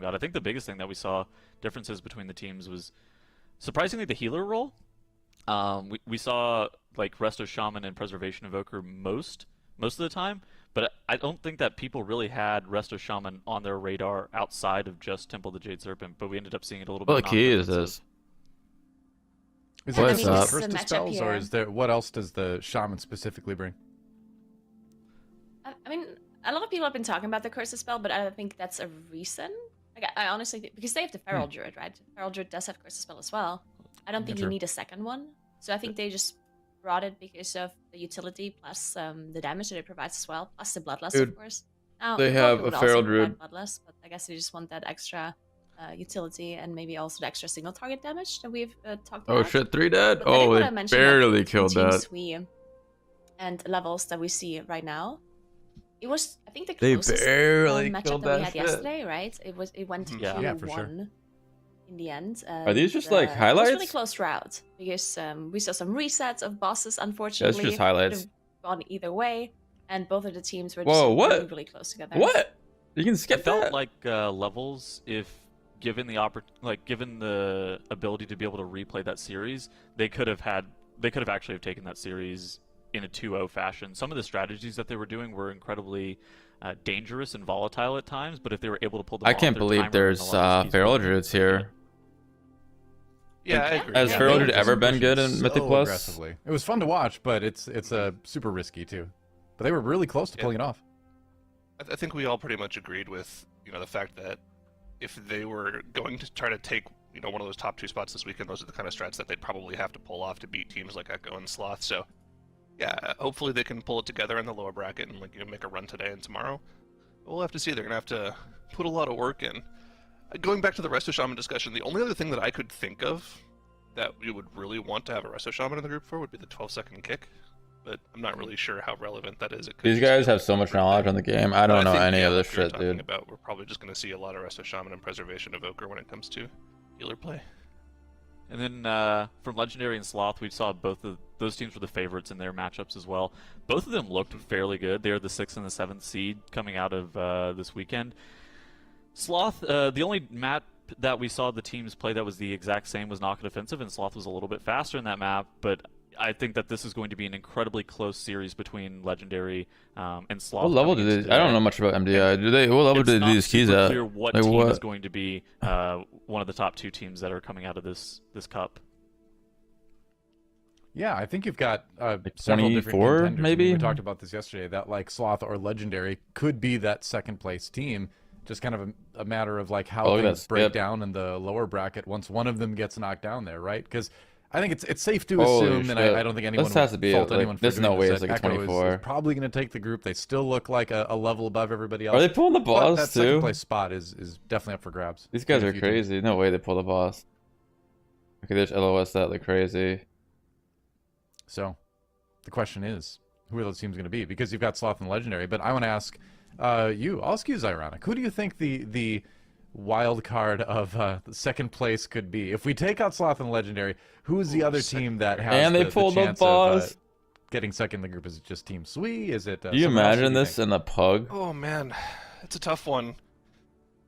about. I think the biggest thing that we saw differences between the teams was surprisingly the healer role. We saw like Resto Shaman and Preservation Invoker most of the time, but I don't think that people really had Resto Shaman on their radar outside of just Temple of the Jade Serpent, but we ended up seeing it a little bit. What key is this? Is What it is just up? the first spells, or is there what else does the shaman specifically bring? I mean, a lot of people have been talking about the Curse spell, but I don't think that's a reason. Like, I honestly think, because they have the Feral Druid, right? Feral Druid does have Curse spell as well. I don't think you need a second one. So I think they just brought it because of the utility plus the damage that it provides as well, plus the Bloodlust, Dude, of course. Now, they the have Bloodlust would a also Feral provide Druid. Bloodlust, but I guess they just want that extra utility and maybe also the extra single target damage that we've talked about. Oh shit, 3 dead? But I think Oh, what they I mentioned, barely like, killed Team that. Sui and levels that we see right now. It was, I think, the They closest barely matchup killed that we that had shit. yesterday, right? It went to Yeah, for 2-1 sure. in the end. Are these just, And, like, It was highlights? really close route because we saw some resets of bosses. That's Unfortunately, just highlights. Could have gone either way, and both of the teams were Whoa, just what? really, really close together. What? You can It skip felt that? like levels, if given given the ability to be able to replay that series, they could have actually have taken that series in a 2-0 fashion. Some of the strategies that they were doing were incredibly dangerous and volatile at times, but if they were able to pull them I off, can't their believe timer and there's a lot of these keys Feral would have been Druids pretty here. good. Yeah, I agree. Has Yeah, Feral they Druid just ever been pushing good in Mythic so Plus? aggressively. It was fun to watch, but it's super risky too. But they were really close to pulling it off. I think we all pretty much agreed with the fact that if they were going to try to take one of those top 2 spots this weekend, those are the kind of strats that they'd probably have to pull off to beat teams like Echo and Sloth. So yeah, hopefully they can pull it together in the lower bracket and make a run today and tomorrow. But we'll have to see. They're gonna have to put a lot of work in. Going back to the Resto Shaman discussion, the only other thing that I could think of that we would really want to have a Resto Shaman in the group for would be the 12-second kick. But I'm not really sure how relevant that is. It could These just guys be have so much knowledge on the game. I But don't know think, any yeah, of this like we were shit, talking dude. About, we're probably just going to see a lot of Resto Shaman and Preservation Evoker when it comes to healer play. And then from Legendary and Sloth, we saw both of those teams were the favorites in their matchups as well. Both of them looked fairly good. They are the 6th and the 7th seed coming out of this weekend. Sloth, the only map that we saw the teams play that was the exact same was Knockout Offensive, and Sloth was a little bit faster in that map, but I think that this is going to be an incredibly close series between Legendary and Sloth. What level coming do into they? I don't today. know much about MDI. Do they? What level It's do they not do these keys super at? clear what Like team what? is going to be one of the top 2 teams that are coming out of this cup. Yeah, I think you've got Like several different 24, contenders. maybe? We talked about this yesterday. That like Sloth or Legendary could be that second place team. Just kind of a matter of like how Oh, look at things that break skip. down in the lower bracket once one of them gets knocked down there, right? Because I think it's safe to Holy assume, and shit. I don't think anyone This has would to be fault like- anyone for there's doing no way this, it's like a that Echo is 24. probably going to take the group. They still look like a level above everybody else. Are they pulling the But boss that second too? place spot is definitely up for grabs. These guys in a are few teams. crazy. No way they pull the boss. Okay, there's LOS that like crazy. So, the question is, who are those teams going to be? Because you've got Sloth and Legendary, but I want to ask you. I'll excuse ironic. Who do you think the wild card of the second place could be? If we take out Sloth and Legendary, who is the other team that has And they the pulled the chance boss. of getting second in the group? Is it just Team Sui? Is it? Do you someone else? Who imagine do you this think? in the pug? Oh man, it's a tough one.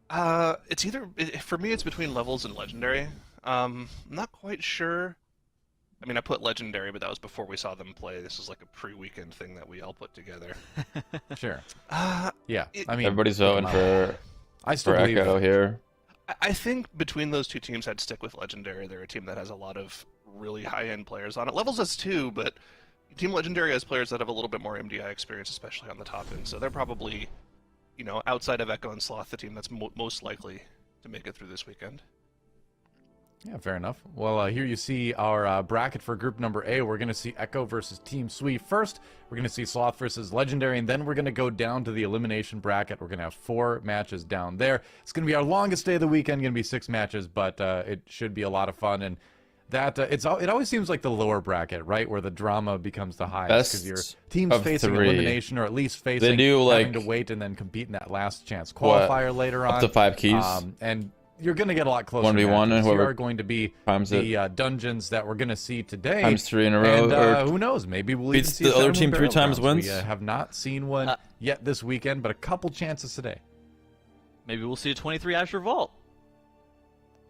It's either for me. It's between Levels and Legendary. I'm not quite sure. I mean, I put Legendary, but that was before we saw them play. This is like a pre-weekend thing that we all put together. Sure. Uh, Yeah. It- I mean, Everybody's voting for I still for believe Echo here. I think between those 2 teams, I'd stick with Legendary. They're a team that has a lot of really high-end players on it. Levels has too, but Team Legendary has players that have a little bit more MDI experience, especially on the top end. So they're probably, outside of Echo and Sloth, the team that's most likely to make it through this weekend. Yeah, fair enough. Well, here you see our bracket for group number A. We're going to see Echo versus Team Sui first. We're going to see Sloth versus Legendary, and then we're going to go down to the elimination bracket. We're going to have 4 matches down there. It's going to be our longest day of the weekend, going to be 6 matches, but it should be a lot of fun. And that it always seems like the lower bracket, right, where the drama becomes the highest, because your Best team's of facing 3. elimination, or at least facing do, having like, to wait and then compete in that last chance what, qualifier later on. up to 5 keys? And you're going to get a lot closer. 1v1, matches. and Here whoever are going to be times it. the dungeons that we're going to see today. Times 3 in a row, And or who knows? Maybe we'll even beats see the a other Shadow team Moon 3 Barrel times Grounds. wins? We have not seen one yet this weekend, but a couple chances today. Maybe we'll see a 23 Azure Vault.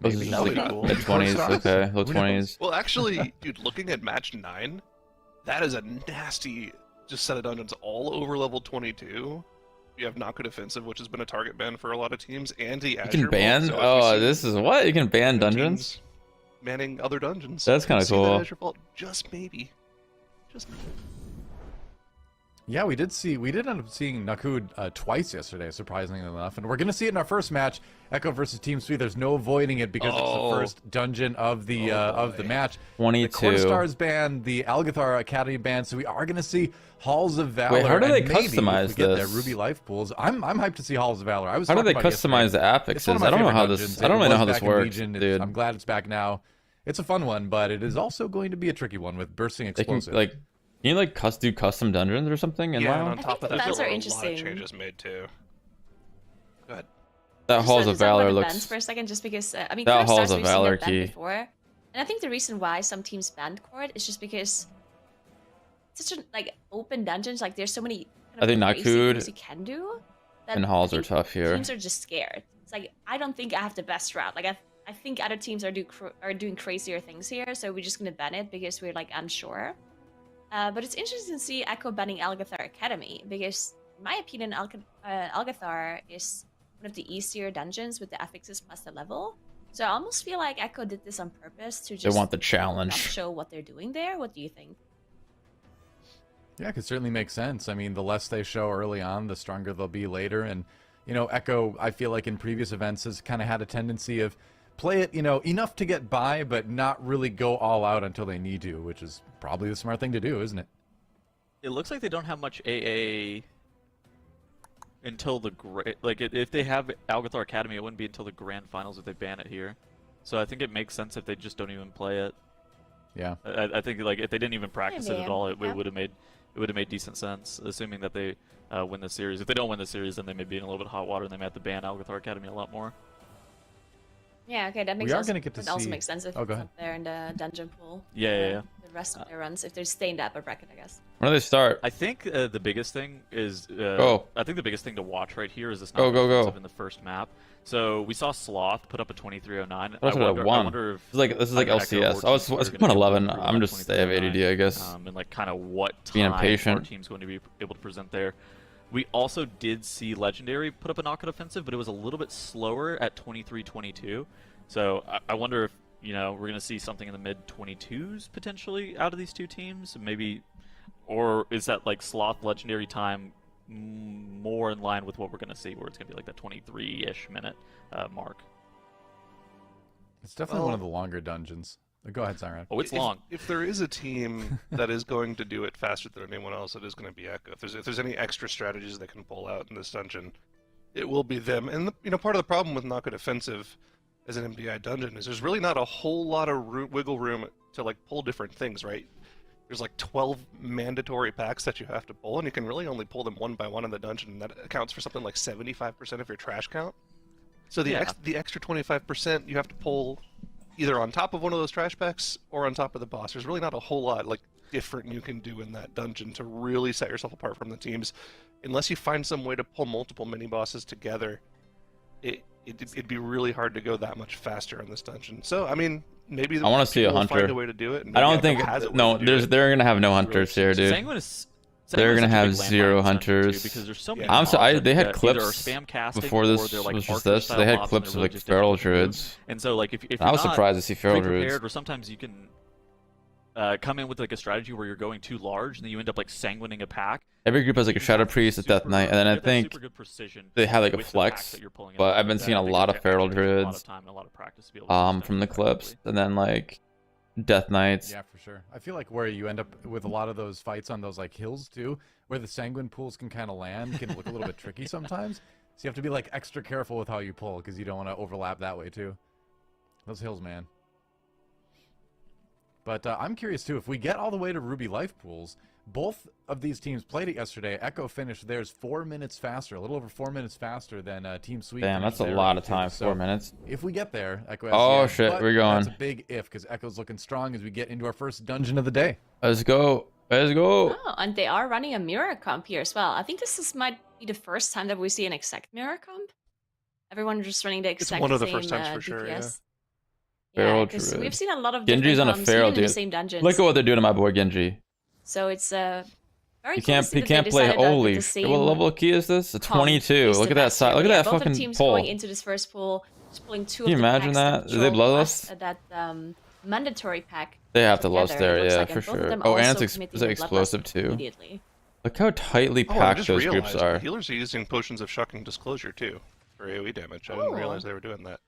This is Maybe. just That would like be cool. the 20s, okay, low Who knows? 20s. Well, actually, dude, looking at match 9, that is a nasty just set of dungeons all over level 22. You have not good offensive, which has been a target ban for a lot of teams, and the You Azure can Vault, ban? so if we Oh, see, this is what? You can ban you know, dungeons? teams manning other dungeons. That's kinda We'll see that cool. Azure Vault, just maybe. Just maybe. Yeah, we did end up seeing Nakud twice yesterday, surprisingly enough, and we're gonna see it in our first match, Echo versus Team Sweet. There's no avoiding it because it's Oh. the first dungeon of the boy. match. 22. The Cornerstars ban, the Algathar Academy ban, so we are gonna see Halls of Valor. Wait, how do they and maybe customize if we get this? their Ruby Life pools. I'm hyped to see Halls of Valor. I was How do talking they about it customize yesterday. the It's one affixes? of my I don't know favorite how dungeons. this. I don't It really know was how this back in works, Legion. dude. I'm glad it's back now. It's a fun one, but it is also going to be a tricky one with bursting They can explosive. like, can you like do custom dungeons or something in Yeah, and WoW? on top of that, events there are were a lot interesting. of changes made too. Go ahead. That Just Halls to of talk about Valor events looks. for a second, just because I mean, That Court Halls Stars, of we've seen Valor them banned key. before, and I think the reason why some teams banned Court is just because it's such a like open dungeons. Like there's so many kind I think of crazy Nakud things you can do. That and Halls I are think tough here. Teams are just scared. It's like I don't think I have the best route. Like I think other teams are doing crazier things here, so we're just gonna ban it because we're like unsure. But it's interesting to see Echo banning Algathar Academy because, in my opinion, Algathar is one of the easier dungeons with the affixes plus the level. So I almost feel like Echo did this on purpose to They just want the not challenge. show what they're doing there. What do you think? Yeah, it could certainly make sense. I mean, the less they show early on, the stronger they'll be later. And, you know, Echo, I feel like in previous events has kind of had a tendency of play it, you know, enough to get by, but not really go all out until they need to, which is probably the smart thing to do, isn't it? It looks like they don't have much AA until the if they have Algathar Academy, it wouldn't be until the grand finals if they ban it here. So I think it makes sense if they just don't even play it. Yeah. I think like if they didn't even practice it at all, it Yeah. would have made decent sense, assuming that they win the series. If they don't win the series, then they may be in a little bit of hot water, and they may have to ban Algathar Academy a lot more. Yeah, okay, that makes We are sense. gonna get to It also see- makes sense if Oh, go it's ahead. up there in the dungeon pool. Yeah. The rest of their runs, if they're staying that upper bracket, I guess. When do they start? I think the biggest thing is Go. I think the biggest thing to watch right here is this Go, go, go. in the first map. So we saw Sloth put up a 2309. That's what I I won. wonder if This is like either Echo LCS. or Oh, it's Team Sweet are 111. gonna be able to I'm improve just on I have 2309, ADD, I guess. and like kind of what Being time our impatient. team's going to be able to present there. We also did see Legendary put up a knockout offensive, but it was a little bit slower at 23-22. So I wonder if we're going to see something in the mid 22s potentially out of these two teams, maybe, or is that like Sloth Legendary time more in line with what we're going to see, where it's going to be like that 23-ish minute mark? It's definitely one of the longer dungeons. Go ahead, Siren. Oh, it's long. If there is a team that is going to do it faster than anyone else, it is going to be Echo. If there's any extra strategies they can pull out in this dungeon, it will be them. And part of the problem with not good offensive as an MDI dungeon is there's really not a whole lot of wiggle room to like pull different things, right? There's like 12 mandatory packs that you have to pull, and you can really only pull them one by one in the dungeon, and that accounts for something like 75% of your trash count. So the extra 25% you have to pull either on top of one of those trash packs or on top of the boss. There's really not a whole lot like different you can do in that dungeon to really set yourself apart from the teams, unless you find some way to pull multiple mini bosses together. It'd be really hard to go that much faster in this dungeon. So I mean, maybe I want to see a people will find hunter. a way to do it. I don't maybe think Echo has a way no. to do it. They're gonna have no hunters here, dude. Sanguine is They're gonna such a have big landmine zero in this dungeon, too, hunters. because there's so many Yeah. I'm so mobs they that had either are clips spam casting before or this they're, like, was just Archer this. style They had mobs, clips and of they're like just feral different moves. druids. And so like if you're I was not surprised to see feral pre-prepared, druids. or sometimes you can come in with like a strategy where you're going too large, and then you end up like sanguining a pack. Every group has like a Shadow Priest, a Death Knight, and then I think super good precision they had like a with the flex, packs that you're pulling in. but I've been seeing a I think lot it of feral actually takes a lot of druids time and a lot of practice to be able to use them from the clips, effectively. and then like Death Knights. Yeah, for sure. I feel like where you end up with a lot of those fights on those like hills too, where the sanguine pools can kind of land, can look a little bit tricky sometimes. So you have to be like extra careful with how you pull because you don't want to overlap that way too. Those hills, man. But I'm curious too, if we get all the way to Ruby Life pools, both of these teams played it yesterday. Echo finished theirs 4 minutes faster, a little over 4 minutes faster than Team Sweet. Damn, finished that's a theirs lot of too. time. So 4 minutes. if we get there, Echo has Oh, the edge, shit, but we're going. That's a big if because Echo's looking strong as we get into our first dungeon of the day. Let's go. Let's go. Oh, and they are running a mirror comp here as well. I think might be the first time that we see an exact mirror comp. Everyone just running the It's exact one of the same first times for sure, yeah. DPS. Feral because Druid. we've seen a lot of Genji's different on a comps, feral even in the dude. same dungeons. Look at what they're doing to my boy Genji. So it's very He cool to can't. see He that they can't play. decided that Holy the shit! same What level of key is this? A comp 22. is Look the at that best side. here. Look at But yeah, that both of the fucking teams pull. going into this first pool, just pulling two Can you of the imagine packs that? Is they control bloodless? plus that mandatory pack. They have to together, lust there, it looks yeah, like, for and both of sure. them Oh, and also it's committing like the bloodlust explosive too. immediately. Look how tightly Oh, I packed just those realized groups are. healers are using potions of shocking disclosure too for AoE damage. I didn't realize they were doing that.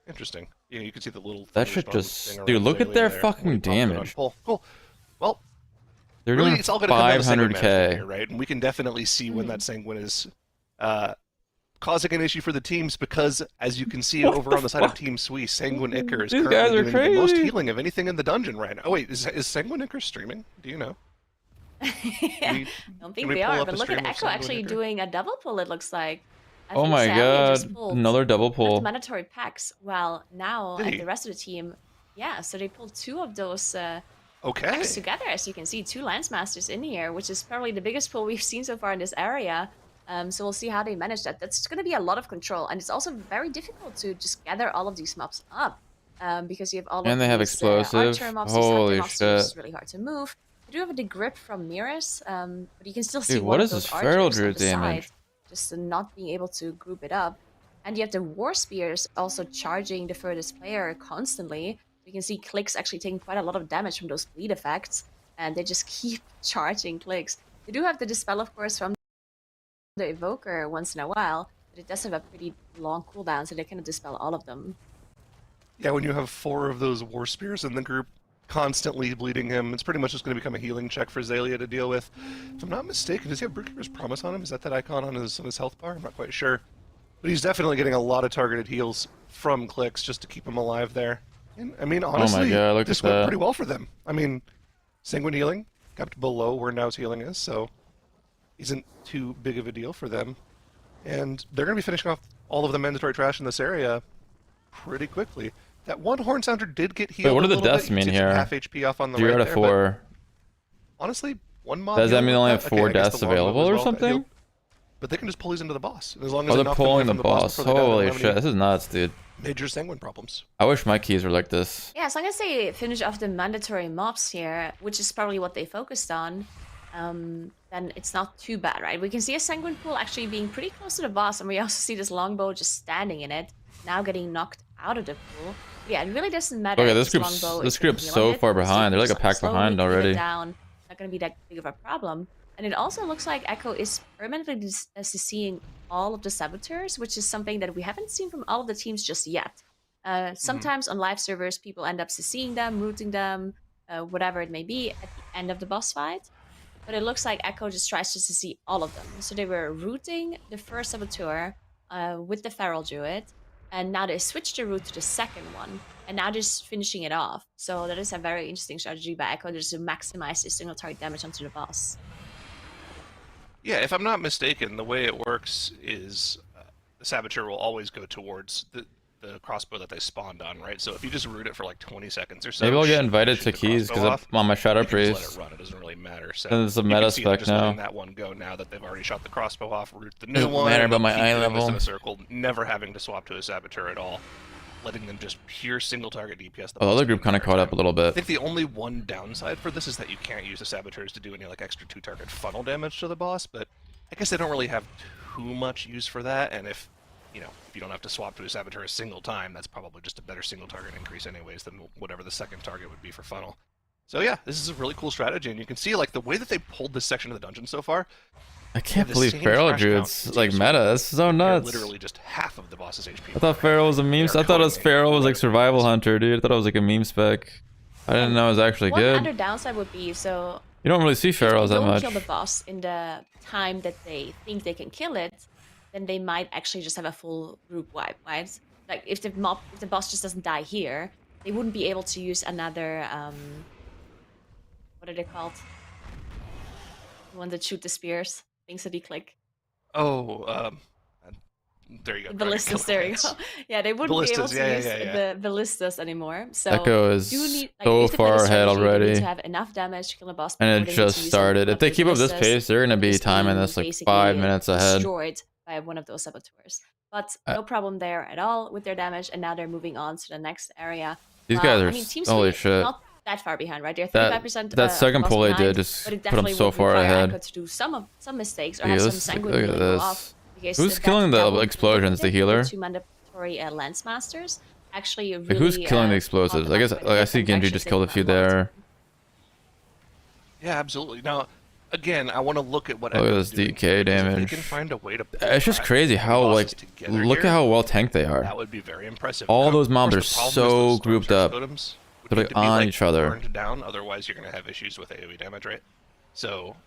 Interesting. Yeah, you can see the little. That should thunderstone just. thing Dude, around look at Zaylia their there when fucking he popped it on damage. pull. Cool. Well, They're really, doing it's all going to come down to sanguine management 500k. here, right? And we can definitely see when that sanguine is causing an issue for the teams because, as you can see What over the on the side of fuck? Team Sui, Sanguine Icar is These guys currently are doing the most crazy. healing of anything in the dungeon right now. Oh wait, is Sanguine Icar streaming? Do you know? I don't think we they pull are, up but a look at stream of Echo actually Sanguine Icar? doing a double pull, it looks like. I Oh think my Xavier just god! pulled Another double one of the pull. mandatory packs, while now Did and he? the rest of the team, yeah, so they pulled two of those Okay. packs together, as you can see, two Lance Masters in here, which is probably the biggest pull we've seen so far in this area. So we'll see how they manage that. That's going to be a lot of control, and it's also very difficult to just gather all of these mobs up, because you have all And of they have these, explosive. archer mobs, these Holy hunter mobs, which is shit. really hard to move. You do have the grip from Mirrors, but you can still see Dude, one what of is those this feral archers on druid the damage? side, just not being able to group it up. And you have the War Spears also charging the furthest player constantly. You can see Clicks actually taking quite a lot of damage from those bleed effects, and they just keep charging Clicks. They do have the Dispel, of course, from the Evoker once in a while, but it does have a pretty long cooldown, so they cannot dispel all of them. Yeah, when you have 4 of those War Spears in the group constantly bleeding him, it's pretty much just going to become a healing check for Zaylia to deal with. If I'm not mistaken, does he have Brookkeeper's Promise on him? Is that icon on his health bar? I'm not quite sure. But he's definitely getting a lot of targeted heals from Clicks just to keep him alive there. And, I mean, honestly, God, look this at went that. pretty well for them. I mean, Sanguine healing kept below where Now's healing is, so isn't too big of a deal for them. And they're going to be finishing off all of the mandatory trash in this area pretty quickly. That one Horn Sounder did get healed. Wait, what do a the little deaths bit. You mean can see some here? half HP off on the 0 right to there, 4. but honestly, one mob. Does that healed mean they with only that. have Okay, 4 I guess deaths the longbow available as or well got something? healed. But they can just pull these into the boss, as long as Oh, they're enough coming pulling from the the boss. before they die, they don't Holy have shit, any this is nuts, dude. major Sanguine problems. I wish my keys were like this. Yeah, as long as they finish off the mandatory mobs here, which is probably what they focused on, then it's not too bad, right? We can see a Sanguine pool actually being pretty close to the boss, and we also see this longbow just standing in it, now getting knocked out of the pool. But yeah, it really doesn't matter. Okay, if this group's longbow this is gonna group's heal so a bit, far because behind. you They're can like a pack slowly behind heal it already. down. Not gonna be that big of a problem. And it also looks like Echo is permanently CCing all of the saboteurs, which is something that we haven't seen from all of the teams just yet. Sometimes on live servers, people end up CCing them, rooting them, whatever it may be, at the end of the boss fight. But it looks like Echo just tries to CC all of them. So they were rooting the first saboteur with the Feral Druid, and now they switched the route to the second one, and now just finishing it off. So that is a very interesting strategy by Echo, just to maximize the single target damage onto the boss. Yeah, if I'm not mistaken, the way it works is the Saboteur will always go towards the crossbow that they spawned on, right? So if you just root it for like 20 seconds or so, Maybe I'll get shoot invited the to keys crossbow because off, I'm on my Shadow you can just Priest. let it run. It doesn't really matter. So And it's a you meta can see them spec just now. letting that one go now that they've already shot the crossbow off, root the new Doesn't one, matter and about my keep eye doing this level. in a circle, never having to swap to a Saboteur at all, letting them just pure single target DPS. Oh, the other group kind of caught up a little I bit. think the only one downside for this is that you can't use the Saboteurs to do any like extra 2-target funnel damage to the boss, but I guess they don't really have too much use for that, and if you don't have to swap to a Saboteur a single time, that's probably just a better single target increase anyways than whatever the second target would be for funnel. So yeah, this is a really cool strategy, and you can see like the way that they pulled this section of the dungeon so far. I can't the believe same Feral trash Druid's count like is meta. This is so They're nuts. literally just half of the boss's HP. I thought Feral was a meme. I thought it was Feral was like survival hunter, dude. I thought it was like a meme spec. I didn't know it was actually One good. other downside would be, so You don't really see Ferals if that they don't much. kill the boss in the time that they think they can kill it, then they might actually just have a full group wipe, right? Like if the boss just doesn't die here, they wouldn't be able to use another what are they called? The one that shoot the spears, things that you click. Oh, there you go. The ballistas, there you go. Yeah, they wouldn't be able to use the ballistas anymore. So Echo is you need, like, so if they play far the ahead strategy, they already. need to have enough damage to kill a boss. And before it they need just to use started. one If they of keep up this ballistas, pace, they're gonna be just timing being this like basically 5 minutes ahead. Destroyed by one of those saboteurs. but no problem there at all with their damage. And now they're moving on to the next area. These guys are I mean, Team holy Sweet, shit. not that far behind, right? They're That 35%. that second boss pull they behind, did just but it put them definitely so would far require ahead. Echo to do some mistakes or Yeah, have some look sanguine at healing go this. off. Because Who's that killing the double explosions? The hit healer? with 2 mandatory Lance Masters actually really. Like, who's killing the explosives? I guess like, I see Genji just killed a few there. Yeah, absolutely. Now, again, I want to look at what Look at Echo's this doing DK here, because if damage. they can find a way to It's just pull crazy back how the like bosses together look at here, how well tanked they are. that would be very impressive. All Now, those of mobs course, are the problem is so those storm grouped surge up. totems would They're, need like, to be, on like, each other. burned down, otherwise you're going to have issues with AoE damage, right? So,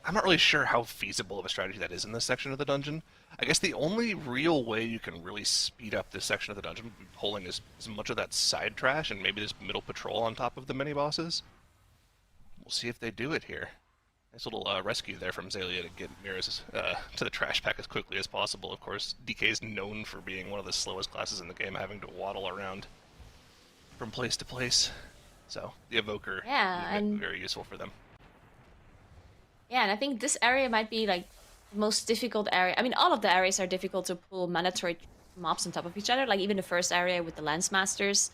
I'm not really sure how feasible of a strategy that is in this section of the dungeon. I guess the only real way you can really speed up this section of the dungeon would be pulling as much of that side trash and maybe this middle patrol on top of the mini bosses. We'll see if they do it here. Nice little rescue there from Zalia to get Mirrors to the trash pack as quickly as possible. Of course, DK is known for being one of the slowest classes in the game, having to waddle around from place to place. So the Evoker is very useful for them. Yeah, and I think this area might be like the most difficult area. I mean, all of the areas are difficult to pull mandatory mobs on top of each other. Like even the first area with the Lance Masters,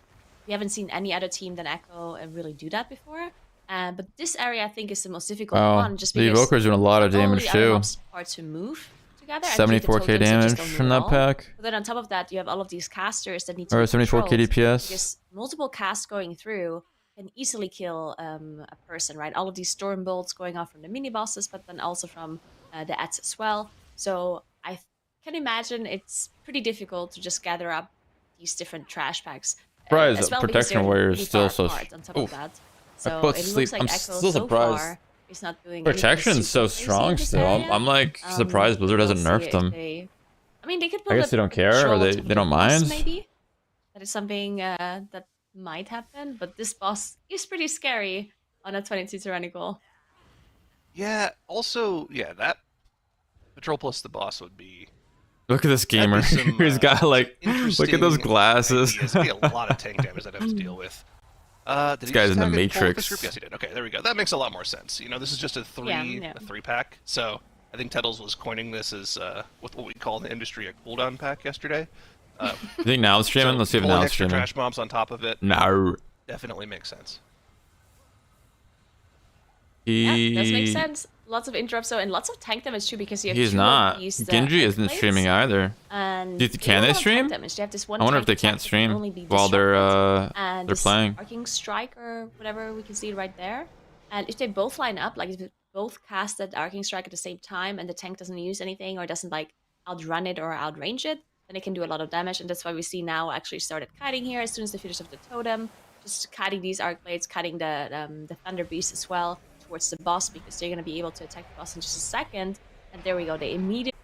we haven't seen any other team than Echo really do that before. But this area I think is the most difficult one, just the because Evoker's doing a lot of all damage the other too. mobs are to move together. and keep the 74k totems that just damage don't move from at that all. pack. But then on top of that, you have all of these casters that need to Or be 74k controlled, DPS. because multiple casts going through can easily kill a person, right? All of these storm bolts going off from the mini bosses, but then also from the ads as well. So I can imagine it's pretty difficult to just gather up these different trash packs. Surprised as that well, because Protection they're Warrior is really still far so. apart on top Oof. of that. I So put it sleep. looks like I'm Echo still so surprised. far is not doing anything Protection's so super crazy in strong this still. area. I'm like surprised Blizzard We'll hasn't see nerfed if them. I mean, they could put I guess they don't care, or patrol they to the don't boss, mind. maybe that is something that might happen. But this boss is pretty scary on a 22 tyrannical. Yeah, also, yeah, that Patrol plus the boss would be... Look at this gamer. Some, He's got like, look at those interesting glasses. ideas. It'd be a lot of tank damage I'd have to deal with. Did This he guy's just in the tag and pull with Matrix. this group? Yes, he did. Okay, there we go. That makes a lot more sense. You know, this is just a three pack. So I think Tettles was coining this as what we call in the industry a cooldown pack yesterday. You think now it's streaming? So Let's see if pulling now it's extra streaming. trash mobs on top of it No. definitely makes sense. Yeah, does make He sense. Lots of interrupts, and lots of tank damage too, because you have he's two not. of these, Genji isn't plates, streaming either. And Can they have stream? tank damage. They have this one I wonder if tank they can't attack that can stream only be while disrupted, they're and they're this playing. arcing strike or whatever, we can see it right there. And if they both line up, like if they both cast that arcing strike at the same time, and the tank doesn't use anything or doesn't like outrun it or outrange it, then it can do a lot of damage. And that's why we see now actually started kiting here as soon as they finish off the totem, just kiting these arc blades, kiting the thunder beast as well towards the boss, because they're going to be able to attack the boss in just a second. And there we go, they immediately...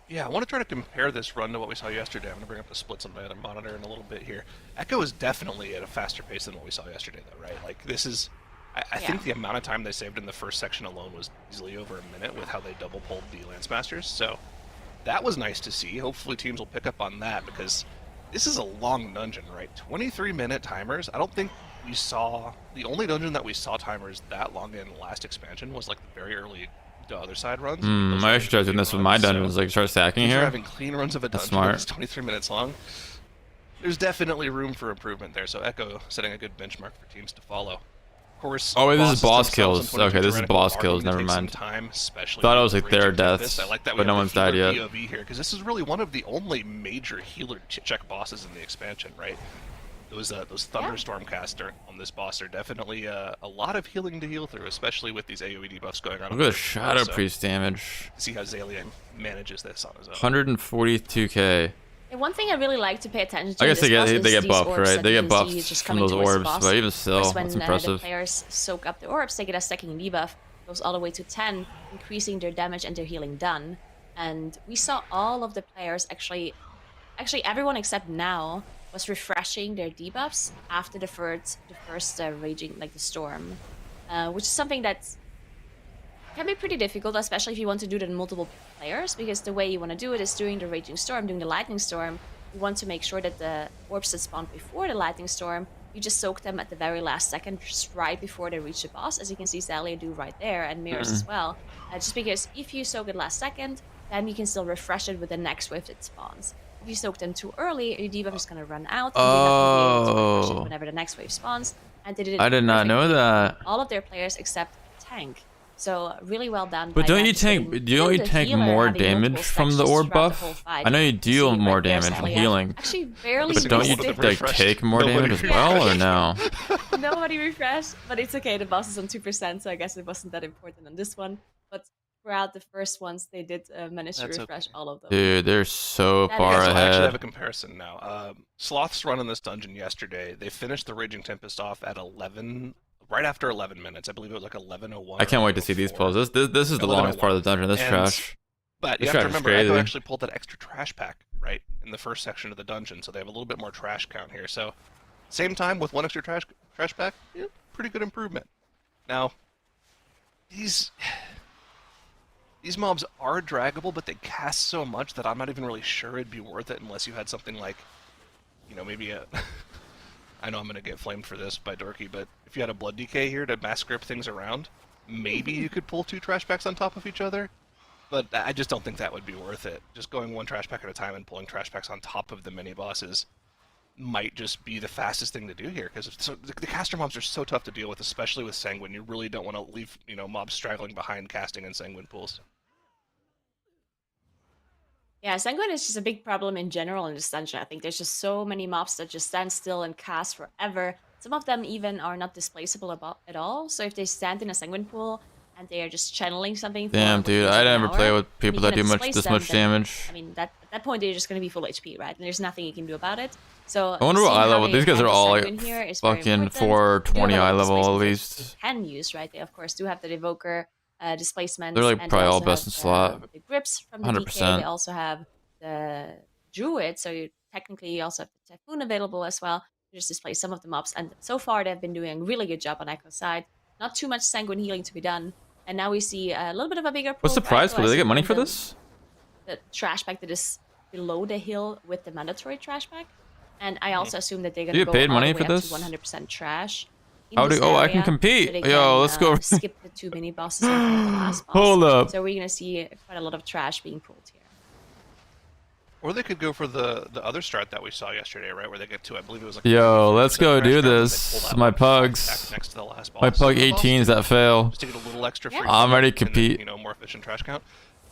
Yeah, I want to try to compare this run to what we saw yesterday. I'm going to bring up the splits on my other monitor in a little bit here. Echo is definitely at a faster pace than what we saw yesterday, though, right? Like, this is... I think the amount of time they saved in the first section alone was easily over a minute with how they double pulled the Lance Masters, so that was nice to see. Hopefully teams will pick up on that, because this is a long dungeon, right? 23-minute timers. I don't think we saw... The only dungeon that we saw timers that long in last expansion was like the very early the other side runs. I should try doing this with my dungeons, like start stacking If you're here. having clean runs of a That's dungeon that's smart. 23 minutes long, there's definitely room for improvement there. So Echo setting a good benchmark for teams to follow. Of course, Oh wait, this is bosses boss themselves in kills. 22 Okay, this is Tyrannical boss are kills. going to Never take some mind. time, especially Thought it with was like raging their through deaths, this. I like that we but no have one's the died healer yet. POV here, because this is really one of the only major healer check bosses in the expansion, right? Those thunderstorm casts on this boss are definitely a lot of healing to heal through, especially with these AoE debuffs going on. Look at the Shadow Priest damage. See how Zalia manages this on his own. 142k. And one thing I really like to pay attention to I guess in they this boss get is these buffed, orbs right? that They you get can see buffed just from coming those towards the orbs, boss. but even still, Because when that's the impressive. players soak up the orbs, they get a stacking debuff, goes all the way to 10, increasing their damage and their healing done. And we saw all of the players actually everyone except now was refreshing their debuffs after the first raging, like the storm, which is something that can be pretty difficult, especially if you want to do it in multiple players, because the way you want to do it is during the raging storm, during the lightning storm. You want to make sure that the orbs that spawn before the lightning storm, you just soak them at the very last second, just right before they reach the boss, as you can see Zalia do right there, and Mirrors as well. Just because if you soak it last second, then you can still refresh it with the next wave that spawns. If you soak them too early, your debuff is going to run out, and you're not going to be able to refresh it whenever the next wave spawns. And they did it I did not know perfectly that. on all of their players except tank. So really well done. But by don't them, you just tank? getting Don't you the tank healer more having damage multiple from stacks the just orb throughout the whole buff? fight. I know you You deal see more right there's damage from Elia healing. actually barely But Don't you Nobody refreshed. like take more damage as well, or no? Nobody refreshed, but it's okay. The boss is on 2%, so I guess it wasn't that important on this one. But throughout the first ones, they did manage to That's refresh okay. all of them. Dude, they're so That far is- So I actually have a ahead. comparison now. Sloth's run in this dungeon yesterday. They finished the Raging Tempest off at 11, right after 11 minutes. I believe it was like 11:01. I can't wait to see these pulls. This is the longest part of the dungeon. This And- trash. But This you have to trash is remember, Echo crazy. actually pulled that extra trash pack, right, in the first section of the dungeon, so they have a little bit more trash count here. So, same time with one extra trash pack, yeah, pretty good improvement. Now, these mobs are draggable, but they cast so much that I'm not even really sure it'd be worth it unless you had something like, maybe a... I know I'm going to get flamed for this by Dorky, but if you had a Blood Decay here to mass grip things around, maybe you could pull 2 trash packs on top of each other. But I just don't think that would be worth it. Just going 1 trash pack at a time and pulling trash packs on top of the mini bosses might just be the fastest thing to do here, because the caster mobs are so tough to deal with, especially with Sanguine. You really don't want to leave mobs straggling behind casting and Sanguine pools. Yeah, Sanguine is just a big problem in general in this dungeon. I think there's just so many mobs that just stand still and cast forever. Some of them even are not displaceable at all. So if they stand in a Sanguine pool and they are just channeling something. Damn, dude, I never play with people that do this much damage. I mean, at that point they're just going to be full HP, right? And there's nothing you can do about it. So I wonder what seeing eye how level. they These guys are handle all Sanguine like here is very fucking important. 420 They do have eye a lot of level at displacements least. they can use, right? They of course do have the Evoker displacements. They're like and probably they all also best in have, slot. the grips from the 100%. DK. They also have the Druid, so you technically also have the Typhoon available as well. You just display some of the mobs, and so far they've been doing a really good job on Echo's side. Not too much Sanguine healing to be done, and now we see a little bit of a bigger pool. What's the for price? Echo Will as they he get money pulled for the- this? The trash pack that is below the hill with the mandatory trash pack, and I also assume that they're Do gonna you go get paid all money the for way up this? to 100% trash. in How do? this Oh, I can area, compete. so they Yo, can, let's go. skip the 2 mini bosses and the last boss. Hold up. So we're gonna see quite a lot of trash being pulled here. Or they could go for the other strat that we saw yesterday, right, where they get to, I believe it was like... Yo, 50% let's go trash do count, and they this. pull that My one trash pugs. pack next to the last boss. My pug The boss 18s that fail. just to get a little extra free. Yeah. I'm ready to and then, compete. more efficient trash count.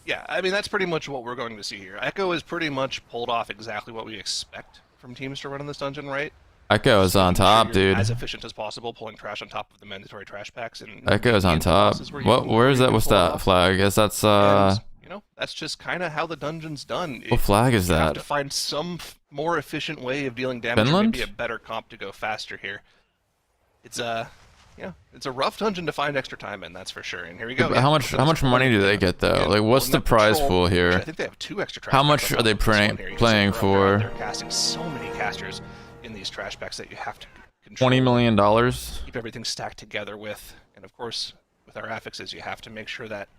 Yeah, I mean, that's pretty much what we're going to see here. Echo is pretty much pulled off exactly what we expect from teams to run in this dungeon, right? Echo is on Making sure top, you're dude. As efficient as possible, pulling trash on top of the mandatory trash packs. And Echo is on into top. bosses where you What? can- Where's you that? can What's pull it that off. flag? I guess that's And, that's just kind of how the dungeon's done. What flag is You have to that? find some more efficient way of dealing damage, or Finland? maybe a better comp to go faster here. It's it's a rough dungeon to find extra time in, that's for sure. And here we go. How much money do they get though? Like, what's the prize pool I here? think they have 2 extra trash How packs much on are they top of this one playing here. You can see playing they're up there out for? there casting so many casters in these trash packs that you have to control. $20 million. Keep everything stacked together with, and of course, with our affixes, you have to make sure that.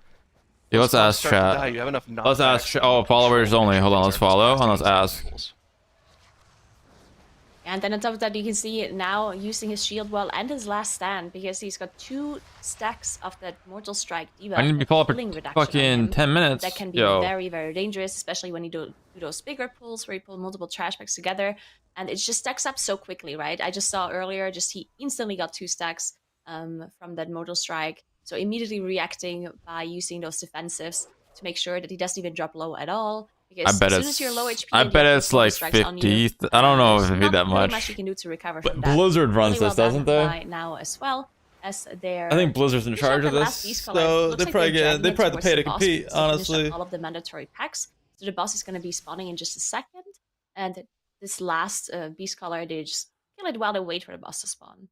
Yeah, let's when ask start to die, chat. you have enough Let's ask. knockbacks Oh, and followers control to only. make Hold sure on. things Let's aren't follow just and let's casting ask. insane pools. And then on top of that, you can see now using his shield wall and his last stand, because he's got 2 stacks of that Mortal Strike debuff. I need to be that called for healing reduction on fucking him. 10 minutes. That can be Yo. very, very dangerous, especially when you do those bigger pulls where you pull multiple trash packs together. And it just stacks up so quickly, right? I just saw earlier, he instantly got 2 stacks from that Mortal Strike. So immediately reacting by using those defensives to make sure that he doesn't even drop low at all. Because I bet as soon it's. as you're low HP, I and you bet have it's multiple like strikes on you, 50. I don't know if there's it'd be not that really much. much you can do to recover But from that. Blizzard runs Really well this, doesn't they? done by now as well as their. I think Blizzard's in Finish up charge the of last this, beast color. so Looks they like probably they're get dragging they it probably have to towards pay the to boss compete. because they finished up Honestly, all of the mandatory packs, so the boss is going to be spawning in just a second. And this last beast color, they just kill it while they wait for the boss to spawn.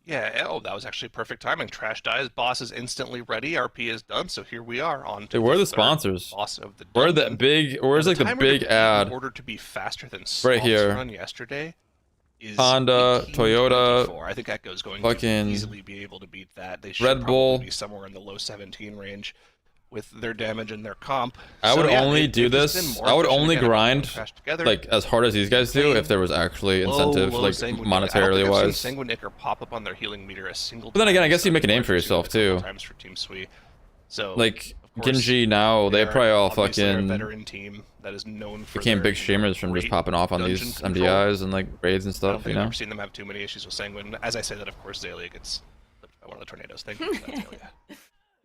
Yeah, oh, that was actually perfect timing. Trash dies, boss is instantly ready, RP is done, so here we are on to Dude, where are the third sponsors? boss of the where's dungeon. that big? Where's Now, like the timer big to ad? In order to be faster than Right Sloth's here. run yesterday is Honda, 18, Toyota, 24. I think Echo's going fucking to easily be able to beat that. They should Red probably Bull. be somewhere in the low 17 range with their damage and their comp. I So, would yeah, only they've do just this. been more I would efficient only again at pulling grind trash together. like as hard as these guys do if there was actually incentive, Low like Sanguine monetarily I don't think I've wise. seen Sanguinicker pop up on their healing meter a single But then time again, I this guess you make a dungeon, name for whereas yourself, we've seen it a too. couple times for Team Sui. So Like, of course, Genji now, they they're probably all obviously a fucking veteran team that is known for became their, big streamers from just great popping off on dungeon these control. MDIs and like raids and I don't stuff, think you I've know? ever seen them have too many issues with Sanguine. As I say that, of course, Zaylia gets flipped by one of the tornadoes. Thank you for that, Zaylia.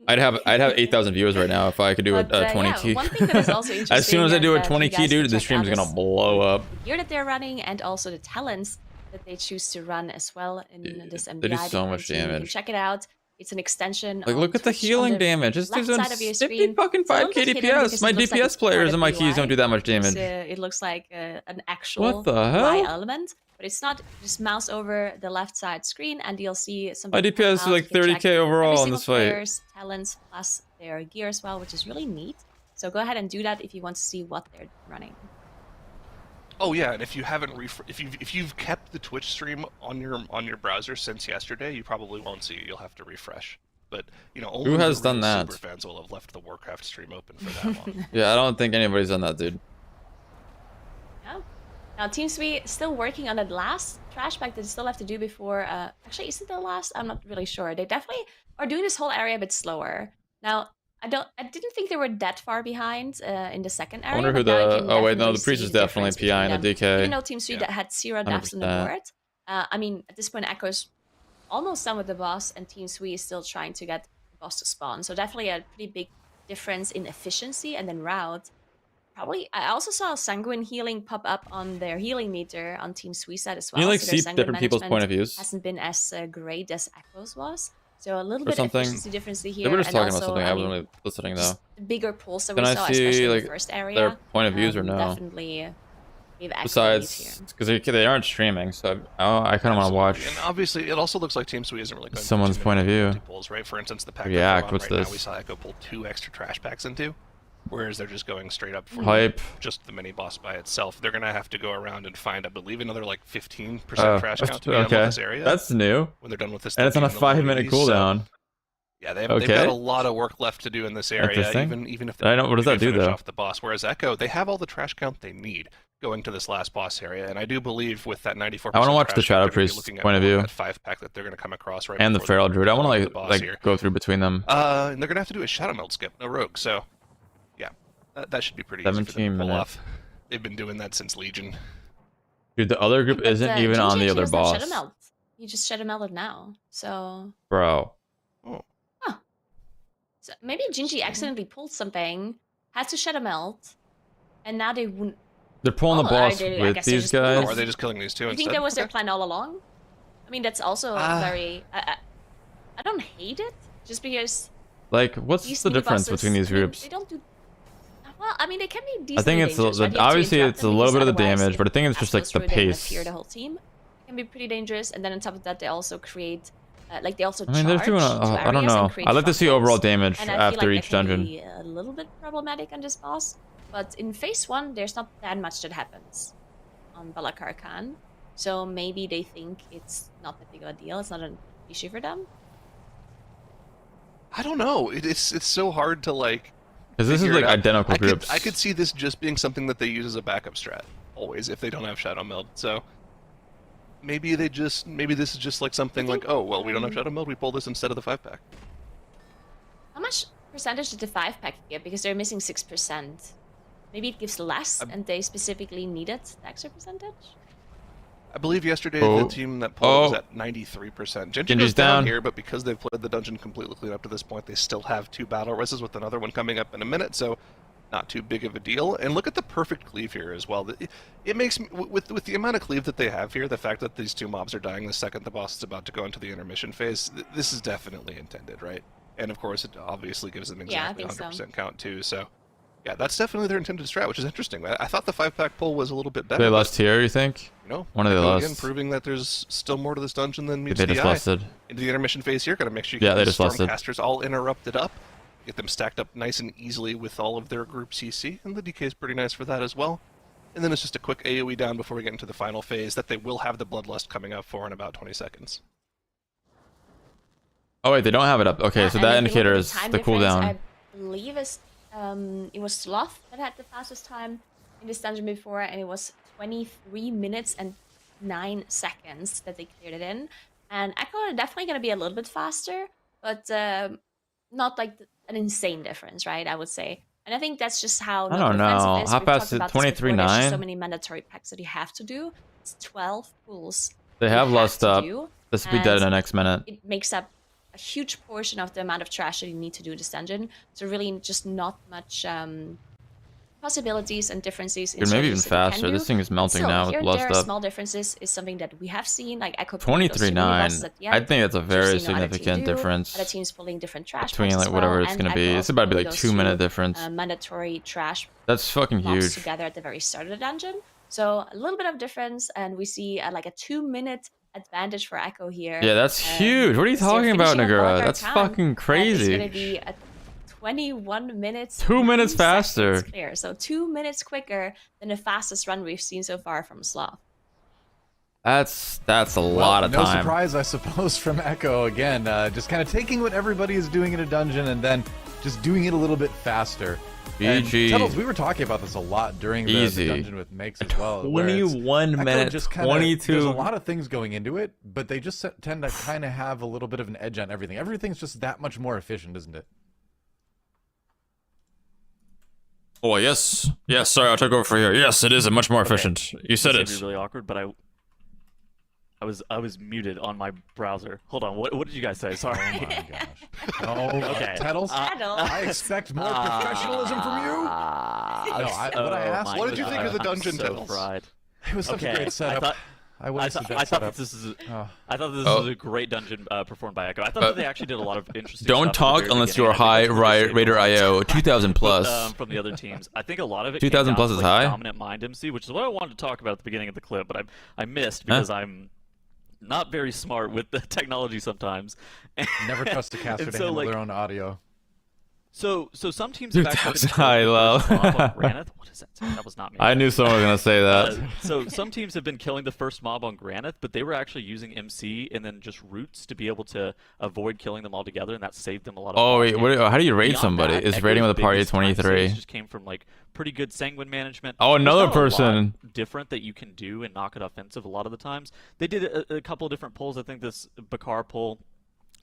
I'd have 8,000 viewers right now if I could do a But, 20 yeah, key. one thing that is also interesting As soon as I do a and, 20 you key, guys can dude, the check stream's out gonna is blow up. the gear that they're running and also the talents that they choose to run as well in this MDI. They do so much You can damage. check it out. It's an extension. Like, on look at the Twitch on healing the damage. This dude's left doing side of your 50 screen. fucking It's a little 5k bit hidden DPS. because My it looks like DPS it's players part and of my the keys don't UI. do that much It's, damage. it looks like an actual What the UI hell? element, but it's not. Just mouse over the left side screen and you'll see something. My DPS is pop out. like You can check 30k overall every in this single fight. player's talents plus their gear as well, which is really neat. So go ahead and do that if you want to see what they're running. Oh yeah, and if you haven't if you've kept the Twitch stream on your browser since yesterday, you probably won't see it. You'll have to refresh. But only Who has the real done that? super fans will have left the Warcraft stream open for that long. Yeah, I don't think anybody's done that, dude. Yeah. Now Team Sweet still working on that last trash pack that they still have to do before. Actually, is it the last? I'm not really sure. They definitely are doing this whole area a bit slower. Now I didn't think they were that far behind in the second area. I wonder who but now you the. can Oh wait, no, definitely the priest see is the definitely difference PI and between a them. DK. Even though Team Sweet Yeah. had 0 deaths on the 100%. board. I mean, at this point, Echo's almost done with the boss, and Team Sweet is still trying to get the boss to spawn. So definitely a pretty big difference in efficiency, and then route. Probably, I also saw Sanguine healing pop up on their healing meter on Team Sweet side as well. You like so their see Sanguine different people's management point of views. hasn't been as great as Echo's was. So a little Or bit something. efficiency difference here. They were just and talking also, about something. I I wasn't mean, really listening though. just the bigger pulls that Can we I saw, see, especially in like, the first area. their point of views or no? Definitely gave Echo Besides, leads here. because they aren't streaming, so I kind of want to watch And obviously, it also looks like Team Sweet isn't really going someone's for too point many of view. multi-pulls, right? For instance, the pack React, that we're on what's right this? now, we saw Echo pull 2 extra trash packs into, whereas they're just going straight up for Hype. just the mini boss by itself. They're gonna have to go around and find, I believe, another like 15% Oh, trash count to be done with okay. this area. That's new. When they're done with this, And it's on a 5-minute cooldown. Yeah, they've Okay. got a lot of work left to do in this area, Interesting. even if I know- what does that do, finish though? off the boss. Whereas Echo, they have all the trash count they need going to this last boss area, and I do believe with that 94%. I want to watch the trash count, Shadow they're gonna be Priest's looking at point of more view. That 5-pack that they're going to come across right And the before Feral Druid. I want the to boss here. go through between them. And they're going to have to do a Shadow Meld skip, no rogue. So, yeah, that should be pretty easy for them 17 to pull minutes. off. They've been doing that since Legion. Dude, the other group But, isn't even Genji on the actually other doesn't have boss. Shadow Meld. He just Shadow Melded now. So Bro. maybe Jinji accidentally pulled something, has to Shadow Meld, and now they wouldn't. They're pulling the Oh, I boss did- I with guess they're these just guys. pulling Or are they just killing these two I instead? think that was their Okay. plan all along. I mean, that's also very. I don't hate it, just because Like, what's these the mini difference bosses, between these I mean, groups? They don't do. Well, I mean, they can be decently I think it's dangerous, right? You have to obviously interrupt it's them a little because bit of the otherwise damage, it but I think it's just like goes the through, they pace. fear the whole team. It can be pretty dangerous, and then on top of that, they also create, like they also. I mean, they're charge doing. to I don't areas and know. create I'd like to see front overall lines. damage And I feel after like each that can dungeon. be a little bit problematic on this boss, but in phase 1, there's not that much that happens on Balakar Khan, so maybe they think it's not that big of a deal. It's not an issue for them. I don't know. It's so hard to like. Because this is figure it like out. identical groups. I could see this just being something that they use as a backup strat always if they don't have Shadow Meld. So maybe this is just like something like, oh well, we don't have Shadow Meld, we pull this instead of the 5-pack. How much percentage did the 5-pack get? Because they're missing 6%. Maybe it gives less, and they specifically needed the extra percentage. I believe yesterday Oh. the team that pulled was Oh. at 93%. Genji Genji's goes down down. here, but because they've played the dungeon completely clean up to this point, they still have 2 battle resses with another one coming up in a minute, so not too big of a deal. And look at the perfect cleave here as well. It makes me, with the amount of cleave that they have here, the fact that these 2 mobs are dying the second the boss is about to go into the intermission phase, this is definitely intended, right? And of course, it obviously gives them Yeah, I exactly think so. 100% count too. So, yeah, that's definitely their intended strat, which is interesting. I thought the 5-pack pull was a little bit better. They but, lost here, you think? you know, One of the Echo lost. again, proving that there's still more to this dungeon than meets They the just eye. lusted. Into the intermission phase here, gotta make sure you Yeah, get they these just lusted. Stormcasters all interrupted up, get them stacked up nice and easily with all of their group CC, and the DK is pretty nice for that as well. And then it's just a quick AoE down before we get into the final phase that they will have the Bloodlust coming up for in about 20 seconds. Oh wait, they don't have it up. Okay, Yeah, so and that if you look indicator at is time the difference, cooldown. I believe it was Sloth that had the fastest time in this dungeon before, and it was 23 minutes and 9 seconds that they cleared it in. And Echo are definitely going to be a little bit faster, but not like an insane difference, right? I would say. And I think that's just how I don't offensive know. is. How We've fast talked is about this before. There's just so 23-9? many mandatory packs that you have to do. It's 12 pulls. They you have lost to up. do, This will be dead in the and next minute. it makes up a huge portion of the amount of trash that you need to do this dungeon. So really just not much possibilities and differences in Dude, maybe even strategies that you can faster. do. This thing is melting Still, now here with and lust there up. small differences is something that we have seen, like Echo pulling those 23-9. bosses at the end, I think that's a which we've very seen no other team significant do. difference Other teams pulling different trash between mobs like as whatever well, it's and gonna be. Echo It's about to be pulling like those 2 minute two, difference. mandatory trash That's fucking mobs huge. together at the very start of the dungeon. So a little bit of difference, and we see like a 2-minute advantage for Echo here. Yeah, that's huge. What are you because they're talking about, finishing up Nagura? Barker That's Town, fucking It's crazy. going to be at 21 minutes. 2 minutes 2 faster. seconds clear. So 2 minutes quicker than the fastest run we've seen so far from Sloth. That's a lot of no time. surprise, I suppose, from Echo again. Just kind of taking what everybody is doing in a dungeon and then just doing it a little bit faster. And GG. Tuttles, we were talking about this a lot during the Easy. dungeon with Makes as well. where it's- 21 Echo minutes, just kinda- 22. There's a lot of things going into it, but they just tend to kind of have a little bit of an edge on everything. Everything's just that much more efficient, isn't it? Oh, yes. Yes, sorry, I took over for here. Yes, it is much more efficient. You said This it. would be really awkward, but I was muted on my browser. Hold on, what did you guys say? Sorry. Oh my gosh. No, Okay. Tuttles, Tuttles. I expect more professionalism from you. No, what I asked, my what did you think of the God, dungeon, I'm so Tuttles? fried. It was such a Okay, great setup. I I wasted thought, that I thought setup. that this is Oh. I thought this Oh. was a great dungeon performed by Echo. I thought that they actually did a lot of interesting Don't stuff at the talk very unless beginning. you're I think high that's what they saved Raider a lot. IO 2000 plus. From the other teams. I think a lot of it 2000 came plus down is to, like, high? dominant mind MC, which is what I wanted to talk about at the beginning of the clip, but I missed because I'm not very smart with the technology sometimes. Never trust a caster And to so, handle like, their own audio. So some teams have actually 2000 been high, killing the lol. first mob on Granite. What is that? That was not me. I knew someone was going to say that. So some teams have been killing the first mob on Granite, but they were actually using MC and then just roots to be able to avoid killing them altogether, and that saved them a lot of. Oh, mob wait, damage. how do you rate Beyond somebody? that, Is rating Echo's with a party biggest time 23? saves just came from like pretty good sanguine management. Oh, There's another not a lot person. different that you can do and knock it offensive a lot of the times. They did a couple of different pulls. I think this Bakar pull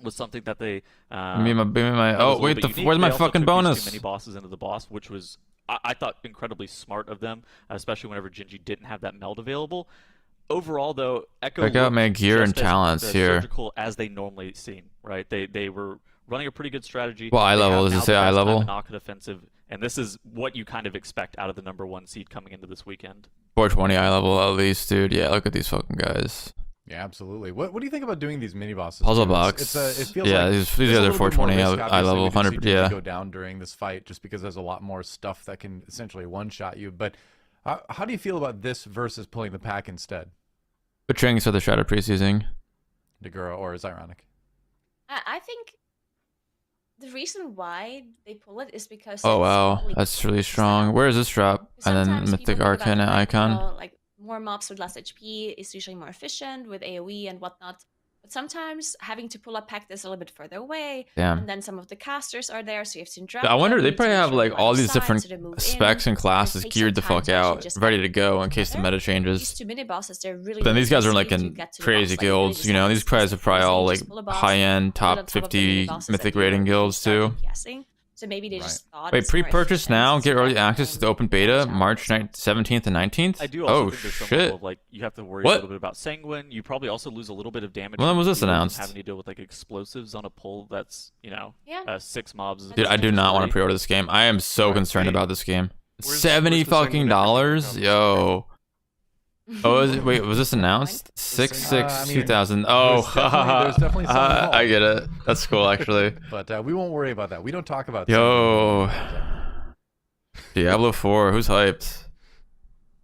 was something that they. Give me my. that was a Oh, little wait, bit unique. where's They my also fucking took these bonus? two mini bosses into the boss, which was I thought incredibly smart of them, especially whenever Gingy didn't have that meld available. Overall, though, Echo Check out looked my gear just and as talents here. surgical as they normally seem. Right? They were running a pretty good strategy. Well, eye They level, have does it now say the eye best time to level? knock it offensive, and this is what you kind of expect out of the #1 seed coming into this weekend. 420 eye level at least, dude. Yeah, look at these fucking guys. Yeah, absolutely. What do you think about doing these mini bosses? Puzzle too? box. It feels Yeah, like these there's a guys are little bit more 420 risk, eye obviously, level, we do see 100. Gingy Yeah. go down during this fight just because there's a lot more stuff that can essentially one-shot you. But how do you feel about this versus pulling the pack instead? Betraying for the Shadow Priest using. Dagura or is ironic? I think the reason why they pull it is because Oh it's wow, only that's really set strong. up. Where is this drop? And then Sometimes people Mythic think about Arcana it like, icon. like more mobs with less HP is usually more efficient with AoE and whatnot. But sometimes having to pull a pack that's a little bit further away, Damn. and then some of the casters are there, so you have to drop I wonder, them, they you need to probably make have sure like they're all line of these sight, different so they move specs in. and classes takes geared some the time fuck to actually out, just ready get to go in case the together. meta changes. These two mini bosses, they're really. But then these guys are easy like to in get to the crazy boss. Like, you really guilds, just you know. have These to guys are probably all like just pull a boss, high-end, put it on top top of the mini 50 bosses that mythic you rating guilds start too. DPSing. So maybe they just thought Wait, it's more pre-purchase efficient now. to Get early get access to the open damage beta, out March of it. 17th and 19th. I do also Oh think there's some shit! level of, like, you have to worry What? a little bit about sanguine. You probably also lose a little bit of damage. When from was this healing from announced? Having to deal with like explosives on a pull that's Yeah. 6 mobs. is Dude, I do not want to pre-order this game. I am so concerned about this game. Where's- 70 where's the fucking sanguine dollars, from? yo. Oh, wait, was this announced? 6/6 I mean, 2000. Oh, there's definitely some involved. I get it. That's cool, actually. But we won't worry about that. We don't talk about. Yo, Diablo 4. Who's hyped?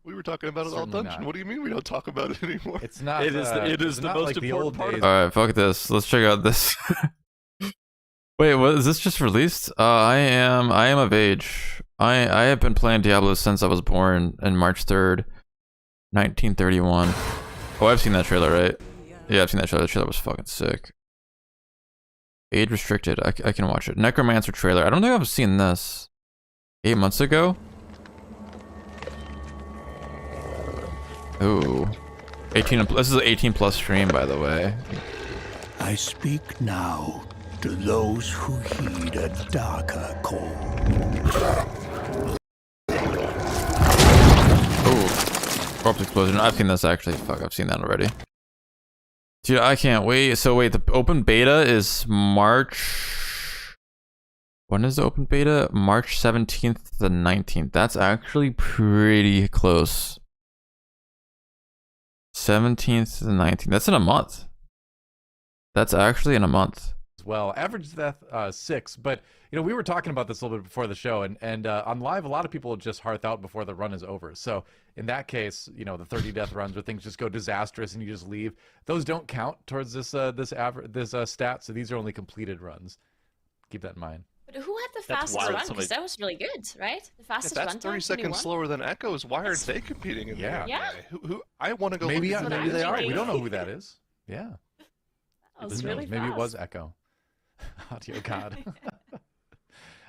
We were talking about it all Certainly dungeon. not. What do you mean we don't talk about it anymore? It's not. It is the it's not most like the important old part of days. All right, fuck this. Let's check out this. Wait, what is this just released? I am of age. I have been playing Diablo since I was born in March 3rd, 1931. Oh, I've seen that trailer, right? Yeah, I've seen that trailer. The trailer was fucking sick. Age restricted. I can watch it. Necromancer trailer. I don't think I've seen this. 8 months ago? Ooh. 18. This is an 18 plus stream, by the way. I speak now to those who heed a darker call. Oh, corpse explosion. I've seen this actually. Fuck, I've seen that already. Dude, I can't wait. So wait, the open beta is March. When is the open beta? March 17th to the 19th. That's actually pretty close. 17th to the 19th. That's in a month. That's actually in a month. Well, average death 6, but you know, we were talking about this a little bit before the show, and on live a lot of people just hearth out before the run is over. So in that case, you know, the 30 death runs where things just go disastrous and you just leave, those don't count towards this stat. So these are only completed runs. Keep that in mind. But who had the That's fastest wild, run? somebody- Because that was really good, right? The If fastest that's run 30 time, seconds 21? slower than Echoes, why aren't they competing in Yeah. the Yeah. Who I want to go Maybe look at what maybe I'm they are. thinking. We don't know who that is. Yeah. That was Who knows? really Maybe it was fast. Echo. Audio God.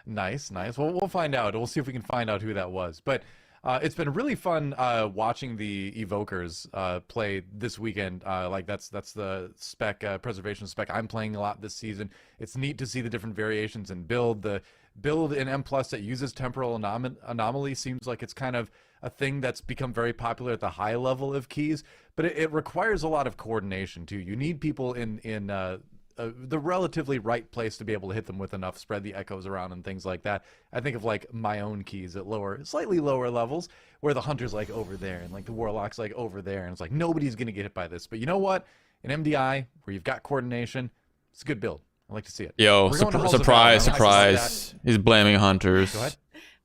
Nice. Well, we'll find out. We'll see if we can find out who that was. But it's been really fun watching the Evokers play this weekend. Like that's the spec preservation spec I'm playing a lot this season. It's neat to see the different variations in build. The build in M+ that uses temporal anomaly seems like it's kind of a thing that's become very popular at the high level of keys, but it requires a lot of coordination too. You need people in the relatively right place to be able to hit them with enough, spread the echoes around and things like that. I think of like my own keys at slightly lower levels, where the hunter's like over there and like the warlock's like over there, and it's like nobody's gonna get hit by this. But you know what? In MDI, where you've got coordination, it's a good build. I like to see it. Yo, We're going to Halls of surprise, Valor. I like to see surprise. He's blaming hunters. Go ahead.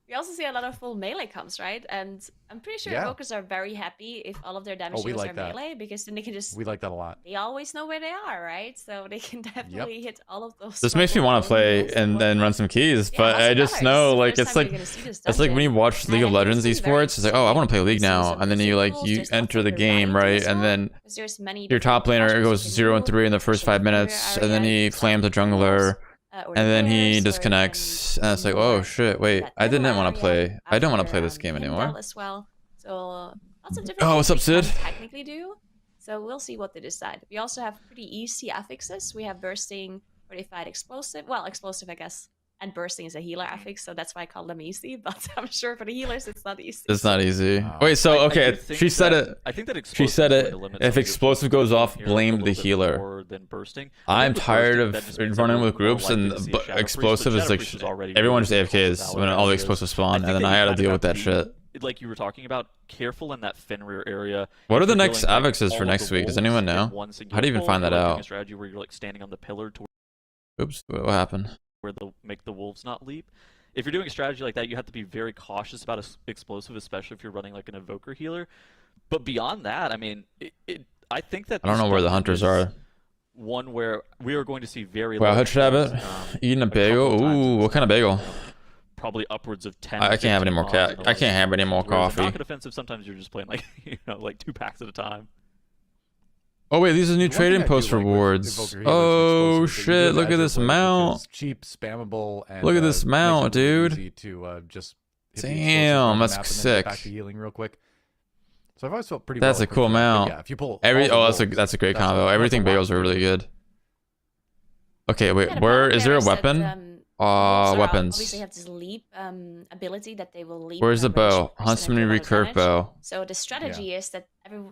We also see a lot of full melee comps, right? And I'm pretty sure Yeah. Evokers are very happy if all of their damage we deals like are that. melee, because then they can just... We like that a lot. They always know where they are, right? So they can definitely hit all of those. This makes me want to play and then run some keys, Yeah, but House I of just Valor. know It's the like first it's time like you're gonna see this it's like when you dungeon. watch League of And Legends it's very esports, it's like, oh, I want to play League interesting. now, There's and then some you like rules, you there's enter lots the of game, variety right, as and well, then 'cause there's many your top different laner measures goes you can 0 and do, 3 in the first 5 especially minutes, for and then he area flames a and jungler, or and then he repairs, or disconnects, and it's like, more oh shit, wait, that I didn't middle want to area play. I don't want to after, play this game Heimdall anymore. as well. So lots of different Oh, things what's we up, can Sid? technically do. So we'll see what they decide. We also have pretty easy affixes. We have bursting, fortified, explosive. Well, explosive, I guess. And bursting is a healer affix, so that's why I call them easy. But I'm sure for the healers, it's not easy. It's not easy. Wow. Wait, so I okay, do think she said that- it. I think that She said explosives it. going to limit If some of your explosive goes off, here a blame little the bit healer. more than bursting. I I'm think with tired bursting, of that just means running that with we're groups more and likely to see a Shadow Priest, explosive but is Shadow like Priest is already everyone just really good AFKs Valor when all the areas. explosives I spawn, think and then that I you had to kind of deal have with that be, shit. Like you were talking about, careful in that Fenrir area. What are If the you're next doing, like, avexes all for of next the week? Does wolves anyone in know? one single How do you even pull, find if that you're doing out? a strategy where you're like standing on the pillar to Oops, what happened? where they'll make the wolves not leap. If you're doing a strategy like that, you have to be very cautious about explosive, especially if you're running like an evoker healer. But beyond that, I mean, I think that I don't this know where the dungeon hunters is are. one where we are going to see very Wow, low how should I have it? kills, Eating a couple bagel? of times in Ooh, this what kind of bagel? probably upwards of 10. I can't have any 15 more mods in the I can't have any more whereas in coffee. Rocket Offensive, sometimes you're just playing like like 2 packs at a time. Oh wait, these are new One thing I trading do post like with rewards. Evoker Healers Oh and explosives is that you do shit! have Look at Azure this Blades, which mount. is cheap, spammable, and Look at this makes it mount, really dude. easy to just hit the explosive Damn, on the that's map and then sick. get back to healing real quick. So I've always felt pretty. That's well a cool equipped for that. But mount. Yeah, if you pull Every all the that's a wolves, that's a great that's combo. that's Everything a lot bagels to are do. really good. Okay, Yeah, wait, the where problem is there a is that, weapon? wolves Weapons. obviously have this leap ability that they will leap. Where's the in a range bow? of person Huntsman and do a lot of recurve damage. bow. So the strategy is that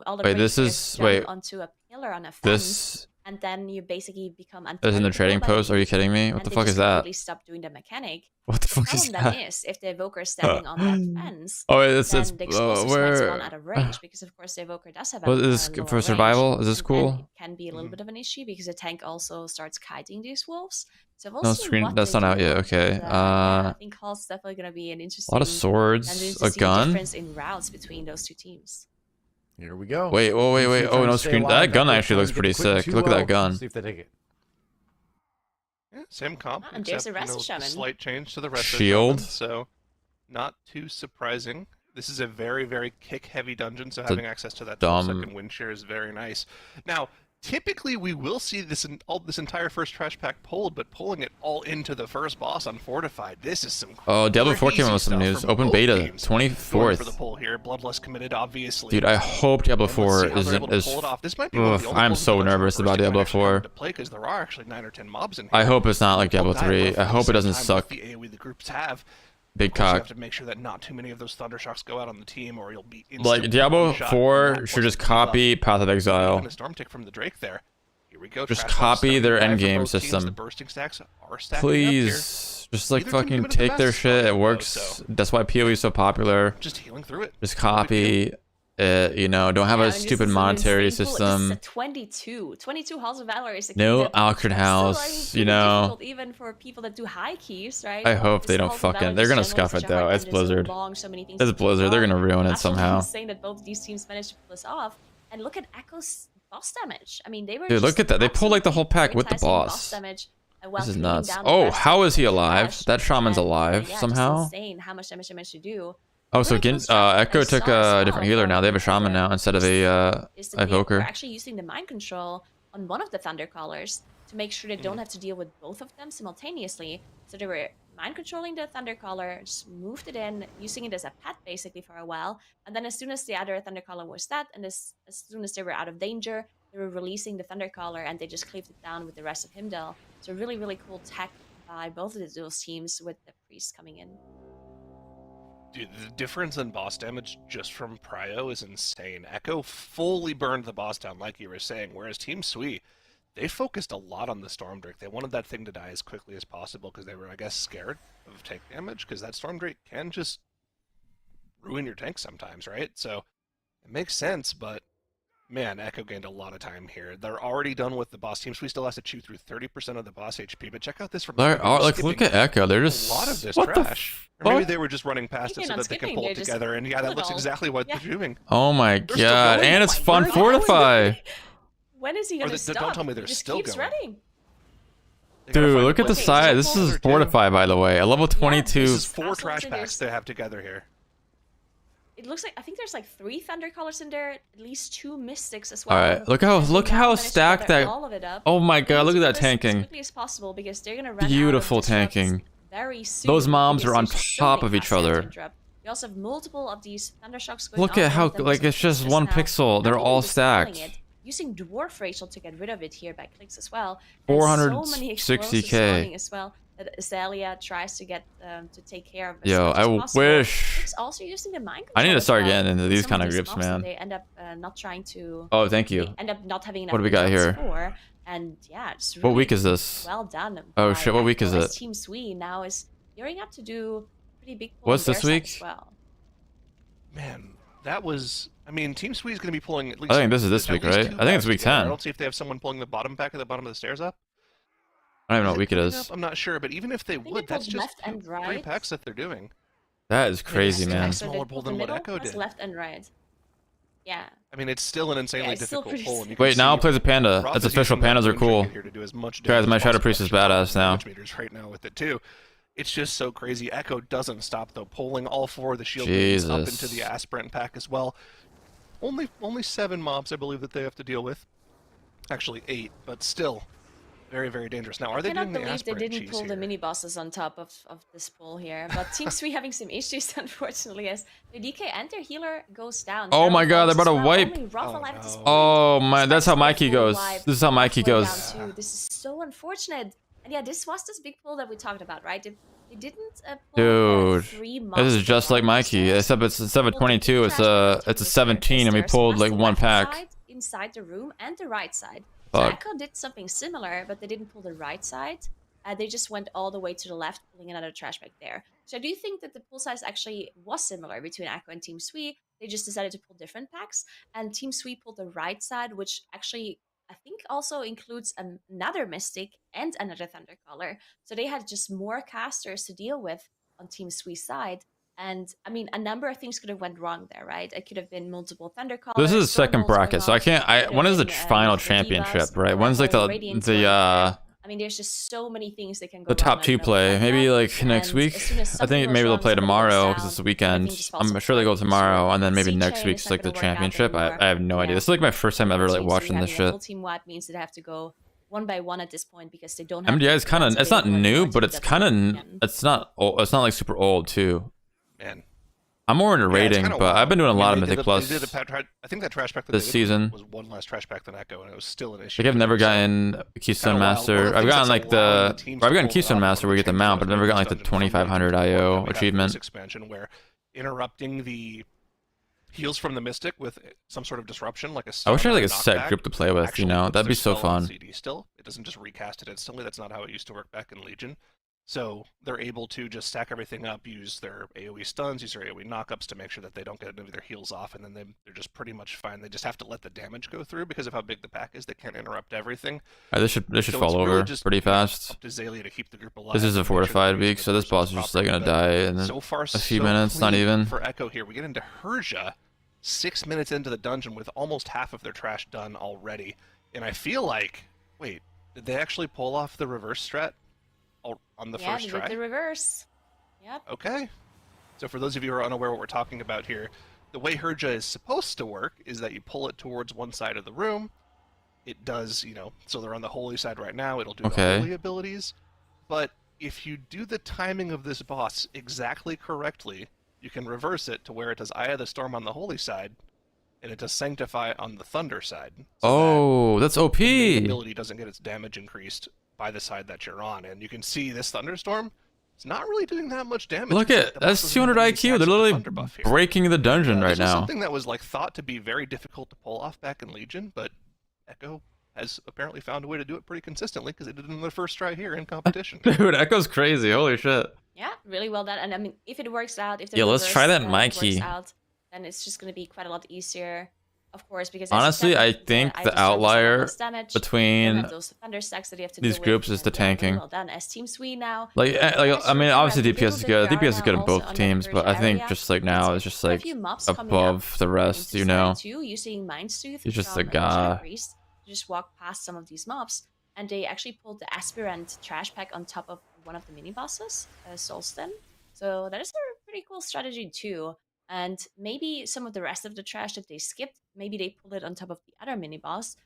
all the Wait, this rangers is- jump wait. onto a pillar on a fence, This and then you basically become is in the untargetable trading by post. Are you enemies, kidding me? What and the they fuck just is that? completely stop doing the mechanic. What the The fuck is problem that? then is if the evoker is standing on that fence, Oh, wait, it's then the explosives might where? spawn out of range, because of course the evoker does have a What is lower for range, survival? Is this and then cool? it can be a little bit of an issue because the tank also starts kiting these wolves. So we'll No see screen. what That's they not out do, yet. Okay. but, yeah, I think Hall's definitely going to be an A interesting lot of dungeon swords. to A see the gun. difference in routes between those two teams. Here we go. Wait. Oh wait. If Wait. you're Oh trying no to stay screen. alive, That gun Echo's actually trying looks to pretty get the quit sick. Look at that 2-0. gun. See if they take it. Yeah, same comp. And there's except, the rest of Shaman. slight change to the rest Shield. of Shaman, so not too surprising. This is a very, very kick-heavy dungeon, so a having access to that dumb- 12-second wind shear is very nice. Now, typically we will see this this entire first trash pack pulled, but pulling it all into the first boss on Fortified, this is some Oh, Diablo 4 came out with some crazy news. stuff Open from beta, both teams. 24th. Going for the pull here, Bloodlust committed, obviously. Dude, I hope Diablo And let's 4 see how they're able to is. pull it off. This might be one of the only I'm pulls so that the nervous first about team Diablo might actually come 4. into play because there are actually 9 or 10 mobs in here. I hope it's not like Diablo Both die 3. roughly I at hope the it doesn't same time with suck. The AoE the groups have. Big Of course, you cock. have to make sure that not too many of those Thunder Shocks go out on the team, or you'll be Like instantly Diablo one-shot. 4 That should just wasn't too rough. copy Path of Even Exile. a storm tick from the Drake there. Here we go. Just Trash Box copy starting their to die for endgame both teams. system. The bursting stacks are stacking up here. Please, just like Neither team fucking committed the take their best shit. It though, works. so- That's why PoE is so popular. Just healing through it. Just No big deal. copy it. You know, don't have Yeah, I a mean, this stupid is an monetary insane pool. This is system. a 22 Halls of Valor is a key No that auction still, I mean, house. pretty You know. difficult even for people that do high keys, right? I hope they This don't Halls of Valor fucking. They're just gonna generally scuff such it a hard though. It's dungeon, so Blizzard. long, so many things It's to do Blizzard. They're well. gonna ruin it Absolutely somehow. insane that both of these teams managed to pull this off. And look at Echo's boss damage. I mean, they were Dude, look just at that. They pulled like the whole pack with the absolutely boss. damage, while This is cleaning nuts. down the Oh, rest how of is he the alive? trash. That shaman's And, alive yeah, somehow. Just insane how much damage they managed to do. Oh, so Really cool again, stuff that Echo I took saw as a well different healer from now. They have a shaman now instead of a is that they were evoker. actually using the mind control on one of the thunder callers to make sure they don't have to deal with both of them simultaneously. So they were mind controlling the thunder caller, just moved it in, using it as a pet basically for a while, and then as soon as the other thunder caller was dead, and as soon as they were out of danger, they were releasing the thunder caller, and they just cleaved it down with the rest of Himdall. So really, really cool tech by both of those teams with the priest coming in. Dude, the difference in boss damage just from Prio is insane. Echo fully burned the boss down, like you were saying, whereas Team Sui, they focused a lot on the Storm Drake. They wanted that thing to die as quickly as possible because they were, I guess, scared of tank damage, because that Storm Drake can just ruin your tank sometimes, right? So it makes sense, but man, Echo gained a lot of time here. They're already done with the boss. Team Sui still has to chew through 30% of the boss HP, but check out this from They're, Echo. They're like, look skipping at Echo. They're just a lot of this what trash. the Or maybe fuck? they were just running past Maybe it so not that they can skipping, pull they it just together, and yeah, pull that it looks all. exactly what Yeah. they're doing. Oh my They're still god, going. and it's Oh my fun God. fortify. When is he Or gonna they- stop? don't tell me they're He just still keeps going. running. They gotta Dude, find look at the places. side. Check This one is or two. fortify, by the way. A level Yeah, 22. This is 4 Absolutely, trash there's- packs they have together here. It looks like I think there's like 3 thunder colors in there, at least 2 mystics as well. All right, look how And they look now how managed to stacked gather that. all of it up. Oh my They god, need look to at do that this as tanking. quickly as possible because they're gonna run Beautiful out of disrupts tanking. very soon. Those mobs because are on there's just so top many of each fast other. interrupt. We also have multiple of these thunder shocks going Look on. at how One of them like was it's just just one now. pixel. They're Not all only dispelling stacked. it, using dwarf racial to get rid of it here by clicks as well. And so many explosives 460k. spawning as well that Azalea tries to get to take care of. As Yo, much I as possible. wish. It's also using the mind I need control to as start well. getting into With these some kind of these grips, mobs that man. They end up not trying to. Oh, thank They you. end up not having enough. What do we got results here? For, and yeah, just What really week is this? well done. Oh, by shit, what week is Echo, as it? Team Sui now is gearing up to do pretty big. Pull What's on this their side week? As well. Man, that was. I mean, Team Sui is going to be pulling at least. I think this is this at week, least right? 2 I think it's packs week together. 10. I don't see if they have someone pulling the bottom pack at the bottom of the stairs up. I don't even know what week it pulling is. up? I'm not sure, but even if they think would, it that's pulled just left and 3 right. packs that they're doing. That is crazy, Yeah, man. it's So smaller they pull pulled the than what middle, Echo that's did. left and right. Yeah. I mean, it's still an insanely Yeah, it's still difficult pretty pull. And you sick. can Wait, now see plays a panda. Roth That's is official. using that Pandas are Moon cool. Trinket here to do as much Guys, damage my as Shadow possible. Priest is Actually, badass now. damage meters right now with it too. It's just so crazy. Echo doesn't stop though, pulling all 4 of the shield beams up into Jesus. the aspirant pack as well. Only 7 mobs, I believe, that they have to deal with. Actually 8, but still very, very dangerous. Now, are I they cannot doing the believe they aspirant didn't cheese pull the here? mini bosses on top of this pull here. But Team Sui having some issues, unfortunately, as the DK and their healer goes down. Oh my god, they're They're about to wipe. Only Roth Oh alive at this no. point. Oh my, that's how Especially Mikey full goes. life This is how Mikey halfway goes. down too. This is so unfortunate. And yeah, this was this big pull that we talked about, right? They didn't pull Dude, 3 this monsters is just like on Mikey, stairs. except it's instead of Pulled the 22, it's trash a pack it's a on the 17, and we stairs, pulled plus like the one left pack. side inside the room and the right side. So Fuck. Echo did something similar, but they didn't pull the right side. They just went all the way to the left, pulling another trash bag there. So I do think that the pull size actually was similar between Echo and Team Sui. They just decided to pull different packs, and Team Sui pulled the right side, which actually I think also includes another Mystic and another Thunder Caller. So they had just more casters to deal with on Team Sui's side. And I mean, a number of things could have went wrong there, right? It could have been multiple Thunder Callers. This is the Storm second Bolts going bracket, so on. I can't. It could when have is the been, final multiple championship, Divas, right? When's like multiple the Radiants going on there. I mean, there's just so many things that can go The top wrong 2 in a play. Maybe matchup, like next and week. as soon as I something think goes maybe they'll wrong, play something goes tomorrow because down, it's the everything weekend. just falls I'm sure they apart. go tomorrow, and then maybe Seed next chain week's is not like the gonna work out championship. I anymore. have no idea. Yeah. This is like my first time ever like Teams, so watching you're this having a shit. full team wipe means that they have to go one by one at this point because they don't have MDI is the kind ones of, it's not available new, anymore but to it's beat up on kind the of, weekend. it's not old, it's not like super old too. Man. I'm more into Yeah, it's rating, kinda but I've wild. been doing a I mean, lot of they did Mythic the- Plus they did the I think that trash pack that this they did season. was one less trash pack than Echo, and it was still an issue. Like I've never So, gotten Keystone kinda wild. One of Master. the I've things gotten that's like allowing the, the teams or I've to gotten pull it Keystone off Master where you get the changes mount, was but I've never gotten like the Dungeon from 2500 Dungeon to World IO that we have for achievement. this expansion where interrupting the heals from the Mystic with some sort of disruption, like a I stun wish I had or like a set knockback, group to play with, you actually know? puts That'd their be so spell on fun. CD still. It doesn't just recast it instantly. That's not how it used to work back in Legion. So they're able to just stack everything up, use their AoE stuns, use their AoE knockups to make sure that they don't get any of their heals off, and then they're just pretty much fine. They just have to let the damage go through because of how big the pack is. They can't interrupt everything. This should So fall it's really over just, pretty you know, fast. up to Xaylia to keep the group alive. This is a and make sure that fortified they're using week, the so this boss potions is just like properly, gonna but die in so far, a few so minutes, not clean even. for Echo here. We get into Herja 6 minutes into the dungeon with almost half of their trash done already. And I feel like, wait, did they actually pull off the reverse strat on the first they try? did the reverse. Yep. Okay. So for those of you who are unaware what we're talking about here, the way Herja is supposed to work is that you pull it towards one side of the room. It does, you know, so they're on the holy side right now. It'll do Okay. the holy abilities. But if you do the timing of this boss exactly correctly, you can reverse it to where it does Eye of the Storm on the holy side, and it does Sanctify on the thunder side. So Oh, that's that the main OP. ability doesn't get its damage increased by the side that you're on. And you can see this thunderstorm, it's not really doing that much damage. Look It's at the that's boss doesn't 200 have any IQ. stacks They're of the literally thunder buff here. breaking the dungeon Yeah, right this was now. something that was like thought to be very difficult to pull off back in Legion, but Echo has apparently found a way to do it pretty consistently because they did it in their first try here in competition. Dude, Echo's crazy. Holy shit. Yeah, really well done. And I mean, if it works out, if the Yeah, let's reverse, try that works Mikey. out, then it's just going to be quite a lot easier, of course. Because Honestly, I think the outlier between those thunder stacks that you have to these deal groups with, is the and, really tanking. well done. As Team Sweet now, like I mean, obviously DPS is good. DPS is good in both teams, but I think area. just like now it's just Quite a like few mobs coming above up the rest, into you know. Side 2 using Mindstooth He's just from a guy. Shadow Priest to just walk past some of these mobs, and they actually pulled the Aspirant trash pack on top of one of the mini bosses, Solstin. So that is a pretty cool strategy too. And maybe some of the rest of the trash that they skipped, maybe they pull it on top of the other mini boss,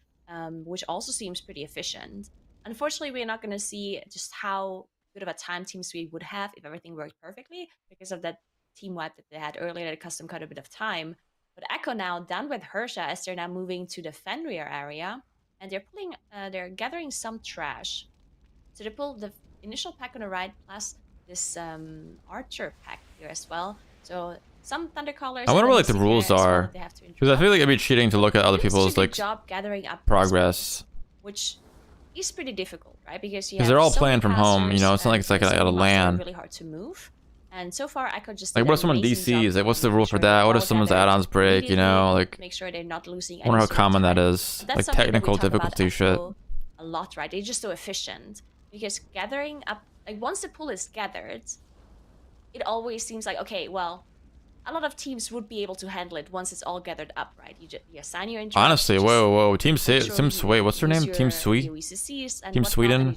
which also seems pretty efficient. Unfortunately, we're not going to see just how good of a time Team Sweet would have if everything worked perfectly because of that team wipe that they had earlier that custom cut a bit of time. But Echo now done with Herja as they're now moving to the Fenrir area, and they're gathering some trash. So they pull the initial pack on the right plus this archer pack here as well. So some thundercallers. I wonder what like the rules are, because I feel like it'd be cheating to look at other people's like job gathering up progress. which is pretty difficult, right? Because they're all playing from home, you know. It's not like it's like at a LAN. Really hard to move. And so far, I could just Like, what if someone DCs? Like, what's the rule for that? What if someone's add-ons break? You know, like, make sure they're not losing. I wonder how common that is. That's Like something that we technical talk about difficulty shit. Echo a lot, right? They're just so efficient because gathering up, like once the pool is gathered, it always seems like okay, well, a lot of teams would be able to handle it once it's all gathered up, right? You assign your interest. Honestly, whoa, Team Wait, what's their name? Team Sweet? Team Sweden?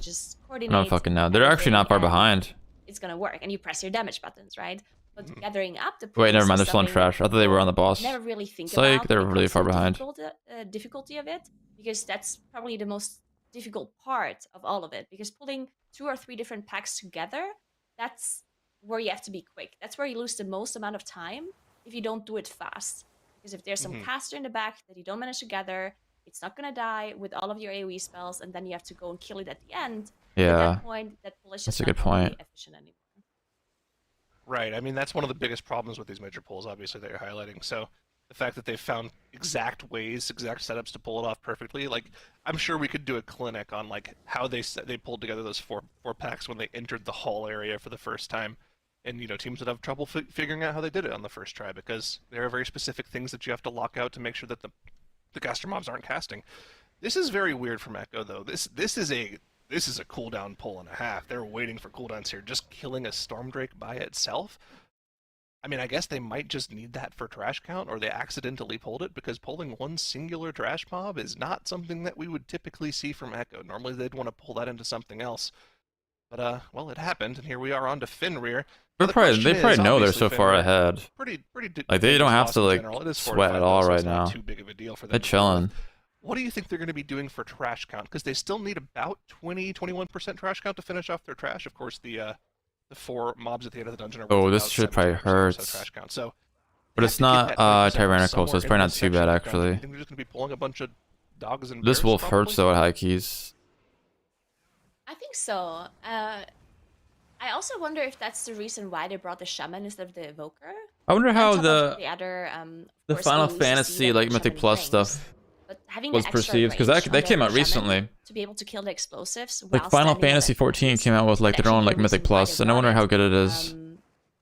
I don't fucking know. They're actually not far behind. It's gonna work, and you press your damage buttons, right? But gathering up the pools Wait, never mind. They're is still in something trash. I thought they were on the boss. never really think Psych, about they're when it really comes far to the behind. difficulty of it, because that's probably the most difficult part of all of it. Because pulling 2 or 3 different packs together, that's where you have to be quick. That's where you lose the most amount of time if you don't do it fast. Because if there's some caster in the back that you don't manage to gather, it's not gonna die with all of your AoE spells, and then you have to go and kill it at the end. At Yeah, that point, that pull is just that's a not good gonna be point. efficient anymore. Right. I mean, that's one of the biggest problems with these major pulls, obviously, that you're highlighting. So the fact that they've found exact ways, exact setups to pull it off perfectly, like, I'm sure we could do a clinic on, like, how they pulled together those four packs when they entered the hall area for the first time. And, you know, teams would have trouble figuring out how they did it on the first try, because there are very specific things that you have to lock out to make sure that the caster mobs aren't casting. This is very weird from Echo, though. This is a cooldown pull and a half. They're waiting for cooldowns here. Just killing a Stormdrake by itself. I mean, I guess they might just need that for trash count, or they accidentally pulled it, because pulling one singular trash mob is not something that we would typically see from Echo. Normally they'd want to pull that into something else. But, well, it happened, and here we are on to Fenrir. They probably know they're so far ahead. Pretty Like, they don't have to, like, sweat at all right now. Too big of a deal for them. They're chilling. What do you think they're going to be doing for trash count? Because they still need about 21% trash count to finish off their trash. Of course, the 4 mobs at the end of the dungeon are Oh, this should probably hurt. Trash count. So, but it's not tyrannical, so it's probably not too bad, actually. I think they're just going to be pulling a bunch of dogs and This bears, wolf probably? hurts, though, at high keys. I think so. I also wonder if that's the reason why they brought the shaman instead of the evoker. I wonder how On top of the other, the course, Final AoEs to Fantasy, see like, that Mythic shaman Plus brings. stuff But having was the extra perceived, because range that on came the out shaman recently. to be able to kill the explosives. Like, while Final standing on Fantasy the 14 enemies came out with, like, could their own, actually like, be a Mythic reason why Plus, they and I wonder brought how it. good it is.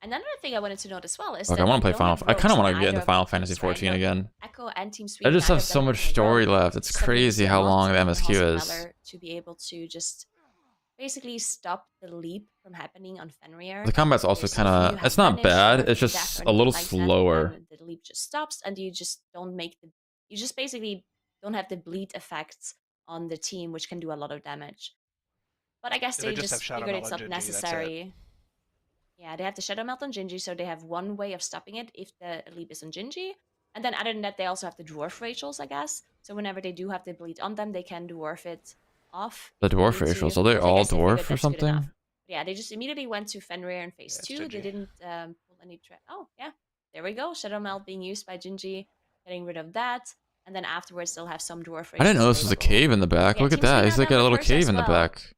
Another thing I wanted to note as well is Like, that I want to play we don't Final. I kind of rogues want in to get into either Final of the Fantasy teams, right? 14 Both again. Echo and Team Sweet I just neither have of so them much can story rogue. left. It's So that means crazy a how lot long the of MSQ is. Valor to be able to just basically stop the leap from happening on Fenrir. The combat's also Because kind if you of. have It's not Vanish bad. or It's Death just or a little anything like that, slower. then the leap just stops, and you just don't make the. You just basically don't have the bleed effects on the team, which can do a lot of damage. But I guess Yeah, they they just have just Shadow figured Melt it's on not Gingy, that's it. necessary. Yeah, they have the Shadow Melt on Gingy, so they have one way of stopping it if the leap is on Gingy. And then other than that, they also have the Dwarf Rachels, I guess. So whenever they do have the bleed on them, they can Dwarf it off. The dwarf into- ratios, are they so I all guess they figured dwarf or that's good something? enough. Yeah, they just immediately went to Fenrir in phase Yeah, it's 2. They Gingy. didn't pull any... Oh, yeah. There we go. Shadow Melt being used by Gingy, getting rid of that. And then afterwards, they'll have some Dwarf Rachels I didn't know this was a available. cave in the back. Yeah, Look at Team that. Sweet He's have like that a little reverse as cave in the well. back.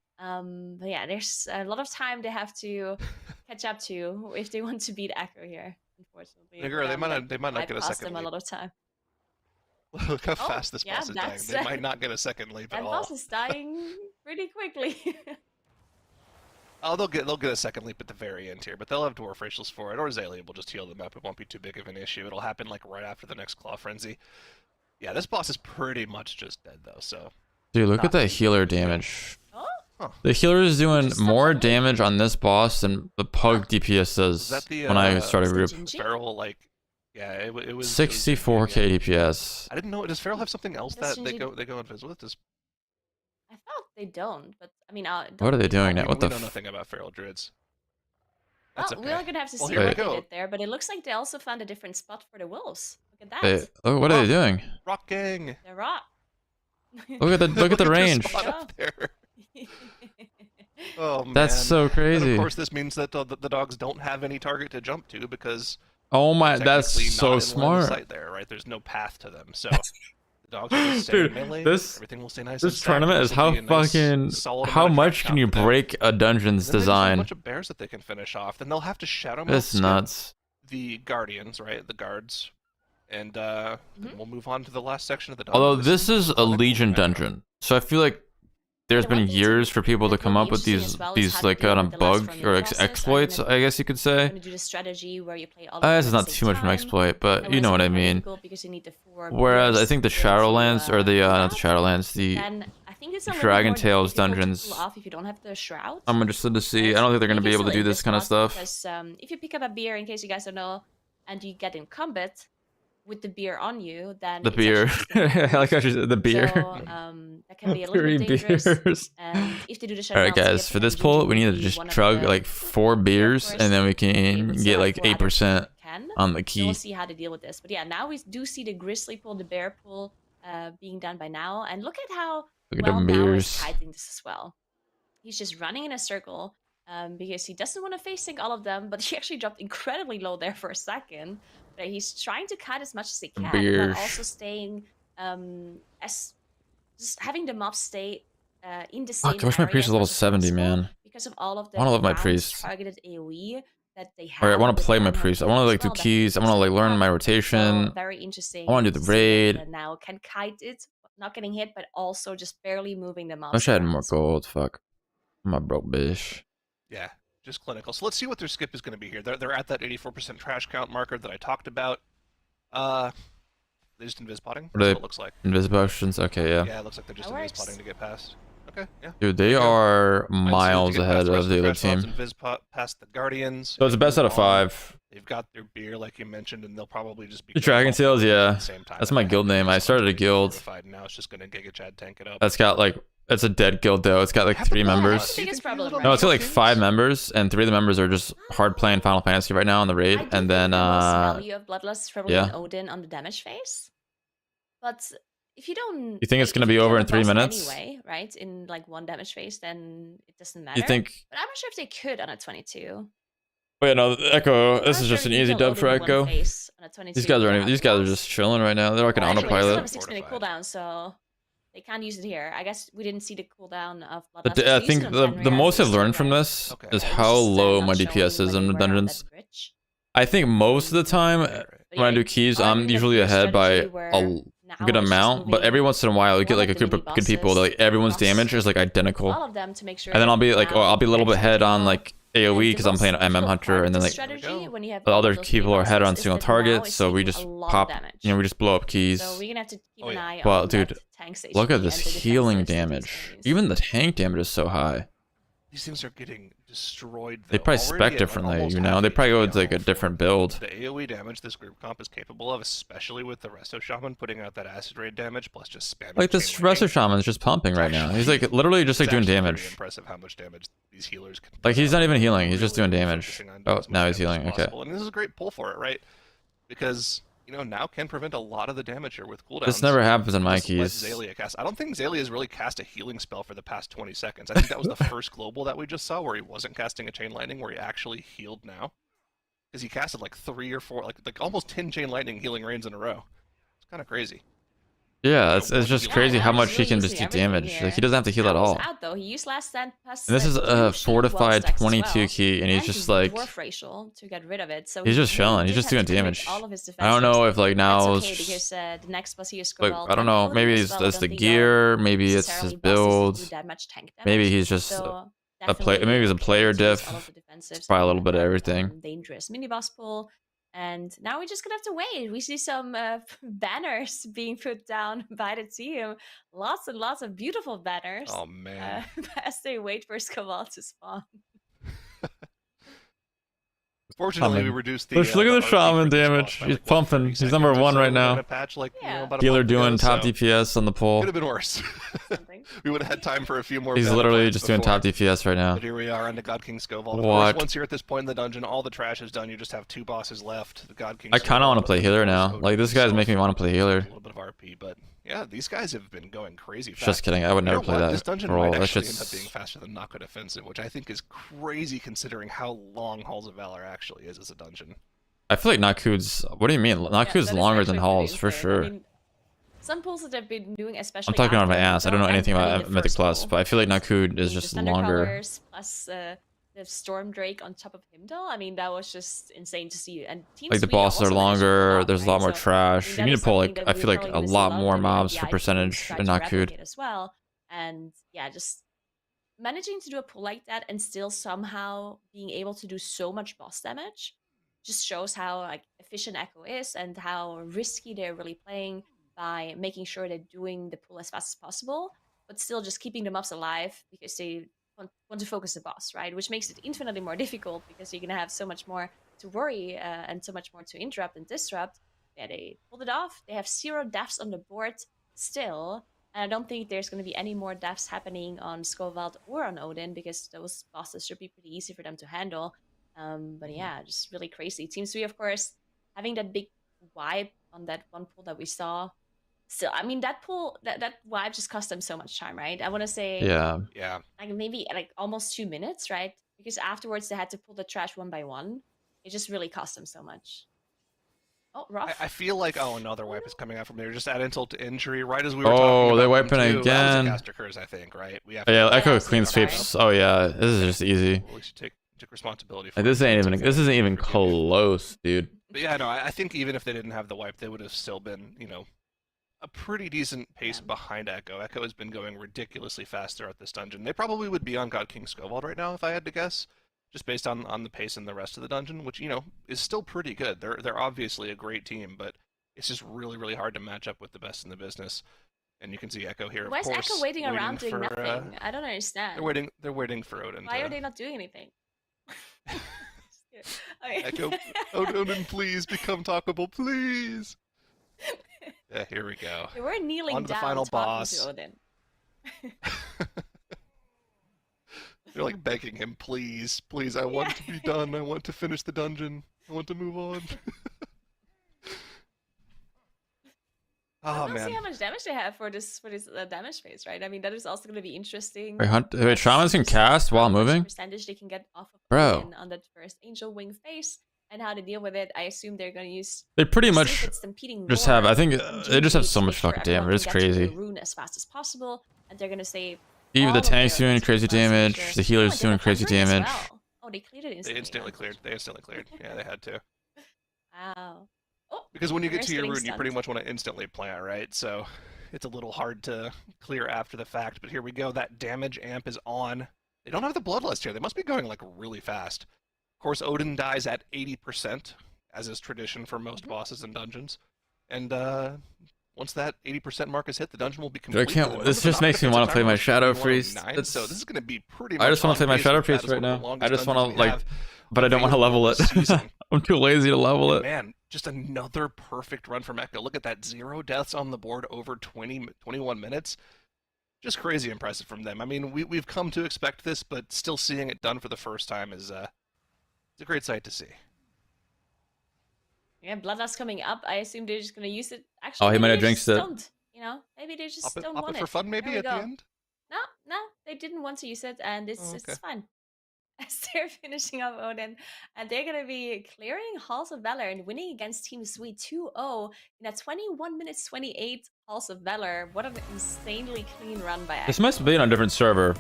But yeah, there's a lot of time they have to catch up to if they want to beat Echo here, unfortunately. Nigger, they might not get a cost second them a leap. lot of time. Look how fast this yeah, boss is dying. that's- They might not get a second leap That at all. boss is dying pretty quickly. Oh, they'll get a second leap at the very end here, but they'll have Dwarf Racials for it, or Azalea will just heal them up. It won't be too big of an issue. It'll happen like right after the next Claw Frenzy. Yeah, this boss is pretty much just dead though, so... Dude, look Not at that too healer big. damage. Oh, The healer is doing Just more something. damage on this boss than the Pug DPS Is does that the, when I uh, started is it group. Gingy? Feral, like... Yeah, it was... it was 64k yeah. DPS. I didn't know... Does Feral have something else Does that they Gingy- go invisible with? Does... I thought they don't, but I mean, What are they doing now? We, What we the know f- nothing about Feral Druids. Well, That's okay. we're gonna have to Well, see here we what they go. did there, but it looks like they also found a different spot for the wolves. Look at that. Wait, oh, what are they doing? Rock Gang! They're rock. Look at the Look the their range. spot up there. Oh, man. That's so And crazy. of course, this means that the dogs don't have any target to jump to because Oh my, they're that's technically so not in line of smart. sight there, right? There's no path to them, so the dogs will just stay in Dude, melee. this- Everything will stay nice. and This stacked, tournament and is this will how be a nice, fucking. solid How amount of much track can you count for them. break a dungeon's And then they just have design? A bunch of bears that they can finish off. Then they'll have to shadow melt It's skip nuts. the guardians, right? The guards, and then we'll move on to the last section of the dungeon. Although this is a chronicle Legion mecca. dungeon, so I feel like there's The one been thing years for people to that come will up be with interesting as well is how to like deal kind with of the last bug from or your bosses. exploits, I guess you could I'm say. gonna do the strategy where you play all. This is of them not at the too same much of an time. exploit, but That you know was what I more mean. difficult because you need the 4 Whereas I bears think the to be able to, Shadowlands, or the do not that. the Shadowlands, the Then I think it's a little Dragon more Tales difficult to dungeons. pull off if you don't have the shroud. I'm interested to see. I don't think they're gonna be able to do this kind of stuff. Because if you pick up a beer, in case you guys don't know, and you get in combat with the beer on you, then The it's beer, actually I like how she said the beer. So, that can be a little Three bit dangerous. beers. And if they do the All shutdown, right, guys. For this pull, we need to just chug like 4 beers, and then we can get like 8% on the So key. we'll see how to deal with this. But yeah, now we do see the grizzly pull, the bear pull being done by now. And look at how Look at well them Now is beers. kiting this as well. He's just running in a circle because he doesn't want to face sync all of them, but he actually dropped incredibly low there for a second. But he's trying to kite as much as he can, Beers. while also staying as just having the mobs stay in the same Fuck, I wish my area priest was level as 70, possible man. because of all of the I wanna love my round priest. targeted AoE that they have. Alright, I want to with play my the animal priest. I tools want to as like do well that keys. I want to like learn my so rotation. very interesting. I wanna do the to see raid. that now can kite it, not getting hit, but also just barely moving the I mobs. wish I had around. more gold. Fuck. I'm a broke bitch. Yeah, just clinical. So let's see what their skip is going to be here. They're at that 84% trash count marker that I talked about. They just invis potting. What are That's they- what it looks like. Invisible potions. Okay, yeah. Yeah, it looks like they're just That invis works. potting to get past. Okay, yeah. Dude, they are miles ahead of the other team. And Viz past the Guardians. So it's a best out of 5. They've got their beer, like you mentioned, and they'll probably just be The Dragon Tails, yeah. at the same time. That's my guild name. I started a guild. Now it's just gonna Giga Chad tank it up. That's got like, it's a dead guild though. It's got like 3 members. I think it's probably No, it's got like 5 members, and 3 of the members are just hard playing Final Fantasy right now on the raid. And then, the most value of Bloodlust is probably yeah. in Odin on the damage phase. But if you don't, You think it's if gonna be you over kill in a 3 boss minutes? Anyway, right? In like 1 damage phase, then it doesn't matter. You think? But I'm not sure if they could on a 22. Wait, no, Echo. This I'm is sure just if an you easy kill dub for Odin in one Echo. phase on a 22, These guys are without these guys are boss. just chilling right now. They're like an Well, actually, they still have autopilot. a 6-minute cooldown, so they can't use it here. I guess we didn't see the cooldown of Bloodlust. But They I used think it on the Fenrir most I've recently, learned from right? this Okay. is It's how just, low not my showing DPS is when in you the were on that dungeons. bridge. I think most of the time But when I yeah, do keys, I I'm think usually that's the ahead by strategy where a now good it's just amount. But every moving once in a while, you get one like a of the group of good people that mini-bosses like everyone's across damage is like identical. all of them to make sure. And then that I'll be like, now oh, I'll be a little bit extra ahead on people- like and AoE the because I'm most playing MM difficult Hunter, part and then of like the strategy when you have the all other those people are ahead on mini-bosses is single that now targets, it's so we taking just a lot of pop, damage. we just blow up keys. So we're gonna have to keep Oh, an yeah. eye Well, on dude, that tank station Look at and this the defense healing station of these damage. enemies. Even the tank damage is so high. These things are getting destroyed. They though. probably Already spec at, like, differently, almost you know? half They probably go HP with like a almost. different build. The AoE damage this group comp is capable of, especially with the Resto Shaman putting out that acid raid damage plus just spamming. Like this chain lightning. Resto Shaman's just pumping right now. He's like literally just like It's doing actually pretty damage. Impressive how much damage these healers can. Like he's not even healing, he's Really just doing damage. focusing on Oh, as much now he's damage as healing. Okay. possible. And this is a great pull for it, right? Because now can prevent a lot of the damage here with cooldowns. This never happens in my Just let keys. Zalia cast. I don't think Zalia has really cast a healing spell for the past 20 seconds. I think that was the first global that we just saw where he wasn't casting a chain lightning, where he actually healed now. Because he casted like 3 or 4, like almost 10 chain lightning healing rains in a row. It's kind of crazy. Yeah, it's just Yeah, crazy how he's much he really can just using do everything damage. here. Like he doesn't have to heal at Al's all. out though. He used last stand plus. And this is a 2 shield wall fortified stacks as 22 well, key, and he's just like, dwarf racial to get rid of it. So he's just really chilling. He's did just have doing to commit damage. all of his I don't defenses. know if like now That's okay it's because the next boss here is like Squirrel I don't tank know. Odin Maybe as it's well. I that's don't the think they'll gear. Maybe it's necessarily his bosses to build. do that much tank Maybe damage. he's just So a play. definitely Maybe he's a okay player to use diff. all of the defensives Probably a on little bit of that, everything. dangerous mini boss pull. And now we're just gonna have to wait. We see some banners being put down by the team. Lots and lots of beautiful banners. Oh man. As they wait for Scaval to spawn. Fortunately, we Shaman. reduced the. Look at the RP shaman for this damage. boss by, He's like, what, pumping. 30 He's seconds number or 1 so right in now. a patch, like, Yeah. about a Healer month ago, doing top so DPS on the pull. Could have been worse. Something. We would have had time for a few more. He's better literally fights just doing before. top DPS right now. But here we are on the God King Scoval. Of What? course, once you're at this point in the dungeon, all the trash is done. You just have 2 bosses left. The God King. I kind of want to play healer now. Like this guy's making me want to play A healer. little bit of RP, but yeah, these guys have been going crazy fast. Just kidding. I would You never know play what? This that dungeon role. might That actually end up shit's being faster than Naka Defensive, which I think is crazy considering how long Halls of Valor actually is as a dungeon. I feel like Nakud's. What do you mean? Yeah, Nakud's that is longer than actually Halls pretty for insane. sure. I mean, some pulls that they've been doing, especially. I'm talking out of my after ass. I don't know Mythic, anything I mean, about the Mythic first Plus, pull, but I feel like right? Nakud is The just Thunder longer. Crawlers plus the Storm Drake on top of Himdall. I mean, that was just insane to see. And Team Like the Sweet bosses are also managed to pull longer. off, There's a right? lot more So, trash. that You need is to pull something like that I we're feel like probably a gonna see lot of more in the mobs for IPs percentage try in to Nakud. replicate as well. And yeah, just managing to do a pull like that and still somehow being able to do so much boss damage just shows how like efficient Echo is and how risky they're really playing by making sure they're doing the pull as fast as possible, but still just keeping the mobs alive because they want to focus the boss, right? Which makes it infinitely more difficult because you're gonna have so much more to worry and so much more to interrupt and disrupt. Yeah, they pulled it off. They have 0 deaths on the board still. And I don't think there's going to be any more deaths happening on Skovald or on Odin because those bosses should be pretty easy for them to handle. But yeah, just really crazy. Team 3, of course, having that big wipe on that one pull that we saw. Still, I mean, that pull, that wipe just cost them so much time, right? I want to say, Yeah. Yeah. like maybe like almost 2 minutes, right? Because afterwards they had to pull the trash one by one. It just really cost them so much. Oh, rough. I feel like another wipe is coming out from there. Just add insult to injury, right as we were Oh, talking they're about wiping them too. That was again. a caster curse, I think, right? We have Yeah, Echo Yeah, clean sorry. sweeps. Oh yeah, this is just easy. Well, we should take responsibility for Like this it. ain't It's even. okay. This isn't even Forgive you. close, dude. But yeah, no, I think even if they didn't have the wipe, they would have still been, a pretty decent pace Yeah. behind Echo. Echo has been going ridiculously fast throughout this dungeon. They probably would be on God King Skovald right now if I had to guess, just based on the pace in the rest of the dungeon, which is still pretty good. They're obviously a great team, but it's just really really hard to match up with the best in the business. And you can see Echo here. Why of is course, Echo waiting around doing for, nothing? I don't understand. They're waiting for Odin. Why are they not doing anything? Okay. Echo, Odin, please become talkable, please. Yeah, here we go. They were kneeling On to the down final talking boss. to Odin. They're like begging him, please, please, I want to be done. I want to finish the dungeon. I want to move on. Oh We'll see man. how much damage they have for this damage phase, right? I mean, that is also going to be interesting. Wait, shamans can cast while How much moving? percentage they can get off of Bro. Odin on that first Angel Wing phase, and how to deal with it. I assume they're going to use. They pretty see much if it's stampeding just more have. I think from they just have GP so to much make sure fucking everyone damage. It's can get to the crazy. rune as fast as possible, and they're going to save. Even all the of their tank's doing energy crazy for the damage. future. The healer's Oh, they doing have crazy Embers as damage. well. Oh, they cleared it They instantly. instantly cleared. They instantly cleared. Yeah, they had to. Wow. Oh, Because when you get Embers to your getting rune, you pretty stunned. much want to instantly plant, right? So it's a little hard to clear after the fact. But here we go. That damage amp is on. They don't have the bloodlust here. They must be going like really fast. Of course, Odin dies at 80%, as is tradition for most bosses in dungeons. And once that 80% mark is hit, the dungeon will be Dude, I complete. can't. This just makes me want to play my Shadow Priest. So this is going to be pretty. I just want to play my Shadow Priest right now. I just want to like, but I don't want to available level it. this season. I'm too lazy to level it. Man, just another perfect run from Echo. Look at that, 0 deaths on the board over 21 minutes. Just crazy impressive from them. I mean, we've come to expect this, but still seeing it done for the first time is it's a great sight to see. Yeah, Bloodlust coming up. I assume they're just gonna use it. Actually, Oh, he maybe might have they just jinxed it. don't. You know, maybe they just Pop don't it want for fun, maybe There we at the go. end. No, they didn't want to use it, and it's Oh, okay. it's fine. As they're finishing up Odin, and they're gonna be clearing Halls of Valor and winning against Team Sweet 2-0 in a 21 minutes 28 Halls of Valor. What an insanely clean run by This Echo. must be on a different server.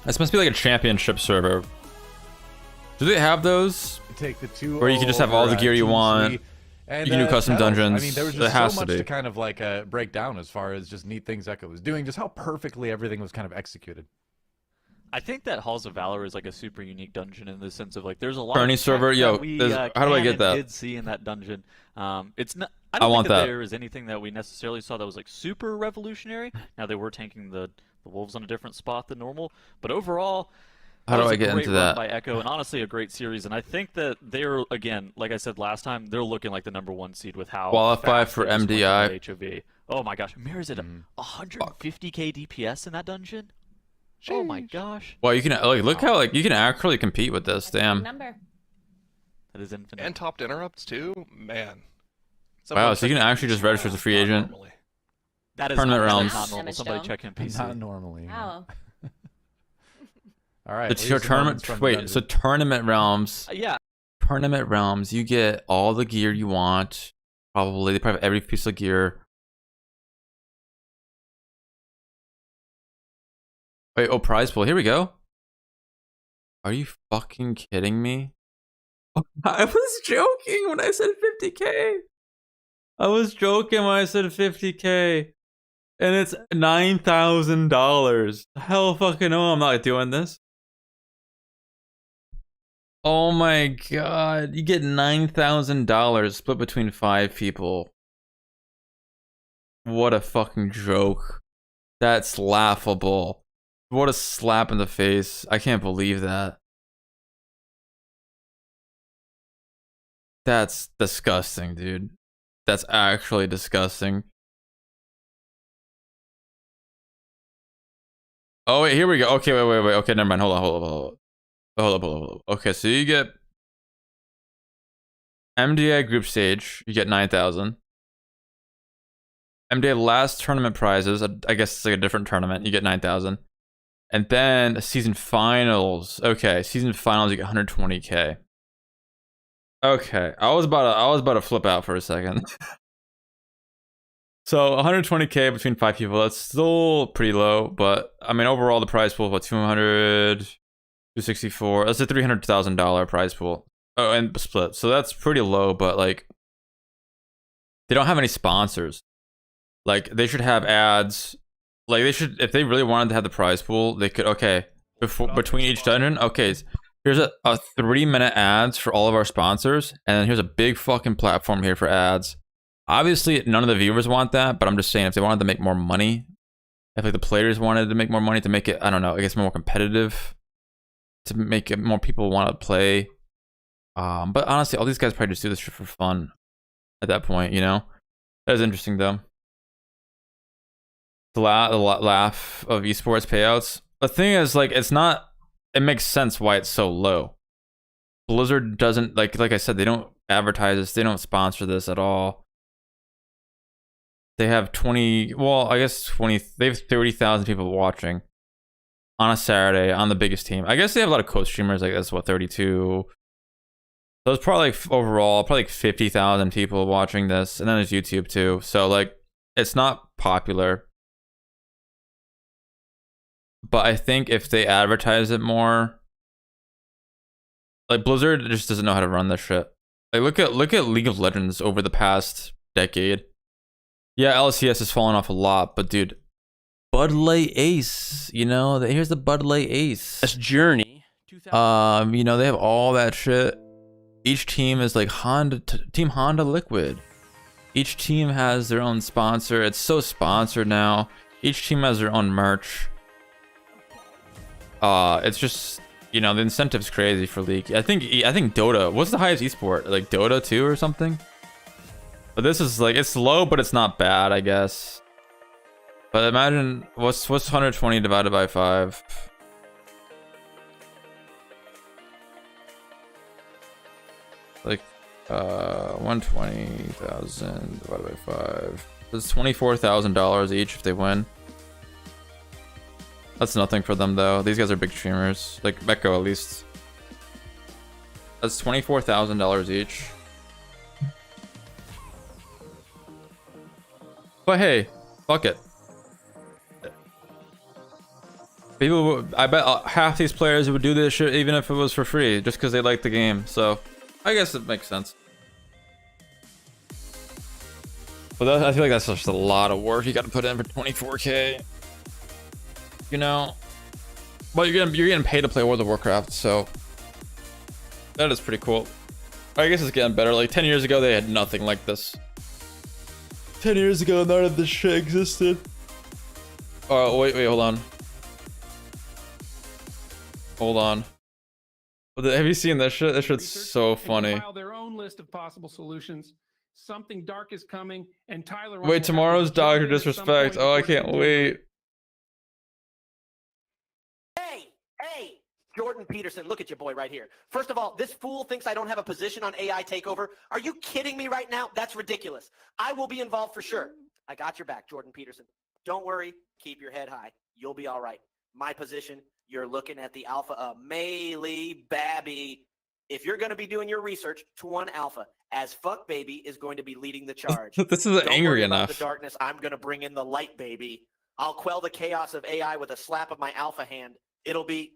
This must be like a championship server. Do they have those? Take the 2 Or you can just have all the gear you want. And, You can do custom Shadows. dungeons. I mean, there was It just has so to much be. to kind of like break down as far as just neat things Echo was doing, just how perfectly everything was kind of executed. I think that Halls of Valor is like a super unique dungeon in the sense of like there's a lot Tourney of tech server? that Yo, we how do I can get and that? did see in that dungeon. It's not. I I don't want think that that. there is anything that we necessarily saw that was like super revolutionary. Now they were tanking the wolves on a different spot than normal, but overall, How that do was I a get great into run that? by Echo, and honestly a great series. And I think that they're again, like I said last time, they're looking like the #1 seed with how Qualify fast for they just went MDI. through that HOV. Oh my gosh, Mirror's at 150k DPS in that dungeon. Oh my gosh, Well, you can like look how like you can actually compete with this. That's a big Damn. number. that is infinite. And topped interrupts too, man. Wow, so you can actually just register as a free Not agent. normally. That is Tournament not rounds. normal. Damage Somebody dome. check him PC. Not normally. Wow. All right. The leave some tournament. moments from the Wait, so dungeon. tournament realms. Yeah, Tournament realms. You get all the gear you want. Probably they probably have every piece of gear. Wait, oh, prize pool. Here we go. Are you fucking kidding me? I was joking when I said 50k. I was joking when I said 50k. And it's $9,000. Hell fucking no, I'm not doing this. Oh my god. You get $9,000 split between 5 people. What a fucking joke. That's laughable. What a slap in the face. I can't believe that. That's disgusting, dude. That's actually disgusting. Oh, wait, here we go. Okay, wait. Okay, never mind. Hold up. Okay, so you get MDI group stage, you get 9,000. MDI last tournament prizes, I guess it's like a different tournament, you get 9,000. And then season finals. Okay, season finals you get 120k. Okay, I was about to flip out for a second. So 120k between 5 people, that's still pretty low, but I mean overall the prize pool is about 200, 264. That's a $300,000 prize pool. Oh, and split. So that's pretty low, but like they don't have any sponsors. Like they should have ads. Like they should, if they really wanted to have the prize pool, they could. Okay, between each dungeon. Okay, here's a 3-minute ads for all of our sponsors, and then here's a big fucking platform here for ads. Obviously, none of the viewers want that, but I'm just saying if they wanted to make more money, if like the players wanted to make more money to make it, I don't know, I guess more competitive, to make it more people want to play. But honestly, all these guys probably just do this shit for fun at that point, you know? That is interesting though. The laugh of esports payouts. The thing is, like, it's not, it makes sense why it's so low. Blizzard doesn't, like I said, they don't advertise this, they don't sponsor this at all. They have 20, well, I guess 20, they have 30,000 people watching on a Saturday on the biggest team. I guess they have a lot of co-streamers, like that's what, 32. So it's probably like overall, probably like 50,000 people watching this, and then there's YouTube too. So like, it's not popular. But I think if they advertise it more, like Blizzard just doesn't know how to run this shit. Like look at League of Legends over the past decade. Yeah, LCS has fallen off a lot, but dude, Bud Light Ace, you know, here's the Bud Light Ace. That's Journey. You know, they have all that shit. Each team is like Team Honda Liquid. Each team has their own sponsor. It's so sponsored now. Each team has their own merch. It's just, you know, the incentive's crazy for League. I think Dota, what's the highest esport? Like Dota 2 or something? But this is like, it's low, but it's not bad, I guess. But imagine what's 120 divided by 5? Like 120,000 divided by 5. It's $24,000 each if they win. That's nothing for them though. These guys are big streamers, like Becco at least. That's $24,000 each. But hey, fuck it. People, I bet half these players would do this shit even if it was for free, just because they like the game. So, I guess it makes sense. But I feel like that's just a lot of work you got to put in for 24K. You know, but you're getting paid to play World of Warcraft, so that is pretty cool. I guess it's getting better. Like 10 years ago, they had nothing like this. 10 years ago, none of this shit existed. Oh, wait, hold on. Hold on. Have you seen this shit? This shit's so funny. Compile their own list of possible solutions. Something dark is coming, and Tyler. Wait, tomorrow's Dr. Disrespect. Oh, I can't wait. Hey, Jordan Peterson, look at your boy right here. First of all, this fool thinks I don't have a position on AI takeover. Are you kidding me right now? That's ridiculous. I will be involved for sure. I got your back, Jordan Peterson. Don't worry. Keep your head high. You'll be all right. My position, you're looking at the alpha of Melee Babby. If you're going to be doing your research, 2-1 alpha, as fuck baby is going to be leading the charge. This isn't angry enough. The darkness, I'm going to bring in the light baby. I'll quell the chaos of AI with a slap of my alpha hand. It'll be.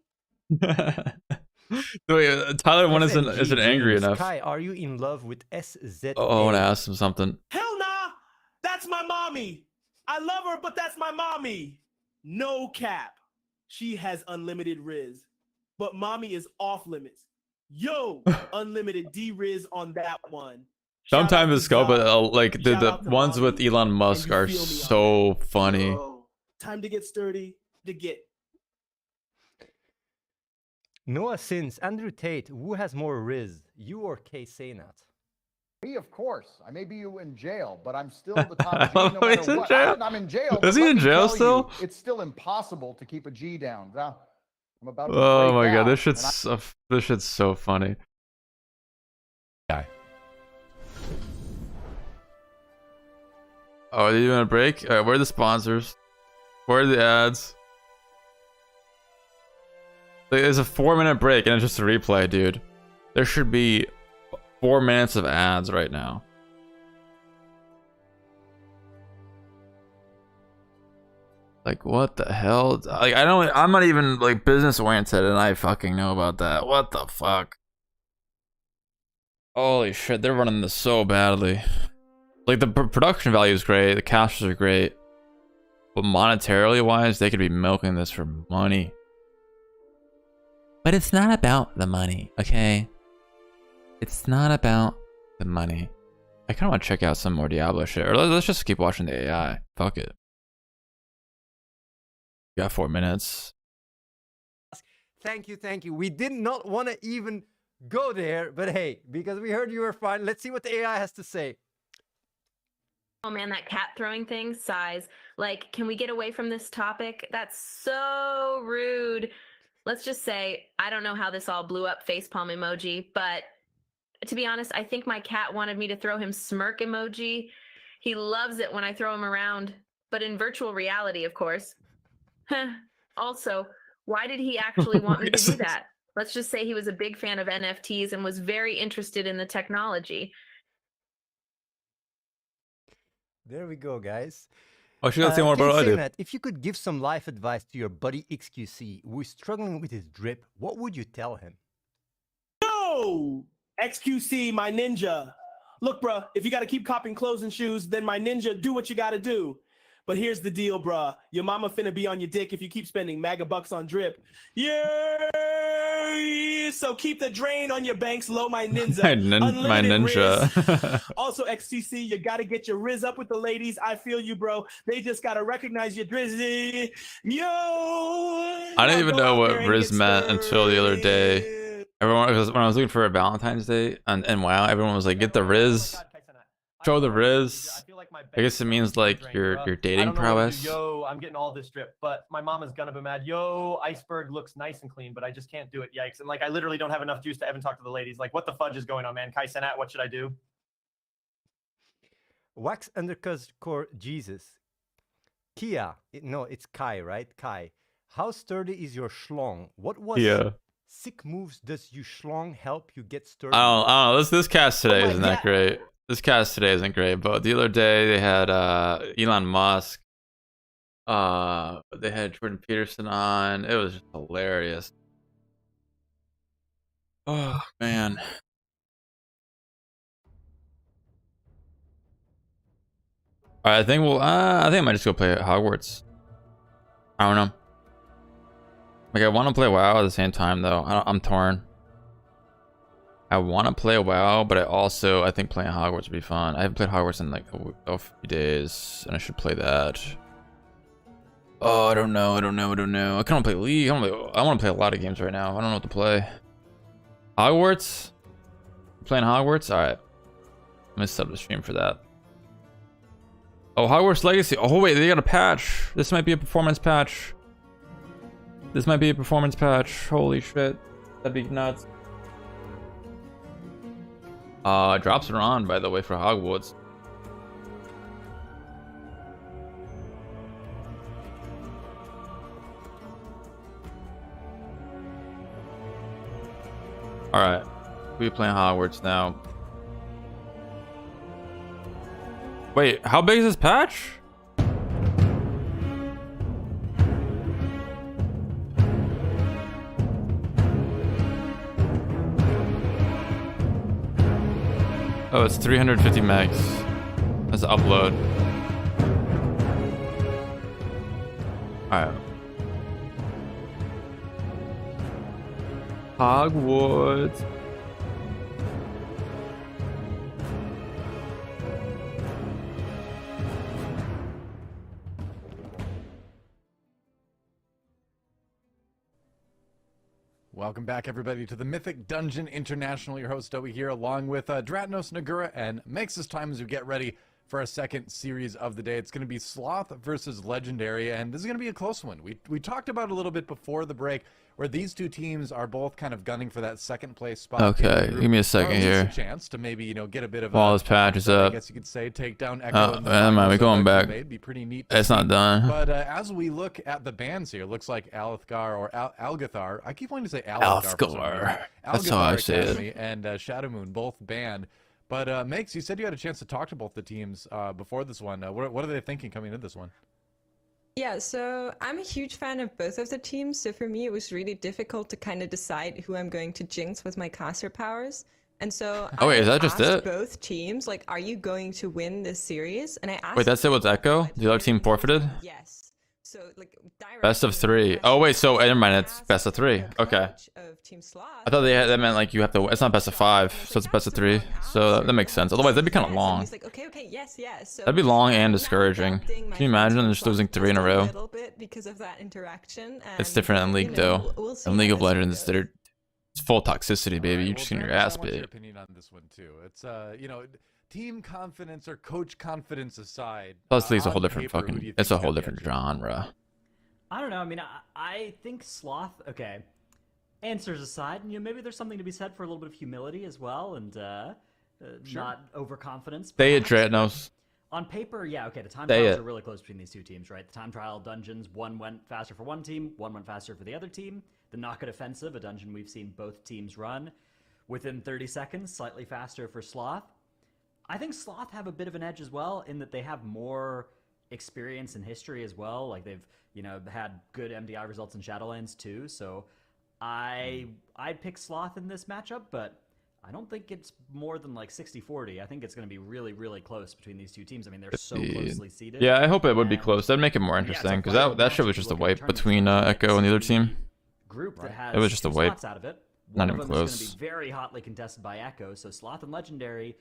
Wait, Tyler one isn't angry enough. Kai, are you in love with SZ? Oh, I want to ask him something. Hell nah! That's my mommy! I love her, but that's my mommy! No cap. She has unlimited Riz. But mommy is off limits. Yo, unlimited D-Riz on that one. Sometimes it's go, but like the ones with Elon Musk are so funny. Yo, time to get sturdy, to get. Noah Sins, Andrew Tate, who has more Riz, you or K Saynat? Me, of course. I may be in jail, but I'm still the top G no matter what. I'm in jail. Is he in jail still? It's still impossible to keep a G down. I'm about to oh my god, down, this shit's so funny. Guy. Oh, are they doing a break? Alright, where are the sponsors? Where are the ads? There's a 4-minute break and it's just a replay, dude. There should be 4 minutes of ads right now. Like, what the hell? Like, I'm not even like business oriented and I fucking know about that. What the fuck? Holy shit, they're running this so badly. Like, the production value is great, the casts are great, but monetarily wise, they could be milking this for money. But it's not about the money, okay? It's not about the money. I kind of want to check out some more Diablo shit. Or let's just keep watching the AI. Fuck it. We got 4 minutes. Thank you, thank you. We did not want to even go there, but hey, because we heard you were fine, let's see what the AI has to say. Oh man, that cat throwing thing, size. Like, can we get away from this topic? That's so rude. Let's just say, I don't know how this all blew up facepalm emoji, but to be honest, I think my cat wanted me to throw him smirk emoji. He loves it when I throw him around, but in virtual reality, of course. Also, why did he actually want me to do that? Let's just say he was a big fan of NFTs and was very interested in the technology. There we go, guys. Oh, she got to say more about what I do. Matt, if you could give some life advice to your buddy XQC who is struggling with his drip, what would you tell him? Yo! XQC, my ninja. Look, bruh, if you got to keep copping clothes and shoes, then my ninja, do what you got to do. But here's the deal, bruh. Your mama finna be on your dick if you keep spending MAGA bucks on drip. Yeah! So keep the drain on your banks low, my ninja. My ninja. Also, XCC, you got to get your riz up with the ladies. I feel you, bro. They just got to recognize your drizzy. Yo! I didn't even know what Riz meant until the other day. Everyone, when I was looking for a Valentine's Day and WoW, everyone was like, "Get the Riz, show the Riz." I guess it means like your dating prowess. Yo, I'm getting all this drip, but my mama's gonna be mad. Yo, iceberg looks nice and clean, but I just can't do it. Yikes! And like, I literally don't have enough juice to even talk to the ladies. Like, what the fudge is going on, man? Kai Senat, what should I do? Wax underscore Jesus. Kia, no, it's Kai, right? Kai. How sturdy is your schlong? What was sick moves does you schlong help you get sturdy? I don't know. This cast today isn't that great. This cast today isn't great, but the other day they had Elon Musk. They had Jordan Peterson on. It was just hilarious. Oh man. All right, I think I might just go play Hogwarts. I don't know. Like, I want to play WoW at the same time though. I'm torn. I want to play WoW, but I think playing Hogwarts would be fun. I haven't played Hogwarts in like a few days, and I should play that. Oh, I don't know. I kind of want to play League. I want to play a lot of games right now. I don't know what to play. Hogwarts? Playing Hogwarts? All right. I'm gonna set up the stream for that. Oh, Hogwarts Legacy. Oh wait, they got a patch. This might be a performance patch. Holy shit. That'd be nuts. Drops are on, by the way, for Hogwarts. Alright. We'll be playing Hogwarts now. Wait, how big is this patch? Oh, it's 350 megs. That's upload. Alright. Hogwarts. Welcome back, everybody, to the Mythic Dungeon International. Your host, Dowie, here, along with Dratnos, Nagura, and makes this time as we get ready for our second series of the day. It's going to be Sloth versus Legendary, and this is going to be a close one. We talked about it a little bit before the break, where these two teams are both kind of gunning for that second place spot. Okay, give me a second here. A chance to maybe, get a bit of while this patch is up. I guess you could say take down Echo. We're going back. Be pretty neat. It's not done. But as we look at the bans here, looks like Althgar or Algathar. I keep wanting to say Althgar. That's how I say it. And Shadow Moon both banned. But Makes, you said you had a chance to talk to both the teams before this one. What are they thinking coming into this one? Yeah, so I'm a huge fan of both of the teams, so for me it was really difficult to kind of decide who I'm going to jinx with my caster powers. And so I is that just asked it? both teams, like, are you going to win this series? And I asked Wait, that's it with Echo? The other team forfeited? Yes. So like Best of 3. Oh wait, so never mind. It's best of 3. Okay. I thought that meant like you have to. It's not best of 5, so it's best of 3. So that makes sense. Otherwise, that'd be kind of long. He's like, okay, yes. So That'd be long and discouraging. Can you imagine just losing 3 in a row? A little bit because of that interaction. It's different in League though. In League of Legends, it's full toxicity, baby. You're just getting your ass I want your bit. opinion on this one too. It's team confidence or coach confidence aside. Plus, League's a whole on different paper, who do fucking. you It's a think's whole got the different edge? genre. I don't know. I mean, I think Sloth. Okay, answers aside, maybe there's something to be said for a little bit of humility as well, and not overconfidence. Say it, perhaps. Dratnos. On paper, yeah, okay, the time Say trials it. are really close between these two teams, right? The time trial dungeons, one went faster for one team, one went faster for the other team. The Knock It Offensive, a dungeon we've seen both teams run within 30 seconds, slightly faster for Sloth. I think Sloth have a bit of an edge as well in that they have more experience and history as well. Like they've, had good MDI results in Shadowlands too. So I'd pick Sloth in this matchup, but I don't think it's more than like 60-40. I think it's going to be really, really close between these two teams. I mean, they're so closely seated. Yeah, I hope it would be close. That'd make it more interesting because that shit was just a wipe between Echo and the other team. Group that has It was just a two wipe. slots out of it. Not One even of them is close. going to be very hotly contested by Echo, so Sloth and Legendary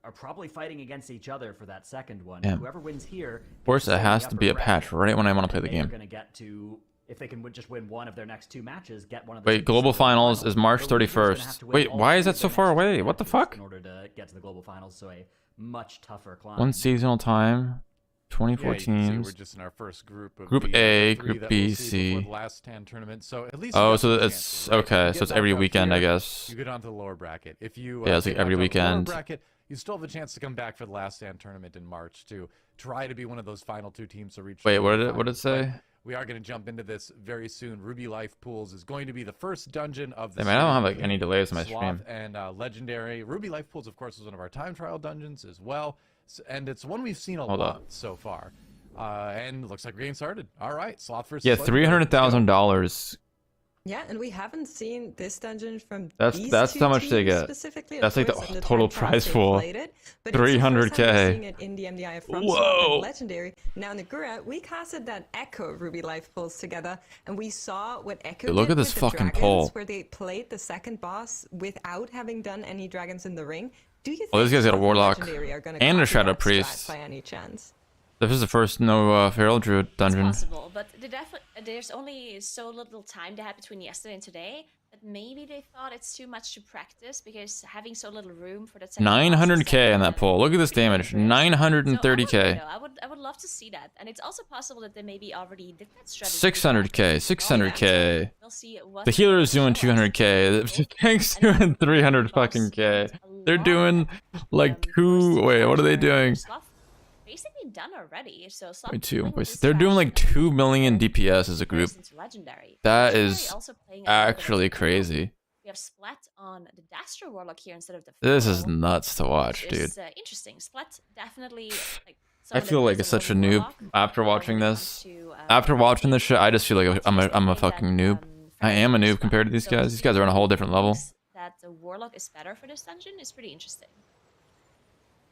are probably fighting against each other for that second one. Yeah. Whoever wins here, Of course, it has to be a patch right when I want to play the they are game. going to get to, if they can just win one of their next 2 matches, get one of the Wait, global finals is March 31st. Wait, why is that so far away? What the fuck? in order to get to the global finals, so a much tougher climb. One seasonal time, 24 Yeah, you can see teams. we're just in our first group. Of Group the, A, three Group that B, we'll see before C. the last 10 tournament. So at least. Oh, you got so some it's chances, right? okay. You So get it's every back up weekend, I here, guess. You get onto the lower bracket. If you Yeah, it's like get every knocked out of the lower weekend. bracket, you still have a chance to come back for the last stand tournament in March to try to be one of those final 2 teams to reach. Wait, the what did it finals. say? But we are going to jump into this very soon. Ruby Life Pools is going to be the first dungeon of the Hey, man, I don't have series like any delays in my Sloth stream. and Legendary. Ruby Life Pools, of course, is one of our time trial dungeons as well, and it's one we've seen a Hold lot up. so far. And looks like we're getting started. All right, Sloth versus Yeah, Legendary. $300,000. Yeah, and we haven't seen this dungeon from That's these that's two how much they teams get. specifically. Of That's like the course, in the total time trials prize they pool. played it, but it's the first time we're 300K. seeing it in the MDI from Whoa. Sloth and Legendary. Now in the Gura, we casted that Echo Ruby Life pulls together, and we saw what Echo Dude, look did at this with the fucking dragons, poll. where they played the second boss without having done any dragons in the ring. Do you think Oh, this guy's got a Sloth and warlock Legendary are gonna and a copy shadow that strat priest. by any chance? This is the first no feral druid dungeon. It's possible, but there's only so little time they had between yesterday and today that maybe they thought it's too much to practice because having so little room for that. 900K on that poll. Look at this damage. 930K. I would love to see that, and it's also possible that they maybe already did that strategy. 600K. 600K. We'll see what The healer is doing 200K. The tank's doing 300 fucking K. They're doing like 2. Wait, what are they doing? basically done already. So Sloth Wait, pulling 2. with Wait, this they're doing strategy like 2 million DPS as a group. into Legendary. That Legendary is also playing a little bit of actually a crazy. We have Splat on the Dastro Warlock here instead of the This is Feral, nuts to watch, which dude. is interesting. Splat definitely like I someone that feel like plays it's such a Rogue noob Warlock, after when watching it this. comes to, After watching this shit, I just feel like I'm a fucking noob. I am a noob compared to these guys. These guys are on a whole different level. that the Warlock is better for this dungeon is pretty interesting.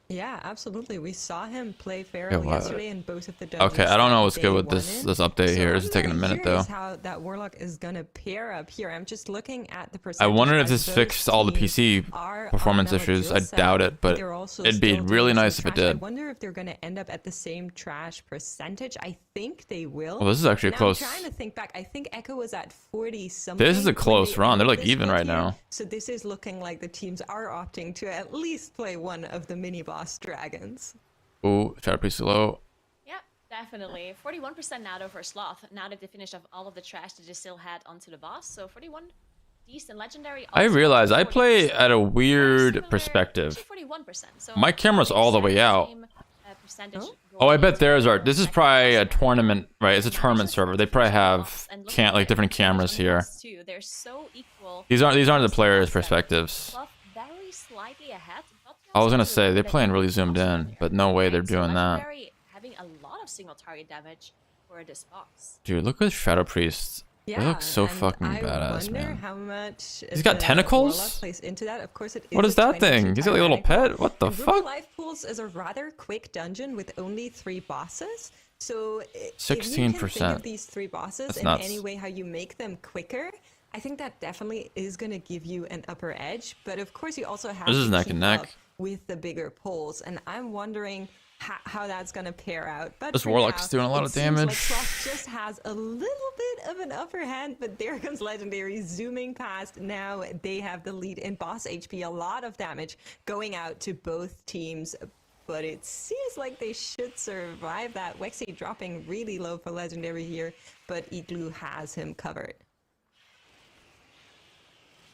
Yeah, absolutely. We saw him play Yeah, Feral what? yesterday in both of the dungeons. Okay, I don't know what's that good they with won this in. update here. This is taking a minute though. Curious how that Warlock is gonna pair up here. I'm just looking at the I percentage. wonder if as this both fixed all the teams PC are performance on issues. I Melodious doubt setup, it, but they're also it'd be still really doing some nice if it trash. I did. wonder if they're gonna end up at the same trash percentage. I think they will. Well, this is actually Now, close. I'm trying to think back. I think Echo was at 40 something. This is a when close they run. They're ended like this even split right here. now. So this is looking like the teams are opting to at least play one of the mini boss dragons. Ooh, Shadow Priest low. Yeah, definitely. 41% now though for Sloth. Now that they finished off all of the trash that they still had onto the boss. So 41 decent Legendary. I also realize I 40%. play at a Very weird similar, perspective. actually 41%. So My camera's all the way out. same, percentage Oh, I going bet into theirs are. the This is second probably a boss. tournament, right? It's a tournament server. They probably have And look at like the different damage cameras on here. these two. They're so equal. These aren't the players' Sloth perspectives. Sloth very slightly ahead. but I was gonna also say a they're bit playing of really a zoomed boss in, here, but no way they're right? So doing that. Legendary having a lot of single target damage for this boss. Dude, look at Shadow Priest. Yeah, They look so and fucking I badass, wonder man. how much He's got the tentacles? Warlock plays into that. Of course, it is What is a that 22 thing? He's got like a little tyrannical, pet? What the and Ruby fuck? Life Pools is a rather quick dungeon with only 3 bosses. So if you 16%. can think of these 3 bosses That's in nuts. any way how you make them quicker, I think that definitely is going to give you an upper edge. But of course, you also have This is to neck keep and neck. up with the bigger pulls, and I'm wondering how that's going to pair out. But This for Warlock's now, doing a lot it of seems damage. Like Sloth just has a little bit of an upper hand, but there comes Legendary zooming past. Now they have the lead in boss HP. A lot of damage going out to both teams. But it seems like they should survive that. Wexy dropping really low for Legendary here, but Igloo has him covered.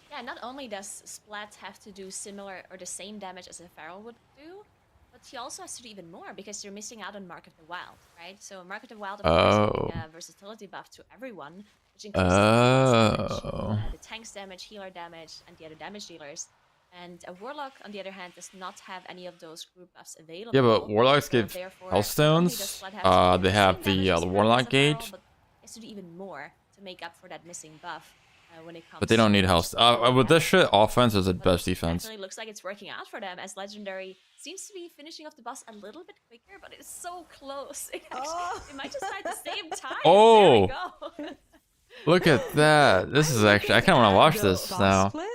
Yeah, not only does Splat have to do similar or the same damage as a Feral would do, but he also has to do even more because you're missing out on Mark of the Wild, right? So Mark of the Wild, of course, giving a versatility buff to everyone, which includes the tank's damage, healer damage, and the other damage dealers. And a Warlock, on the other hand, does not have any of those group buffs available. Yeah, but Warlocks give therefore, Healthstones. They have the Warlock gauge. But he has to do even more to make up for that missing buff when it comes. But they don't need health. With this shit, offense is the best defense. Definitely looks like it's working out for them, as Legendary seems to be finishing off the boss a little bit quicker, but it's so close. It might just die at the same time. Oh, there we go. Look at that! This is actually, I kind of want to watch this now. Split?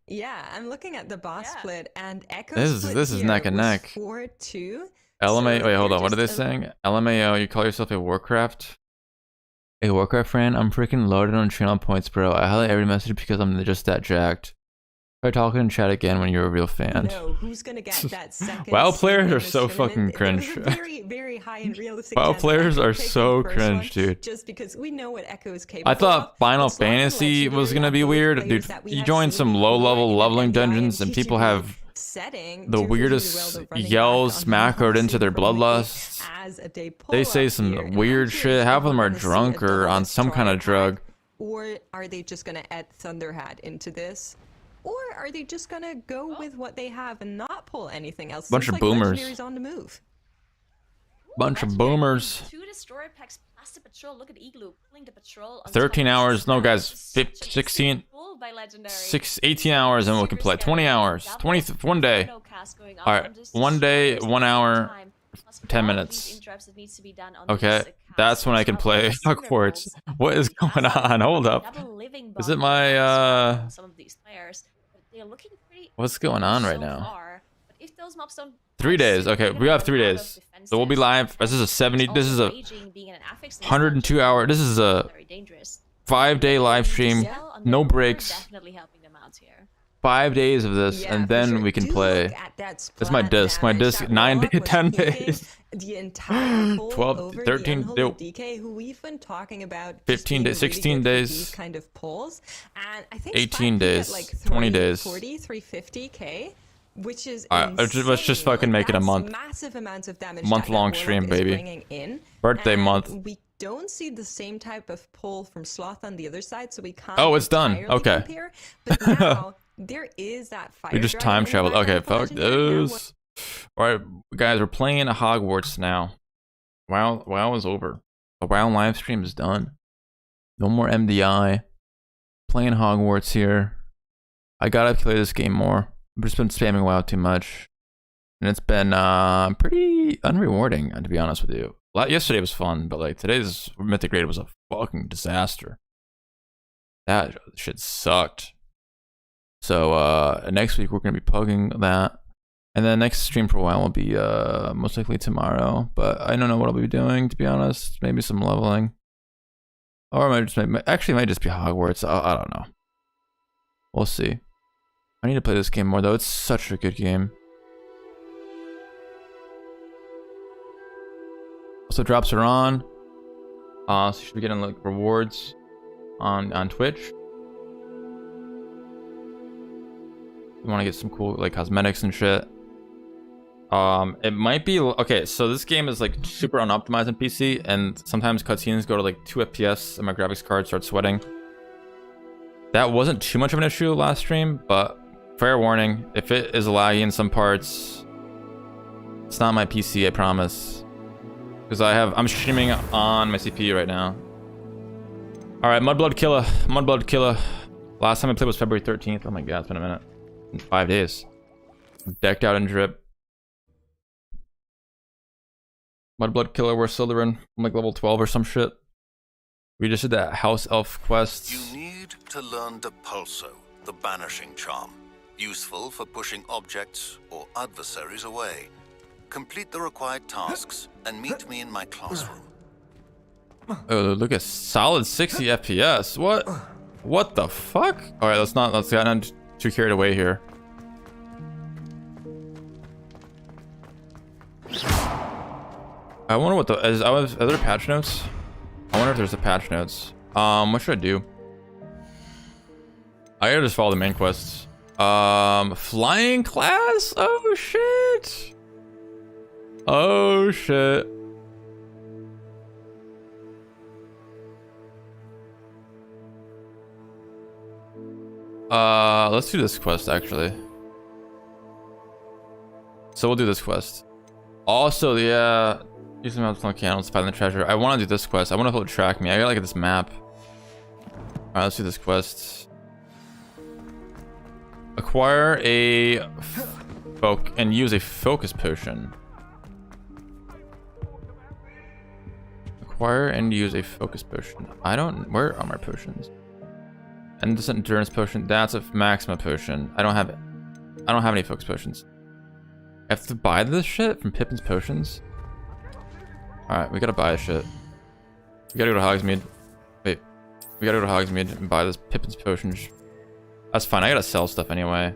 Yeah, I'm looking at the boss split, and Echo This is neck and neck. 4-2. LMA. Wait, hold on. What are they saying? LMAO. You call yourself a Warcraft? A Warcraft fan? I'm freaking loaded on channel points, bro. I highlight every message because I'm just that jacked. Try talking in chat again when you're a real fan. No, who's gonna get that second? WoW seed players in are this so tournament? fucking There cringe. was a very, very high and realistic WoW chance players of Echo are taking so the first cringe, one, dude. Just because we know what Echo is capable I thought of. Final But Sloth and Fantasy was Legendary gonna are be both weird, players dude. that we You have join seen some before low-level in an leveling MDI dungeons, and people have setting. the Doofus is weirdest really well running yells back on macroed into their Mossy from the bloodlusts. gate as a day They say pull-up some here, and weird I'm shit. curious Half if of them we're are gonna see a drunk or double on some kind of destroyer drug. pack, or are they just gonna add Thunderhat into this? Or are they just gonna go with what they have and not pull anything else? Bunch Seems of like boomers. Legendary's on the move. Bunch of boomers. 2 destroyer packs plus the patrol. Look at Igloo pulling the patrol. On 13 top of hours. No, guys. 16 18 hours and we can play. 20 hours. 1 day. Alright. 1 day, 1 hour, 10 minutes. Okay. That's when I can play Hogwarts. What is going on? Hold up. Is it my, some of these players, but they're looking pretty what's going on right so now? far. But if those mobs don't 3 days. Okay, we have 3 days. So we'll be live. This is a 70. This is a 102 hour. This is a 5-day live stream. No breaks. Definitely helping them out here. 5 days of this, and then we can play. That's my disc. My disc. 9 days, 10 days. The entire pull 12, over 13, the unholy DK, who we've been talking about 15 days, 16 days, these kind of pulls, and I think 18 Spike days, at like 20 days, 350k, which is let's just fucking make it a month. Massive amounts of damage. Month-long stream, baby. In. Birthday And month. We don't see the same type of pull from Sloth on the other side, so we can't. Oh, it's done. entirely Okay. compare, but now there is that fire. We just drive time in the traveled. Okay, background for fuck Legendary. those. Alright, guys, we're playing Hogwarts now. WoW is over. The WoW live stream is done. No more MDI. Playing Hogwarts here. I gotta play this game more. I've just been spamming WoW too much. And it's been pretty unrewarding, to be honest with you. Yesterday was fun, but like today's Mythic Raid was a fucking disaster. That shit sucked. So next week we're gonna be pugging that. And then next stream for a while will be most likely tomorrow. But I don't know what I'll be doing, to be honest. Maybe some leveling. Or it might just be Hogwarts. I don't know. We'll see. I need to play this game more though. It's such a good game. Also drops are on. So you should be getting like rewards on Twitch. You want to get some cool like cosmetics and shit. It might be okay. So this game is like super unoptimized on PC, and sometimes cutscenes go to like 2 FPS, and my graphics card starts sweating. That wasn't too much of an issue last stream, but fair warning: if it is laggy in some parts, it's not my PC. I promise. Because I'm streaming on my CPU right now. All right, Mudblood Killer. Last time I played was February 13th. Oh my god, it's been a minute. 5 days. Decked out in drip. Mudblood Killer, we're Slytherin. I'm like level 12 or some shit. We just did that House Elf quest. You need to learn Depulso, the banishing charm. Useful for pushing objects or adversaries away. Complete the required tasks and meet me in my classroom. Oh, look at solid 60 FPS. What? What the fuck? All right, let's get not too carried away here. I wonder what are there patch notes? I wonder if there's a patch notes. What should I do? I gotta just follow the main quests. Flying class? Oh shit. Oh shit. Let's do this quest actually. So we'll do this quest. Also, yeah, use some mountain candles to find the treasure. I want to do this quest. I want to help track me. I gotta look at this map. Alright, let's do this quest. Acquire a and use a focus potion. Acquire and use a focus potion. Where are my potions? And this endurance potion, that's a maxima potion. I don't have any focus potions. I have to buy this shit from Pippin's Potions. Alright, we gotta buy this shit. We gotta go to Hogsmeade. Wait. We gotta go to Hogsmeade and buy this Pippin's Potions. That's fine, I gotta sell stuff anyway.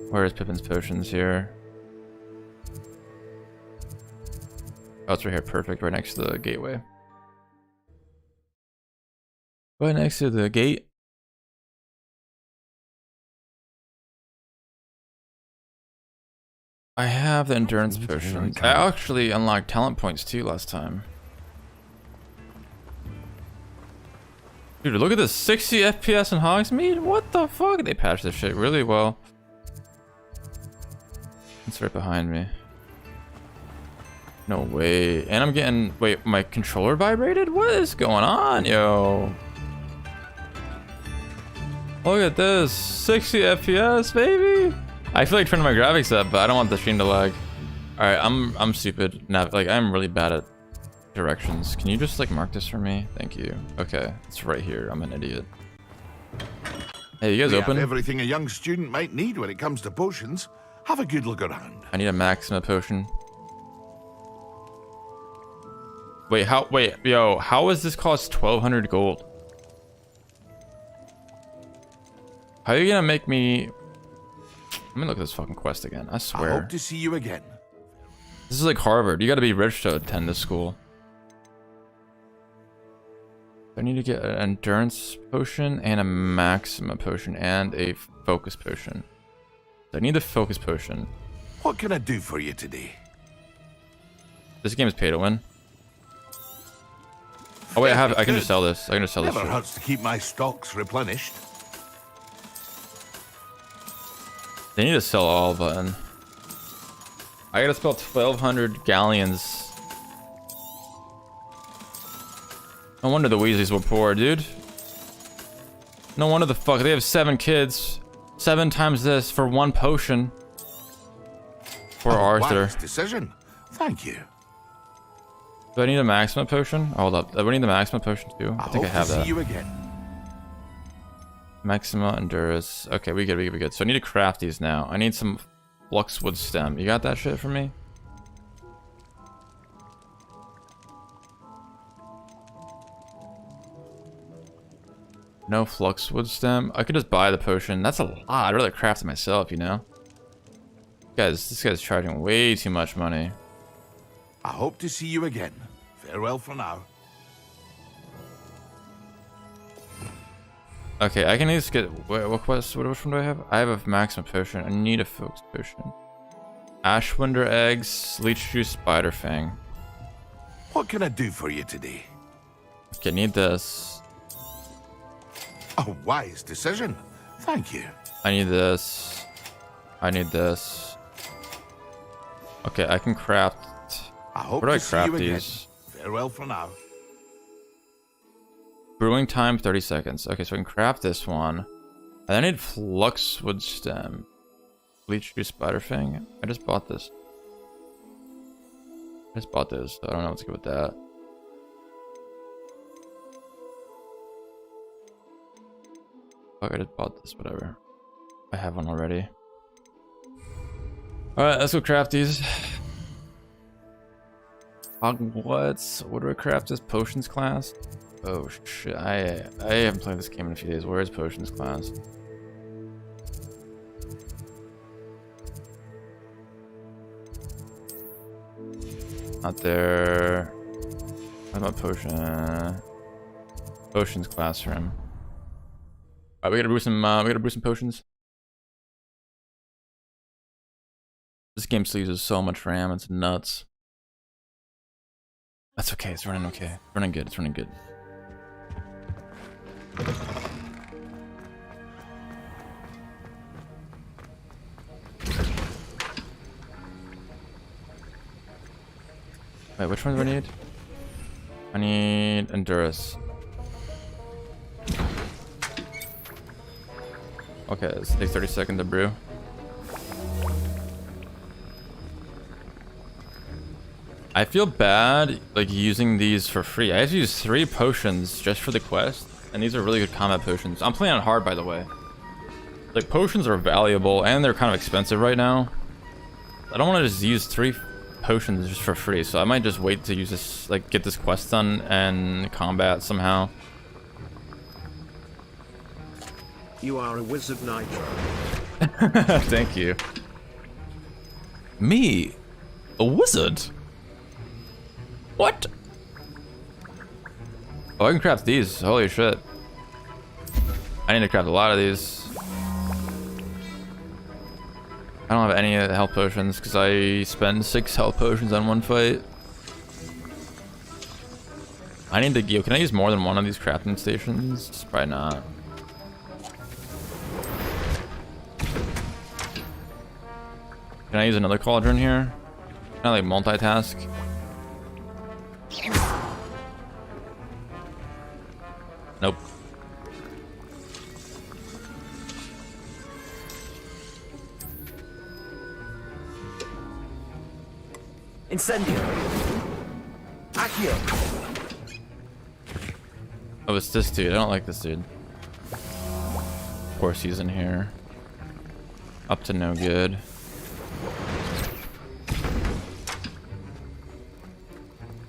Where is Pippin's Potions here? Oh, it's right here, perfect, right next to the gateway. Right next to the gate. I have the endurance potion. I actually unlocked talent points too last time. Dude, look at this 60 FPS in Hogsmeade. What the fuck? They patched this shit really well. It's right behind me. No way. And I'm getting... Wait, my controller vibrated? What is going on, yo? Look at this. 60 FPS, baby. I feel like turning my graphics up, but I don't want the stream to lag. Alright, I'm stupid. Like, I'm really bad at directions. Can you just, like, mark this for me? Thank you. Okay, it's right here. I'm an idiot. Hey, you guys open? Have everything a young student might need when it comes to potions. Have a good look around. I need a Maxima potion. Wait, yo, how is this cost 1,200 gold? How are you gonna make me... Let me look at this fucking quest again. I swear. I hope to see you again. This is like Harvard. You gotta be rich to attend this school. I need to get an endurance potion and a Maxima potion and a focus potion. I need the focus potion. What can I do for you today? This game is pay to win. Oh wait, I can just sell this. I can just sell this. Never hurts to keep my stocks replenished. They need to sell all button. I gotta spell 1,200 galleons. No wonder the Weasleys were poor, dude. No wonder the fuck they have 7 kids. 7 times this for 1 potion. Poor Arthur. Wise decision. Thank you. Do I need a Maxima potion? Hold up. Do I need the Maxima potion too? I think I have that. See you again. Maxima Endurance. Okay, we good. So I need to craft these now. I need some Fluxwood stem. You got that shit for me? No Fluxwood stem. I could just buy the potion. That's a lot. I'd rather craft it myself, you know? Guys, this guy's charging way too much money. I hope to see you again. Farewell for now. Okay, I can at least get... What quest? Which one do I have? I have a Maxima potion. I need a Focus potion. Ashwinder eggs, Leech juice, Spider Fang. What can I do for you today? Okay, need this. A wise decision. Thank you. I need this. I need this. Okay, I can craft... I hope Where do I to see craft you again. these? Farewell for now. Brewing time 30 seconds. Okay, so I can craft this one. And I need Fluxwood stem. Bleach juice, Spider Fang. I just bought this. I just bought this. So I don't know what's good with that. Fuck, I just bought this. Whatever. I have one already. All right, let's go craft these. Hogwarts. What do I craft this potions class? Oh shit! I haven't played this game in a few days. Where is potions class? Not there. What about potion? Potions classroom. Alright, we gotta brew some. We gotta brew some potions. This game still uses so much RAM. It's nuts. That's okay. It's running okay. It's running good. It's running good. Wait, which one do I need? I need Endurus. Okay, this takes 30 seconds to brew. I feel bad like using these for free. I have to use 3 potions just for the quest, and these are really good combat potions. I'm playing on hard, by the way. Like, potions are valuable and they're kind of expensive right now. I don't want to just use 3 potions just for free, so I might just wait to use this, like get this quest done and combat somehow. You are a wizard, Nitro. Thank you. Me? A wizard? What? Oh, I can craft these. Holy shit. I need to craft a lot of these. I don't have any health potions because I spend 6 health potions on one fight. I need to... Can I use more than one of these crafting stations? Probably not. Can I use another cauldron here? Can I like multitask? Nope. Incendio. Accio. Oh, it's this dude. I don't like this dude. Of course he's in here. Up to no good.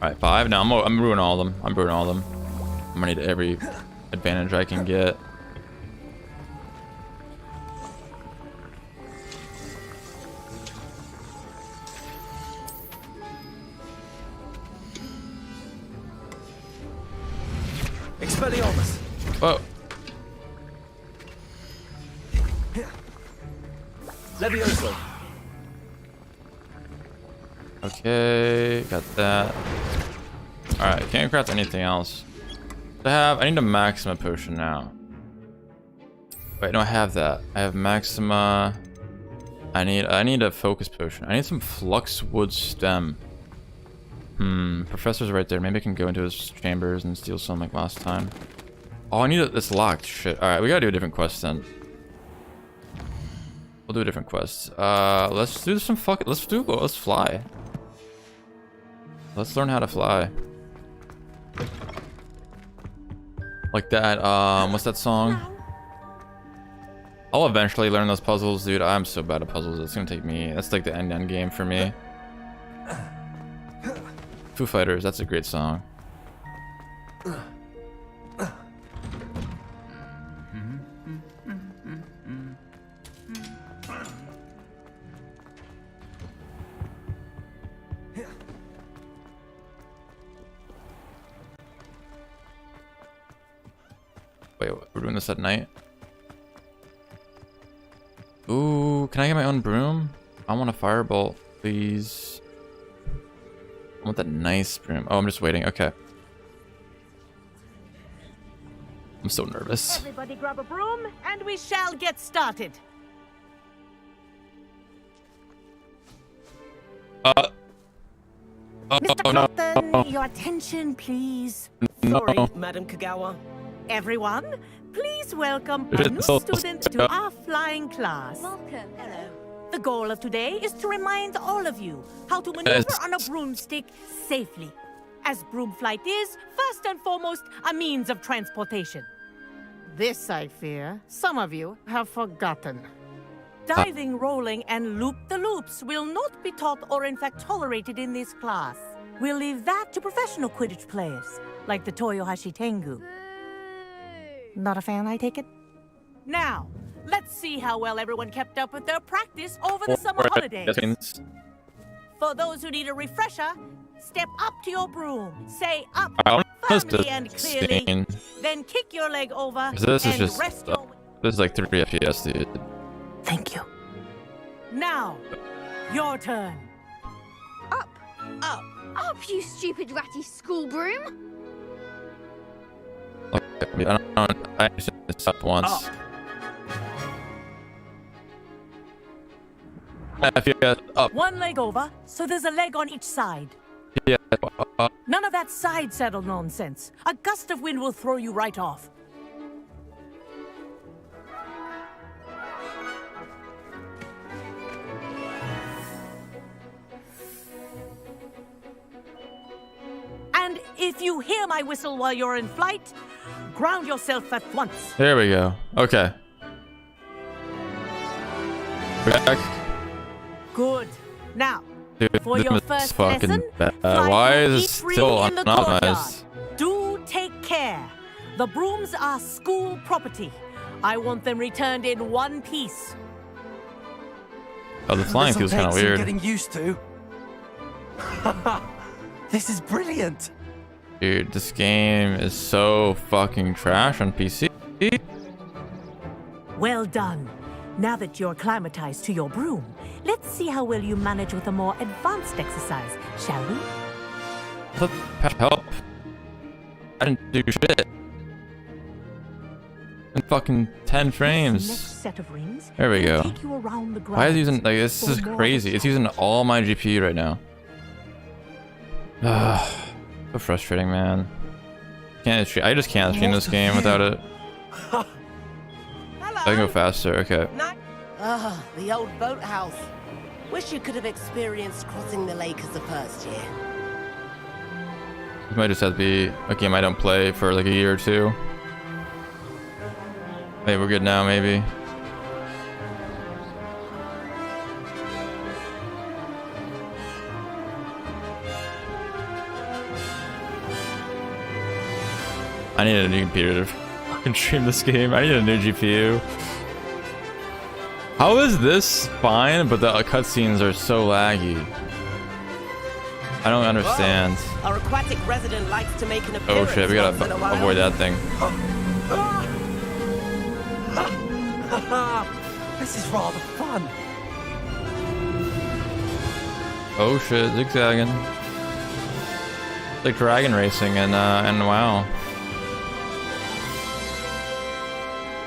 Alright, 5. Now I'm brewing all of them. I'm brewing all of them. I'm gonna need every advantage I can get. Expelliarmus. Whoa. Levioso. Okay, got that. Alright, can't craft anything else. I need a Maxima potion now. Wait, no, I have that. I have Maxima. I need a focus potion. I need some Fluxwood stem. Professor's right there. Maybe I can go into his chambers and steal some like last time. Oh, I need this locked. Shit. Alright, we gotta do a different quest then. We'll do a different quest. Let's do some let's fly. Let's learn how to fly. Like that, what's that song? I'll eventually learn those puzzles, dude. I'm so bad at puzzles. It's gonna take me... That's like the end game for me. Foo Fighters, that's a great song. Wait, we're doing this at night? Ooh, can I get my own broom? I want a firebolt, please. I want that nice broom. Oh, I'm just waiting. Okay. I'm so nervous. Everybody grab a broom and we shall get started. Mr. No. Compton, your attention, please. Sorry, Madam Kagawa. Everyone, please welcome a new student to our flying class. Welcome. Hello. The goal of today is to remind all of you how to maneuver on a broomstick safely. As broom flight is, first and foremost, a means of transportation. This, I fear, some of you have forgotten. Diving, rolling, and loop-the-loops will not be taught or in fact tolerated in this class. We'll leave that to professional Quidditch players, like the Toyohashi Tengu. Not a fan, I take it? Now, let's see how well everyone kept up with their practice over the summer holidays. For those who need a refresher, step up to your broom, say up firmly and clearly, then kick your leg over This is and just rest your... this is like 3 FPS, dude. Thank you. Now, your turn. Up, you stupid ratty school broom. Okay, I just up once. FPS, up. One leg over, so there's a leg on each side. Yeah. None of that side saddle nonsense. A gust of wind will throw you right off. And if you hear my whistle while you're in flight, ground yourself at once. There we go. Okay. Back. Good. Now, Dude, for this your is first fucking lesson, bad. fly Why through is it each ring still in the anonymized? courtyard. Do take care. The brooms are school property. I want them returned in one piece. Oh, the flying feels kind of weird. Getting used to. This is brilliant. Dude, this game is so fucking trash on PC. Well done. Now that you're acclimatized to your broom, let's see how well you manage with a more advanced exercise, shall we? Help. I didn't do shit. In fucking 10 frames. Next set of rings. There we go. Take you around the Why is it grounds using, like, this for is more crazy. It's using all my GPU right now. So frustrating, man. I just can't stream this game without it. I can go faster, okay. Ah, the old boathouse. Wish you could have experienced crossing the lake as the first year. This might just have to be a game I don't play for like a year or two. Hey, we're good now, maybe. I need a new computer to fucking stream this game. I need a new GPU. How is this fine, but the cutscenes are so laggy? I don't understand. Whoa. Our aquatic resident likes to make an Oh appearance. shit, we gotta once in a while. avoid that thing. This is rather fun. Oh shit, zigzagging. It's like dragon racing and WoW.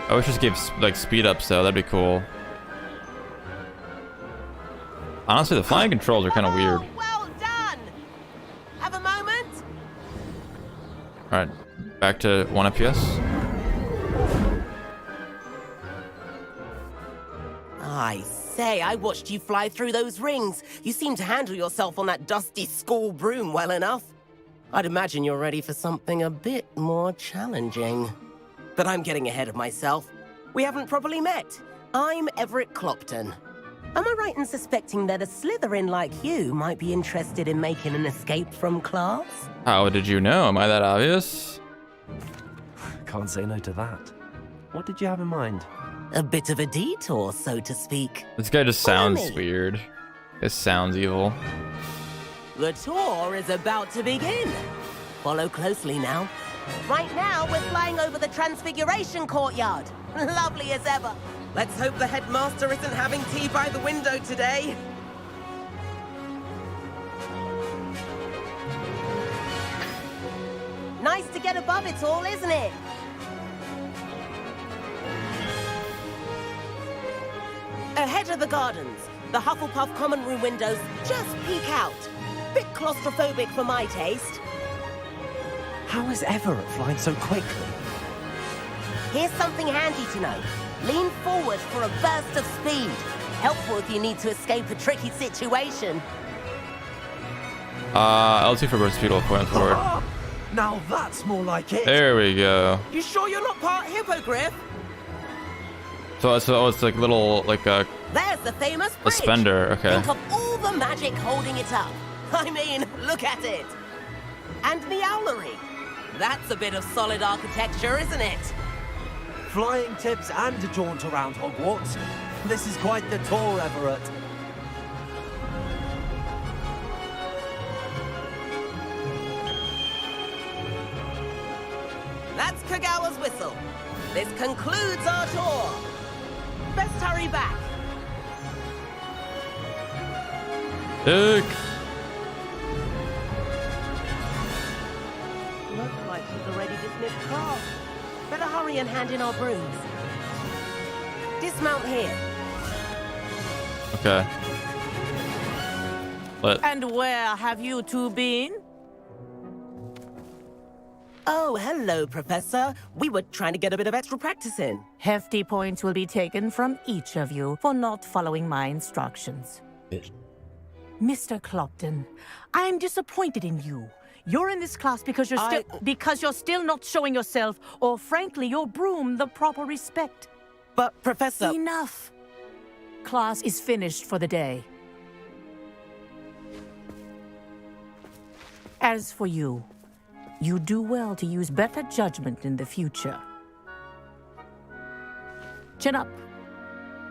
I wish this gave like speed ups though, that'd be cool. Honestly, the flying controls are kind of weird. Well done. Have a moment. Alright, back to 1 FPS. I say, I watched you fly through those rings. You seem to handle yourself on that dusty school broom well enough. I'd imagine you're ready for something a bit more challenging. But I'm getting ahead of myself. We haven't properly met. I'm Everett Clopton. Am I right in suspecting that a Slytherin like you might be interested in making an escape from class? How did you know? Am I that obvious? Can't say no to that. What did you have in mind? A bit of a detour, so to speak. This guy just sounds weird. This sounds evil. The tour is about to begin. Follow closely now. Right now, we're flying over the Transfiguration Courtyard. Lovely as ever. Let's hope the headmaster isn't having tea by the window today. Nice to get above it all, isn't it? Ahead of the gardens, the Hufflepuff common room windows just peek out. Bit claustrophobic for my taste. How is Everett flying so quickly? Here's something handy to know. Lean forward for a burst of speed. Helpful if you need to escape a tricky situation. L2 for burst speed while pointing forward. Now that's more like it. There we go. You sure you're not part hippogriff? So it's like little, like a There's the famous bridge. spender, okay. Think of all the magic holding it up. I mean, look at it. And the owlery. That's a bit of solid architecture, isn't it? Flying tips and a jaunt around Hogwarts. This is quite the tour, Everett. That's Kagawa's whistle. This concludes our tour. Best hurry back. Dick. Looks like she's already dismissed class. Better hurry and hand in our brooms. Dismount here. Okay. What? And where have you two been? Oh, hello, Professor. We were trying to get a bit of extra practice in. Hefty points will be taken from each of you for not following my instructions. Mr. Clopton, I'm disappointed in you. You're in this class because you're still not showing yourself, or frankly, your broom the proper respect. But, Professor... Enough. Class is finished for the day. As for you, you do well to use better judgment in the future. Chin up.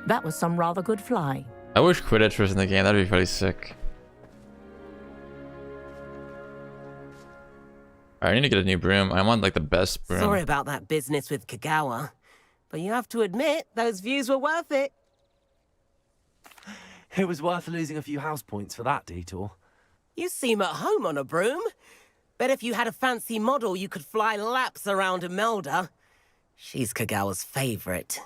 That was some rather good flying. I wish Quidditch was in the game. That'd be pretty sick. Alright, I need to get a new broom. I want like the best broom. Sorry about that business with Kagawa, but you have to admit, those views were worth it. It was worth losing a few house points for that detour. You seem at home on a broom. Bet if you had a fancy model, you could fly laps around Imelda. She's Kagawa's favorite.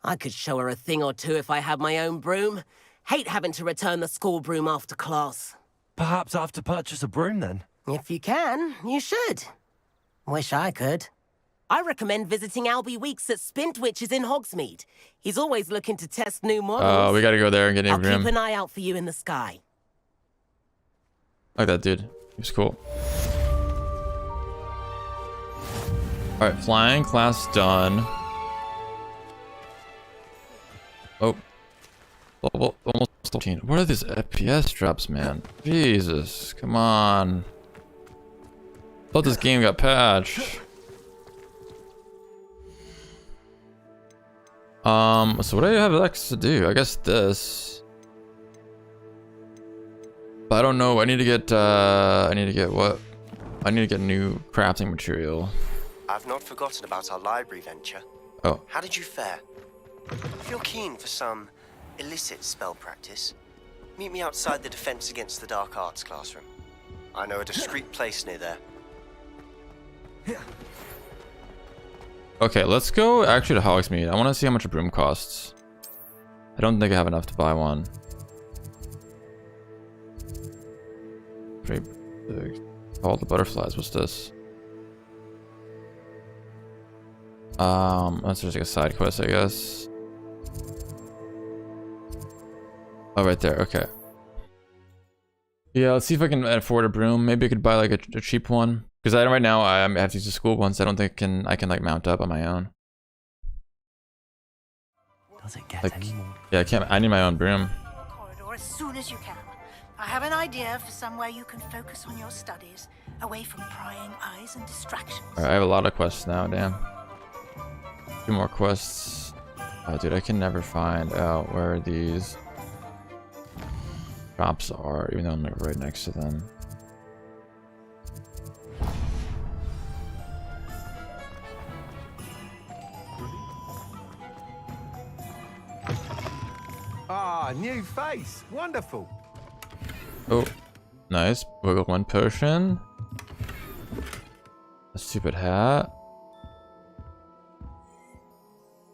I could show her a thing or two if I had my own broom. Hate having to return the school broom after class. Perhaps I have to purchase a broom then? If you can, you should. Wish I could. I recommend visiting Albie Weeks at Spintwitches in Hogsmeade. He's always looking to test new models. We gotta go there and get a new I'll broom. keep an eye out for you in the sky. I like that dude. He's cool. Alright, flying class done. Oh. Level almost 13. What are these FPS drops, man? Jesus, come on. Thought this game got patched. So what do I have next to do? I guess this. But I don't know. I need to get what? I need to get new crafting material. I've not forgotten about our library venture. Oh. How did you fare? If you're keen for some illicit spell practice, meet me outside the Defense Against the Dark Arts classroom. I know a discreet place near there. Okay, let's go actually to Hogsmeade. I want to see how much a broom costs. I don't think I have enough to buy one. All the butterflies. What's this? That's just like a side quest, I guess. Oh, right there. Okay. Yeah, let's see if I can afford a broom. Maybe I could buy like a cheap one. Because right now I have to use the school ones. I don't think I can like mount up on my own. Does it get Like, any more? yeah, I can't. I need my own broom. Corridor as soon as you can. I have an idea for somewhere you can focus on your studies, away from prying eyes and distractions. Alright, I have a lot of quests now. Damn. 2 more quests. Oh, dude, I can never find out where these drops are, even though I'm like right next to them. Ah, new face. Wonderful. Oh, nice. Wiggle 1 potion. A stupid hat.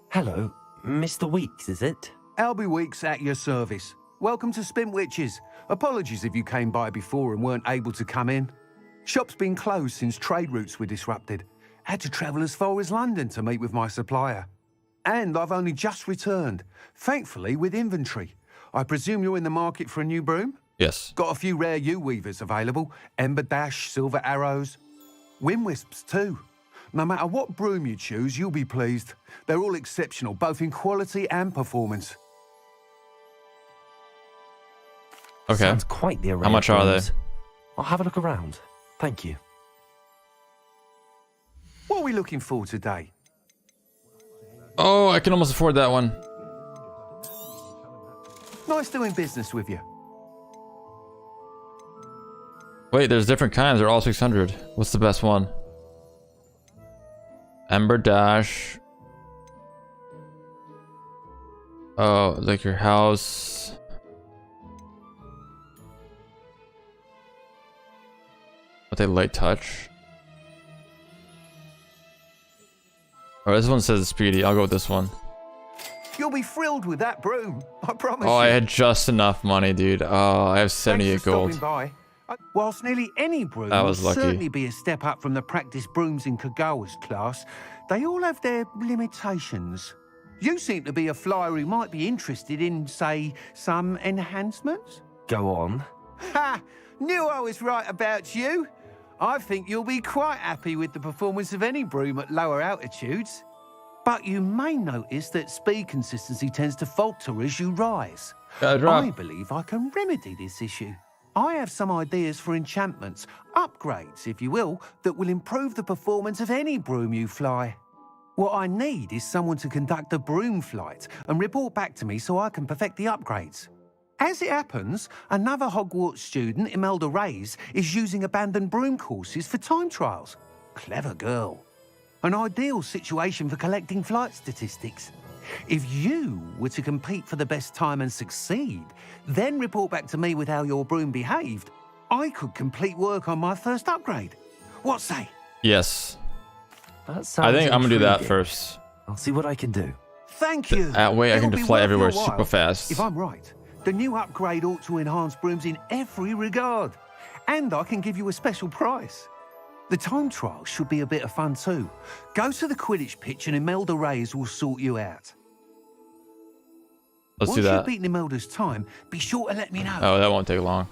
Hello, Mr. Weeks, is it? Albie Weeks at your service. Welcome to Spintwitches. Apologies if you came by before and weren't able to come in. Shop's been closed since trade routes were disrupted. Had to travel as far as London to meet with my supplier. And I've only just returned, thankfully with inventory. I presume you're in the market for a new broom? Yes. Got a few rare U-weavers available. Ember Dash, Silver Arrows. Wind Wisps too. No matter what broom you choose, you'll be pleased. They're all exceptional, both in quality and performance. Okay. Sounds quite the array. How much of are they? brooms. I'll have a look around. Thank you. What are we looking for today? Oh, I can almost afford that one. Nice doing business with you. Wait, there's different kinds. They're all 600. What's the best one? Ember Dash. Oh, like your house. But they light touch. Oh, this one says speedy. I'll go with this one. You'll be thrilled with that broom, I promise Oh, you. I had just enough money, dude. Oh, I have 78 Thanks for gold. stopping by. Whilst nearly any broom That will was lucky. certainly be a step up from the practice brooms in Kagawa's class, they all have their limitations. You seem to be a flyer who might be interested in, say, some enhancements? Go on. Ha! Knew I was right about you. I think you'll be quite happy with the performance of any broom at lower altitudes. But you may notice that speed consistency tends to falter as you rise. I believe I can remedy this issue. I have some ideas for enchantments, upgrades, if you will, that will improve the performance of any broom you fly. What I need is someone to conduct a broom flight and report back to me so I can perfect the upgrades. As it happens, another Hogwarts student, Imelda Reyes, is using abandoned broom courses for time trials. Clever girl. An ideal situation for collecting flight statistics. If you were to compete for the best time and succeed, then report back to me with how your broom behaved, I could complete work on my first upgrade. What say? Yes. That sounds I think I'm gonna do that intriguing. first. I'll see what I can do. Thank you. That way I can It'll just be fly worth everywhere your while. super fast. If I'm right, the new upgrade ought to enhance brooms in every regard. And I can give you a special price. The time trial should be a bit of fun too. Go to the Quidditch pitch and Imelda Reyes will sort you out. Let's do Once that. you've beaten Imelda's time, be sure to let me know. Oh, that won't take long.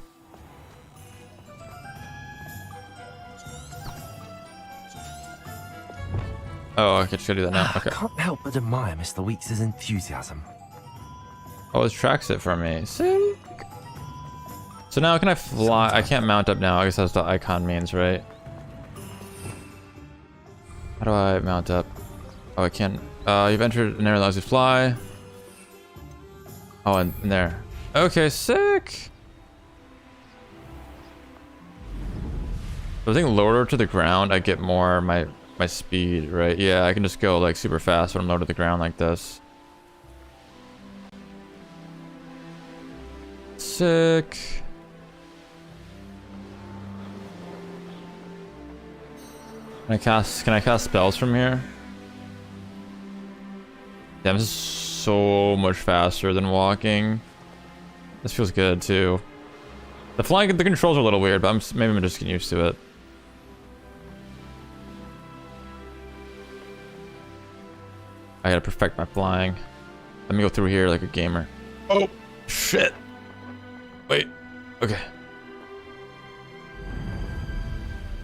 Oh, I just gotta do that now. Okay. Can't help but admire Mr. Weeks' enthusiasm. Oh, it tracks it for me. Sick. So now can I fly? I can't mount up now. I guess that's what the icon means, right? How do I mount up? Oh, I can't. You've entered an area that allows you to fly. Oh, and there. Okay, sick. So I think lower to the ground, I get more my speed, right? Yeah, I can just go like super fast when I'm low to the ground like this. Sick. Can I cast spells from here? Damn, this is so much faster than walking. This feels good too. The flying, the controls are a little weird, but maybe I'm just getting used to it. I gotta perfect my flying. Let me go through here like a gamer. Oh, shit. Wait. Okay.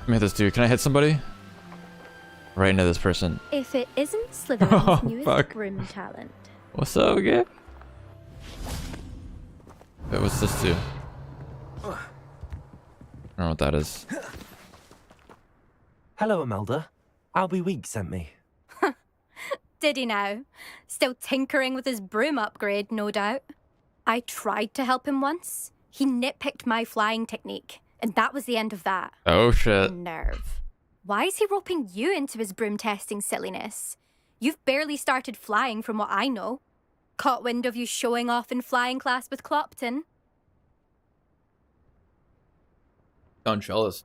Let me hit this dude. Can I hit somebody? Right into this person. If it isn't Slytherin's Oh, newest fuck. broom talent. What's up, again? Wait, what's this do? I don't know what that is. Hello, Imelda. Albie Weeks sent me. Did he now? Still tinkering with his broom upgrade, no doubt. I tried to help him once. He nitpicked my flying technique, and that was the end of that. Oh, shit. Nerve. Why is he roping you into his broom testing silliness? You've barely started flying from what I know. Caught wind of you showing off in flying class with Clopton. I'm jealous.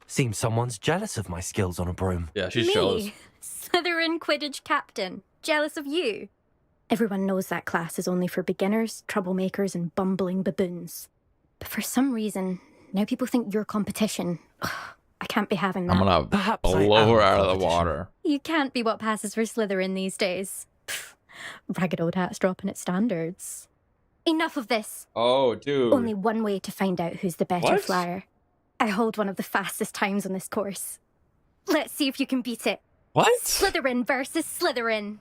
Seems someone's jealous of my skills on a broom. Yeah, she's Me? jealous. Slytherin Quidditch captain. Jealous of you. Everyone knows that class is only for beginners, troublemakers, and bumbling baboons. But for some reason, now people think you're competition. Ugh, I can't be having that. I'm gonna blow her out of the water. You can't be what passes for Slytherin these days. Pfft, Ragged old hat's dropping its standards. Enough of this. Oh, dude. Only one way to find out who's the better What? flyer. I hold one of the fastest times on this course. Let's see if you can beat it. What? Slytherin versus Slytherin.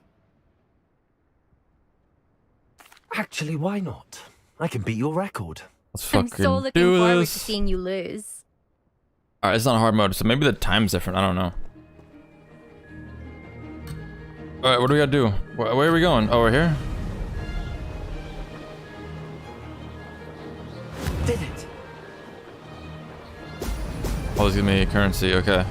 Actually, why not? I can beat your record. Let's I'm fucking so looking do forward this. to seeing you lose. Alright, it's not a hard mode, so maybe the time's different. I don't know. Alright, what do we gotta do? Where are we going? Oh, we're here? Did it? Oh, it's giving me currency. Okay.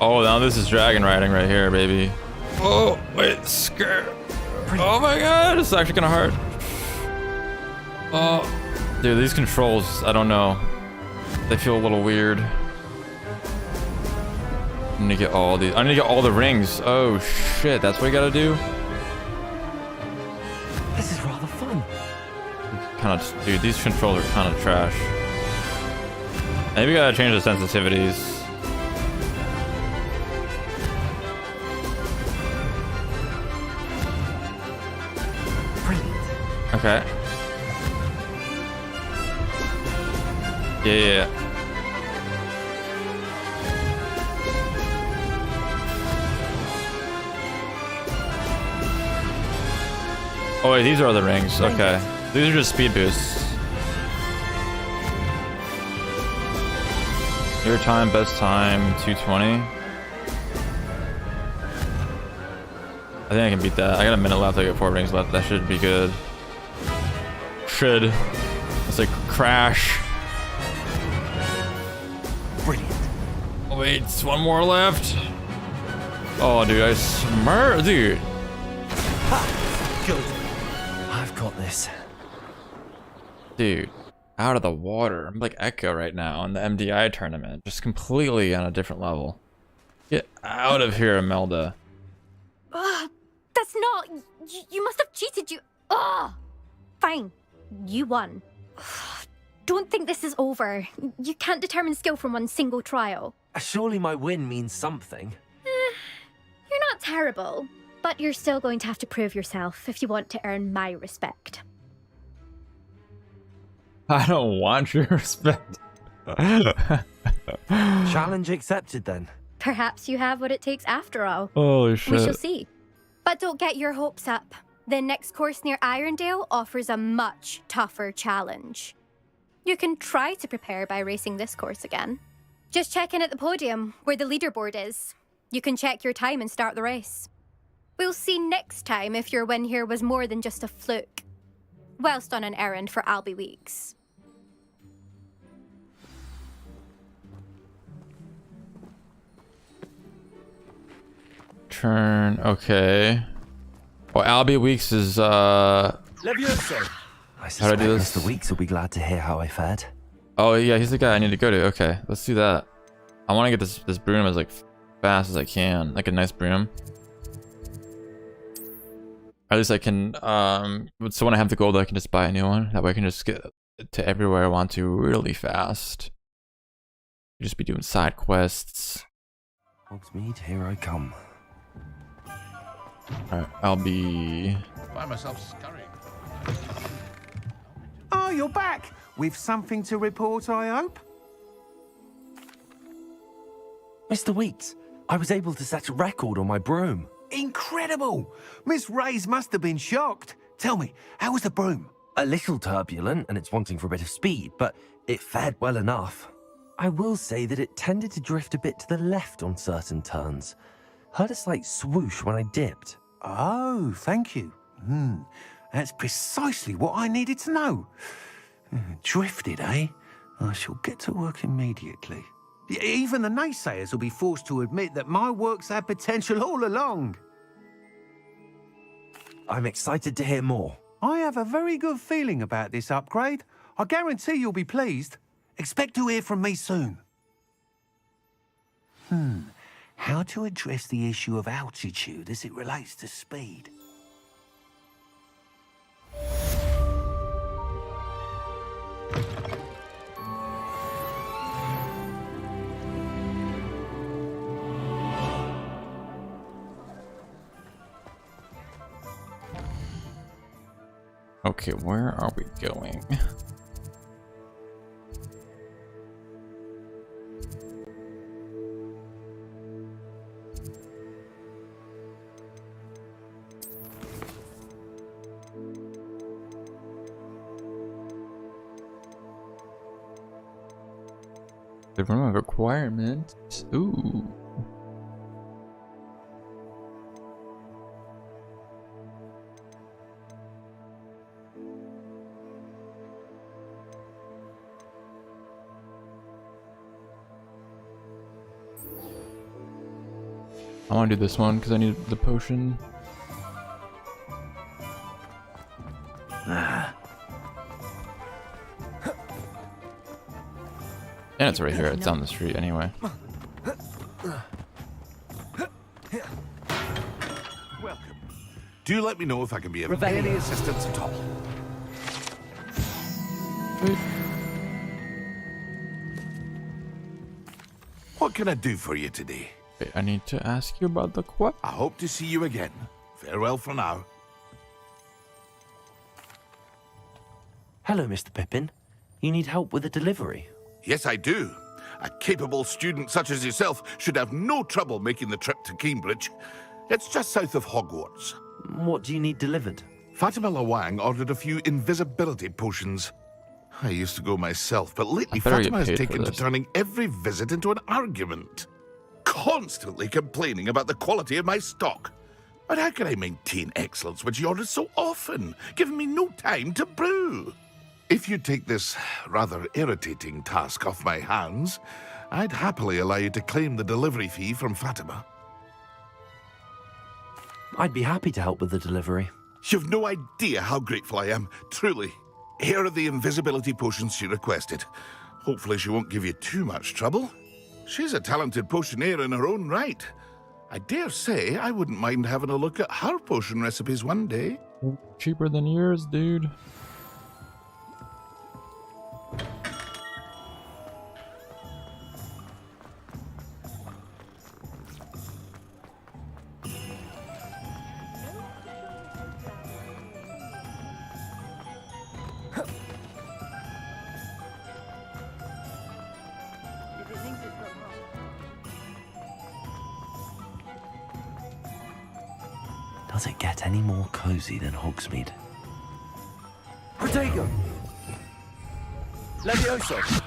Oh, now this is dragon riding right here, baby. Oh, wait, skirt. Oh my god, it's actually kind of hard. Oh, dude, these controls, I don't know. They feel a little weird. I need to get all these. I need to get all the rings. Oh shit, that's what you gotta do? This is rather fun. Kind of, dude, these controls are kind of trash. Maybe we gotta change the sensitivities. Okay. Yeah. Oh wait, these are the rings. Okay. These are just speed boosts. Your time, best time, 220. I think I can beat that. I got a minute left. I got 4 rings left. That should be good. Should. It's like crash. Brilliant. Oh wait, it's one more left. Oh dude, I smurr, dude. Ha! Good. I've got this. Dude, out of the water. I'm like Echo right now in the MDI tournament. Just completely on a different level. Get out of here, Imelda. That's not... You must have cheated, you... Fine. You won. Don't think this is over. You can't determine skill from one single trial. Surely my win means something. You're not terrible, but you're still going to have to prove yourself if you want to earn my respect. I don't want your respect. Challenge accepted then. Perhaps you have what it takes after all. Holy shit. We shall see. But don't get your hopes up. The next course near Irondale offers a much tougher challenge. You can try to prepare by racing this course again. Just check in at the podium, where the leaderboard is. You can check your time and start the race. We'll see next time if your win here was more than just a fluke. Whilst on an errand for Albie Weeks. Turn, okay. Well, Albie Weeks is, Levioso. I how do I suspect do this? Mr. Weeks will be glad to hear how I fared. Oh yeah, he's the guy I need to go to. Okay, let's do that. I want to get this broom as like fast as I can, like a nice broom. At least I can, so when I have the gold, I can just buy a new one. That way I can just get to everywhere I want to really fast. Just be doing side quests. Hogsmeade, here I come. Alright, I'll be... Find myself scurrying. Oh, you're back. With something to report, I hope? Mr. Weeks, I was able to set a record on my broom. Incredible! Miss Reyes must have been shocked. Tell me, how was the broom? A little turbulent, and it's wanting for a bit of speed, but it fared well enough. I will say that it tended to drift a bit to the left on certain turns. Heard a slight swoosh when I dipped. Oh, thank you. That's precisely what I needed to know. Drifted, eh? I shall get to work immediately. Even the naysayers will be forced to admit that my work's had potential all along. I'm excited to hear more. I have a very good feeling about this upgrade. I guarantee you'll be pleased. Expect to hear from me soon. How to address the issue of altitude as it relates to speed? Okay, where are we going? The room of requirements. Ooh. I want to do this one because I need the potion. And it's right here. It's down the street anyway. Welcome. Do let me know if I can be of any assistance at all. What can I do for you today? Wait, I need to ask you about the quest. I hope to see you again. Farewell for now. Hello, Mr. Pippin. You need help with a delivery? Yes, I do. A capable student such as yourself should have no trouble making the trip to Cambridge. It's just south of Hogwarts. What do you need delivered? Fatima Lawang ordered a few invisibility potions. I used to go myself, but lately I better Fatima get has paid for taken to this. turning every visit into an argument. Constantly complaining about the quality of my stock. But how can I maintain excellence when she orders so often, giving me no time to brew? If you take this rather irritating task off my hands, I'd happily allow you to claim the delivery fee from Fatima. I'd be happy to help with the delivery. You've no idea how grateful I am, truly. Here are the invisibility potions she requested. Hopefully she won't give you too much trouble. She's a talented potioneer in her own right. I dare say I wouldn't mind having a look at her potion recipes one day. Cheaper than yours, dude. Does it get any more cozy than Hogsmeade? Protego! Levioso!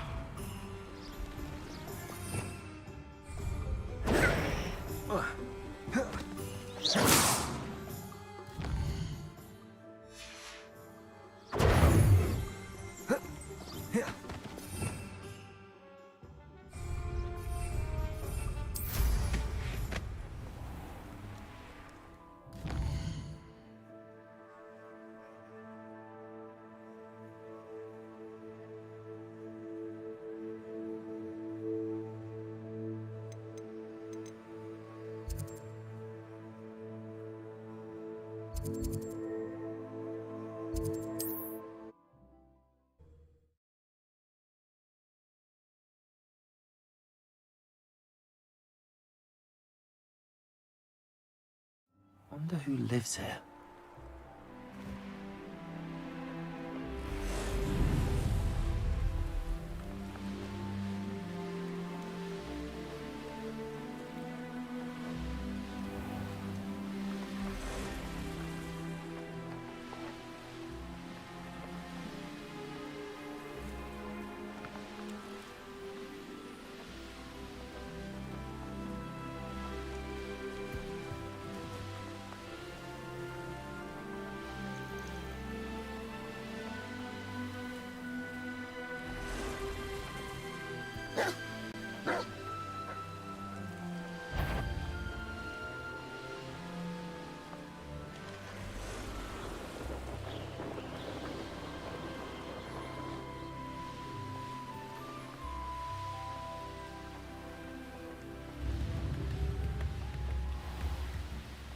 Wonder who lives here.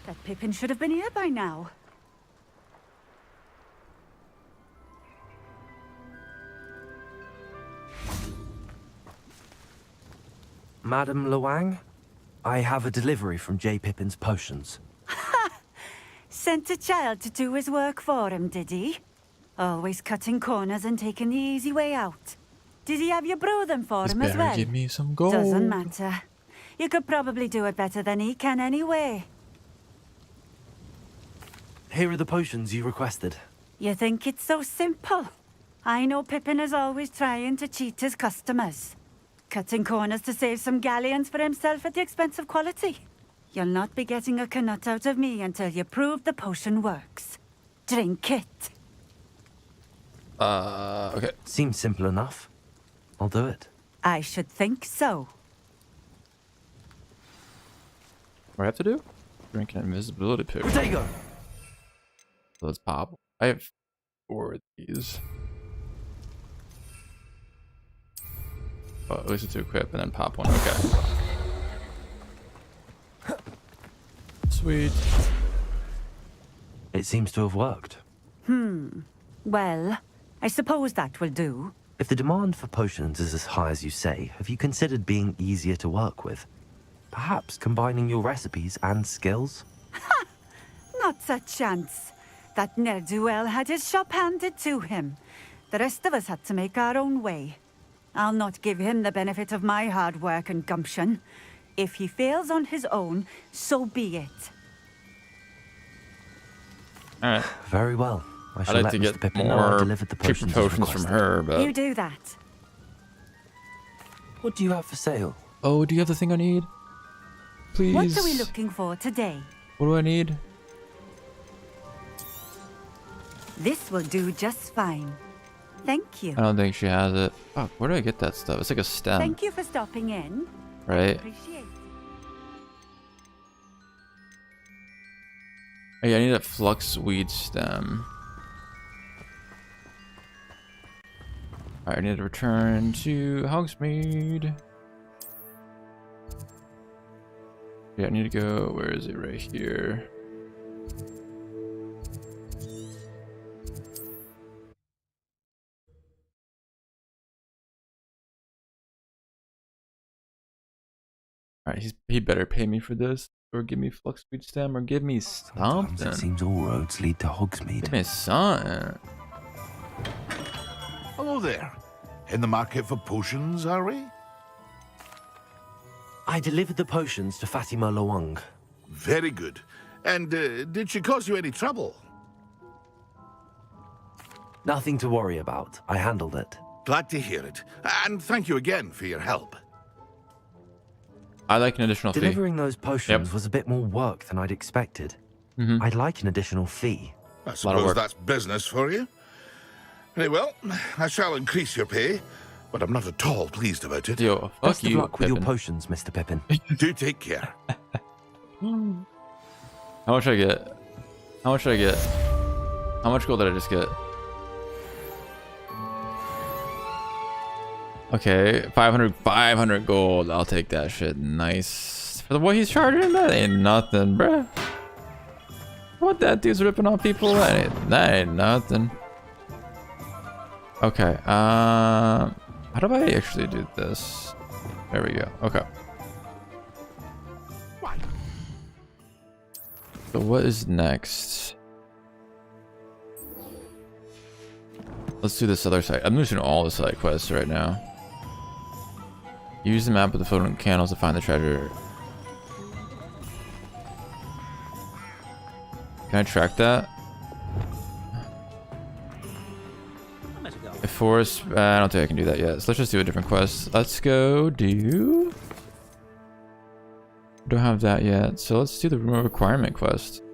That Pippin should have been here by now. Madam Lawang, I have a delivery from J. Pippin's potions. Sent a child to do his work for him, did he? Always cutting corners and taking the easy way out. Did he have you brew them for This him as better well? give me some gold. Doesn't matter. You could probably do it better than he can anyway. Here are the potions you requested. You think it's so simple? I know Pippin is always trying to cheat his customers. Cutting corners to save some galleons for himself at the expense of quality. You'll not be getting a canut out of me until you prove the potion works. Drink it. Okay. Seems simple enough. I'll do it. I should think so. What do I have to do? Drink an invisibility potion. Protego! So let's pop. I have 4 of these. Oh, at least it's to equip and then pop one. Okay. Sweet. It seems to have worked. Well, I suppose that will do. If the demand for potions is as high as you say, have you considered being easier to work with? Perhaps combining your recipes and skills? Not a chance. That ne'er-do-well had his shop handed to him. The rest of us had to make our own way. I'll not give him the benefit of my hard work and gumption. If he fails on his own, so be it. Alright. Very well. I shall I'd like let to Mr. get Pippin know I more delivered the cheaper potions, potions from her, but... You do that. What do you have for sale? Oh, do you have the thing I need? Please. What are we looking for today? What do I need? This will do just fine. Thank you. I don't think she has it. Fuck, where do I get that stuff? It's like a stem. Thank you for stopping in. Right? Appreciate it. Oh, yeah, I need a flux weed stem. Alright, I need to return to Hogsmeade. Yeah, I need to go. Where is it? Right here. Alright, he better pay me for this, or give me flux weed stem, or give me something. Sometimes it seems all roads lead to Hogsmeade. Give me something. Hello there. In the market for potions, are we? I delivered the potions to Fatima Lawang. Very good. And did she cause you any trouble? Nothing to worry about. I handled it. Glad to hear it. And thank you again for your help. I like an additional fee. Delivering those potions was a bit more work than I'd expected. I'd like an additional fee. I suppose that's business for you. Very well, I shall increase your pay, but I'm not at all pleased about it. Yo, fuck Best you, of luck with your Pippin. potions, Mr. Pippin. Do take care. How much I get? How much did I get? How much gold did I just get? Okay, 500 gold. I'll take that shit. Nice. For what he's charging, that ain't nothing, bruh. What that dude's ripping off people? That ain't nothing. Okay, how do I actually do this? There we go. Okay. So what is next? Let's do this other side. I'm doing all the side quests right now. Use the map with the floating candles to find the treasure. Can I track that? A forest. I don't think I can do that yet. So let's just do a different quest. Let's go do. Don't have that yet. So let's do the room requirement quest.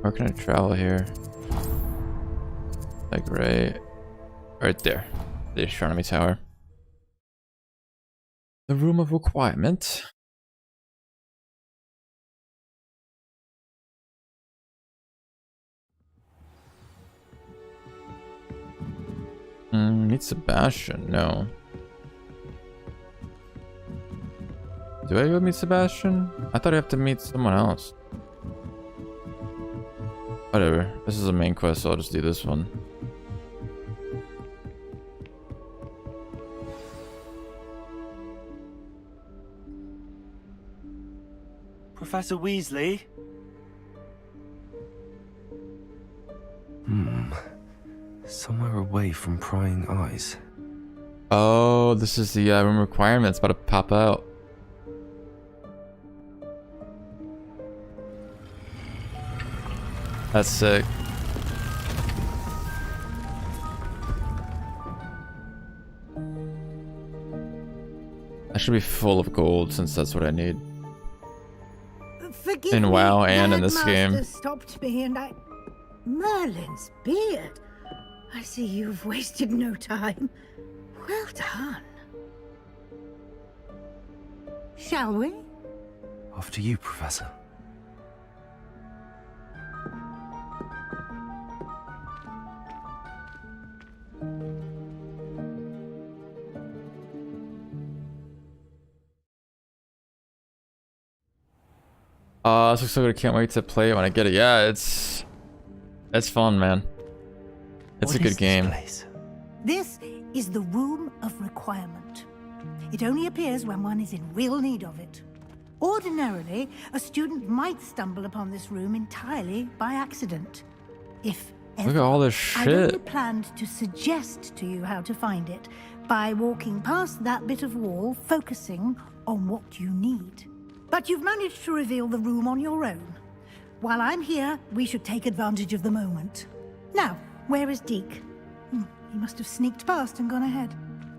Where can I travel here? Like right there. The astronomy tower. The room of requirement. Meet Sebastian. No. Do I go meet Sebastian? I thought I have to meet someone else. Whatever. This is a main quest, so I'll just do this one. Professor Weasley. Somewhere away from prying eyes. Oh, this is the room requirement. It's about to pop out. That's sick. I should be full of gold since that's what I need. Forgive In me, WoW the and in this headmaster game. stopped me and I... Merlin's beard. I see you've wasted no time. Well done. Shall we? After you, Professor. This looks so good. I can't wait to play it when I get it. Yeah, it's fun, man. It's a good game. This is the Room of Requirement. It only appears when one is in real need of it. Ordinarily, a student might stumble upon this room entirely by accident. If ever, Look at all this I'd only shit. planned to suggest to you how to find it by walking past that bit of wall, focusing on what you need. But you've managed to reveal the room on your own. While I'm here, we should take advantage of the moment. Now, where is Deke? He must have sneaked past and gone ahead.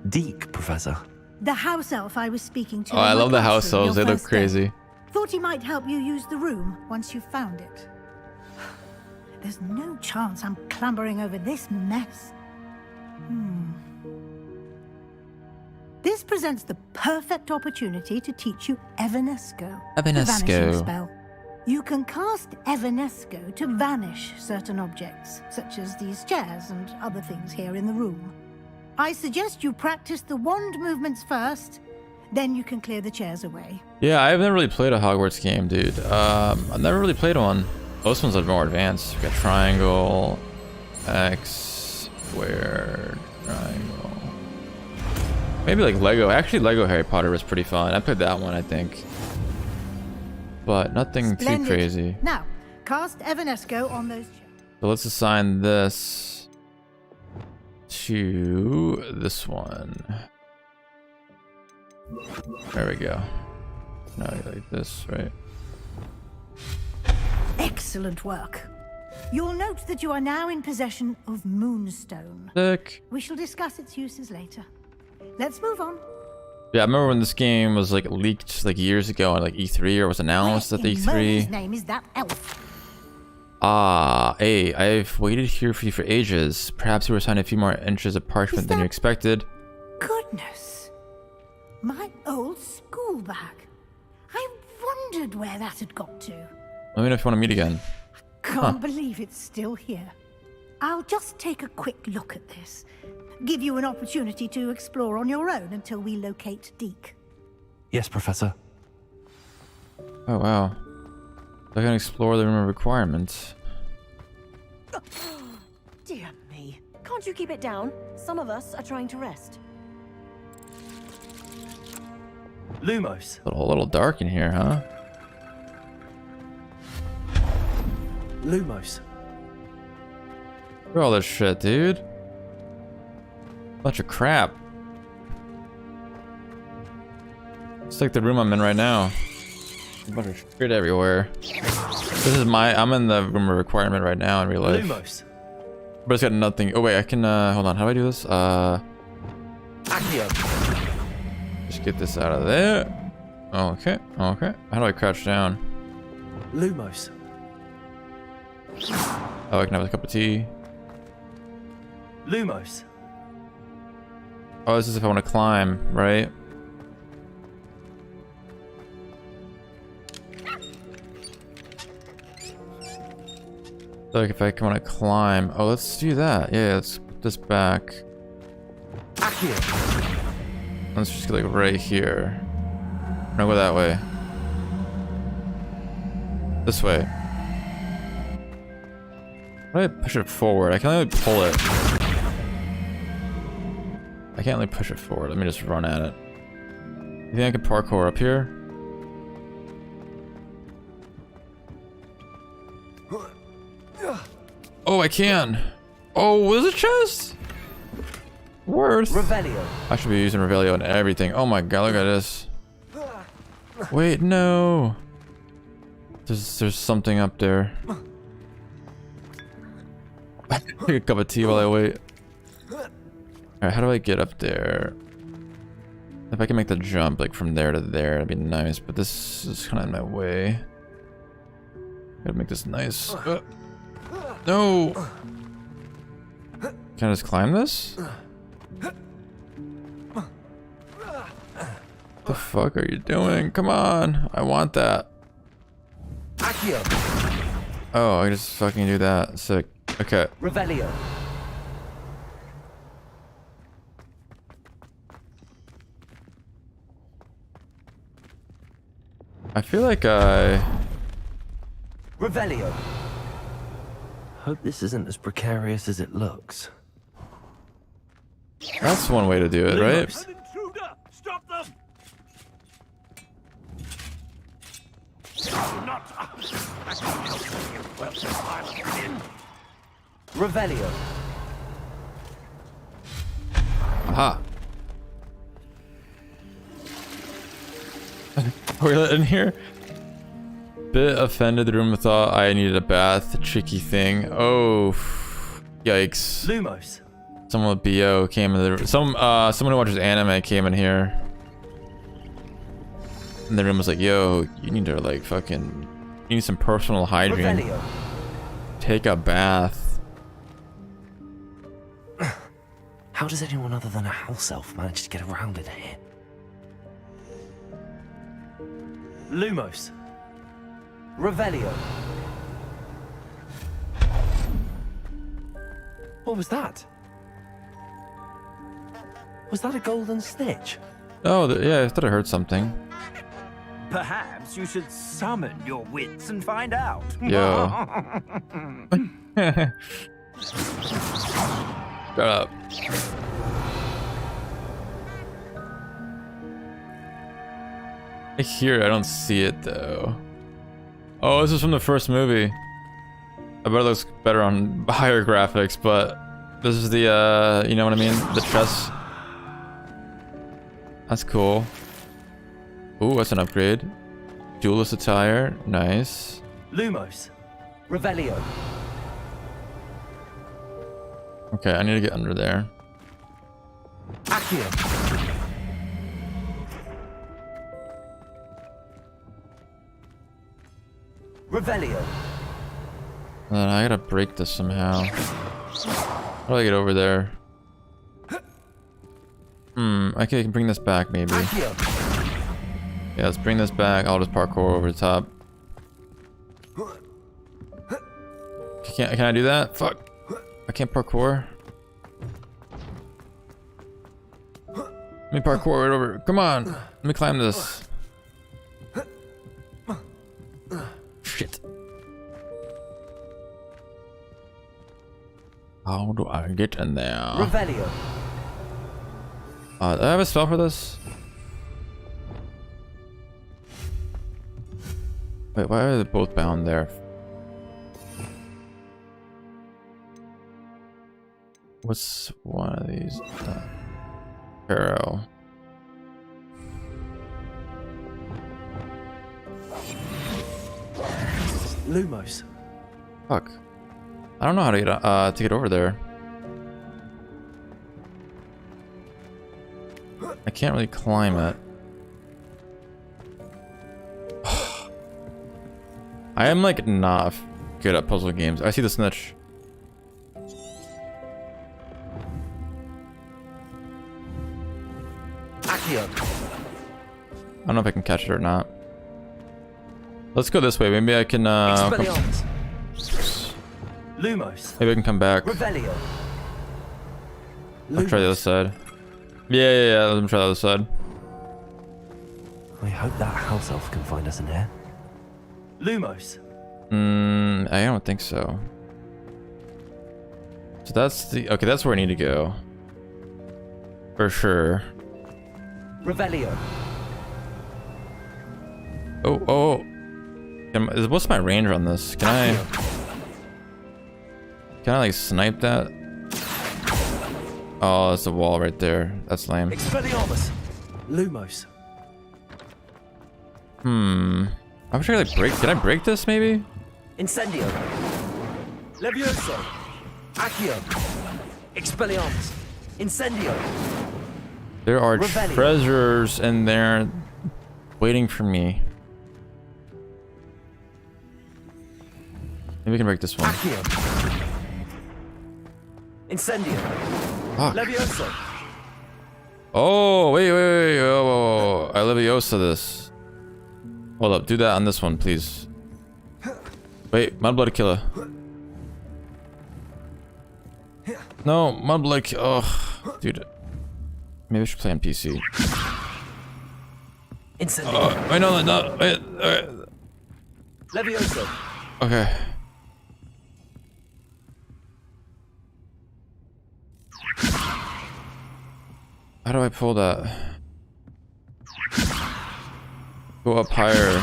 Deke, Professor. The house elf I was speaking to. Oh, I in my love the house classroom elves. your They look first day. crazy. Thought he might help you use the room once you've found it. There's no chance I'm clambering over this mess. This presents the perfect opportunity to teach you Evanesco, the vanishing Evanesco. spell. You can cast Evanesco to vanish certain objects, such as these chairs and other things here in the room. I suggest you practice the wand movements first, then you can clear the chairs away. Yeah, I've never really played a Hogwarts game, dude. I've never really played one. Most ones are more advanced. We got triangle, X, square, triangle. Maybe like Lego. Actually, Lego Harry Potter was pretty fun. I played that one, I think. But nothing Splendid. too crazy. Now, cast Evanesco on those chairs. So let's assign this to this one. There we go. Now you like this, right? Excellent work. You'll note that you are now in possession of Moonstone. Sick. We shall discuss its uses later. Let's move on. Yeah, I remember when this game was like leaked like years ago on like E3 or was announced at the In Merlin's E3. name is that elf. Hey, I've waited here for you for ages. Perhaps you were assigned a few more inches of parchment than you expected. Goodness. My old school bag. I wondered where that had got to. Let me know if you want to meet again. Can't believe it's still here. I'll just take a quick look at this. Give you an opportunity to explore on your own until we locate Deke. Yes, Professor. Oh, wow. I can explore the room of requirements. Dear me. Can't you keep it down? Some of us are trying to rest. Lumos. A little dark in here, huh? Lumos. Look at all this shit, dude. Bunch of crap. It's like the room I'm in right now. A bunch of shit everywhere. This is I'm in the room of requirement right now in real life. Lumos. But it's got nothing. Oh wait, I can hold on, how do I do this? Accio. Just get this out of there. Okay. How do I crouch down? Lumos. Oh, I can have a cup of tea. Lumos. Oh, this is if I want to climb, right? So like if I want to climb. Oh, let's do that. Yeah, let's put this back. Accio. Let's just go like right here. No, go that way. This way. How do I push it forward? I can only pull it. I can't really push it forward. Let me just run at it. You think I can parkour up here? Oh, I can. Oh, there's a chest. Worth. Revelio. I should be using Revelio and everything. Oh my god, look at this. Wait, no. There's something up there. Take a cup of tea while I wait. Alright, how do I get up there? If I can make the jump like from there to there, that'd be nice, but this is kind of in my way. Gotta make this nice. No! Can I just climb this? The fuck are you doing? Come on! I want that. Oh, I just fucking do that. Sick. Okay. Revelio. I feel like I... Revelio. Hope this isn't as precarious as it looks. That's one way to do it, right? Stop them! Revelio. Aha. Toilet in here? Bit offended, the room thought I needed a bath. Tricky thing. Oh, yikes. Lumos. Someone with BO came in the room. Someone who watches anime came in here. And the room was like, yo, you need to like fucking, you need some personal hygiene. Revelio. Take a bath. How does anyone other than a house elf manage to get around in here? Lumos. Revelio. What was that? Was that a golden snitch? Oh, yeah, I thought I heard something. Perhaps you should summon your wits and find out. Yo. Shut up. I hear it, I don't see it though. Oh, this is from the first movie. I bet it looks better on higher graphics, but this is the, you know what I mean? The chest. That's cool. Ooh, that's an upgrade. Duelist attire, nice. Lumos. Revelio. Okay, I need to get under there. Accio. Revelio. Then I gotta break this somehow. How do I get over there? Okay, I can bring this back maybe. Accio. Yeah, let's bring this back. I'll just parkour over the top. Can I do that? Fuck. I can't parkour. Let me parkour right over. Come on. Let me climb this. Shit. How do I get in there? Revelio. Do I have a spell for this? Wait, why are they both bound there? What's one of these? Arrow. Lumos. Fuck. I don't know how to get over there. I can't really climb it. I am like not good at puzzle games. I see the snitch. Accio. I don't know if I can catch it or not. Let's go this way. Maybe I can Expelliarmus. Lumos. maybe I can come back. Revelio. I'll try the other side. Yeah. Let me try the other side. I hope that house elf can find us in here. Lumos. I don't think so. So that's the okay. That's where I need to go. For sure. Revelio. Oh. What's my range on this? Can I? Can I like snipe that? Oh, that's a wall right there. That's lame. Expelliarmus. Lumos. I wish I could like break. Can I break this maybe? Incendio. Levioso. Accio. Expelliarmus. Incendio. There are Revelio. treasures in there waiting for me. Maybe we can break this one. Accio. Incendio. Fuck. Levioso. Oh, wait. Oh, I Leviosa this. Hold up. Do that on this one, please. Wait, Mudblood Killer. No, Mudblood Killer. Oh, dude. Maybe I should play on PC. Wait, no. Wait, Levioso. okay. How do I pull that? Go up higher.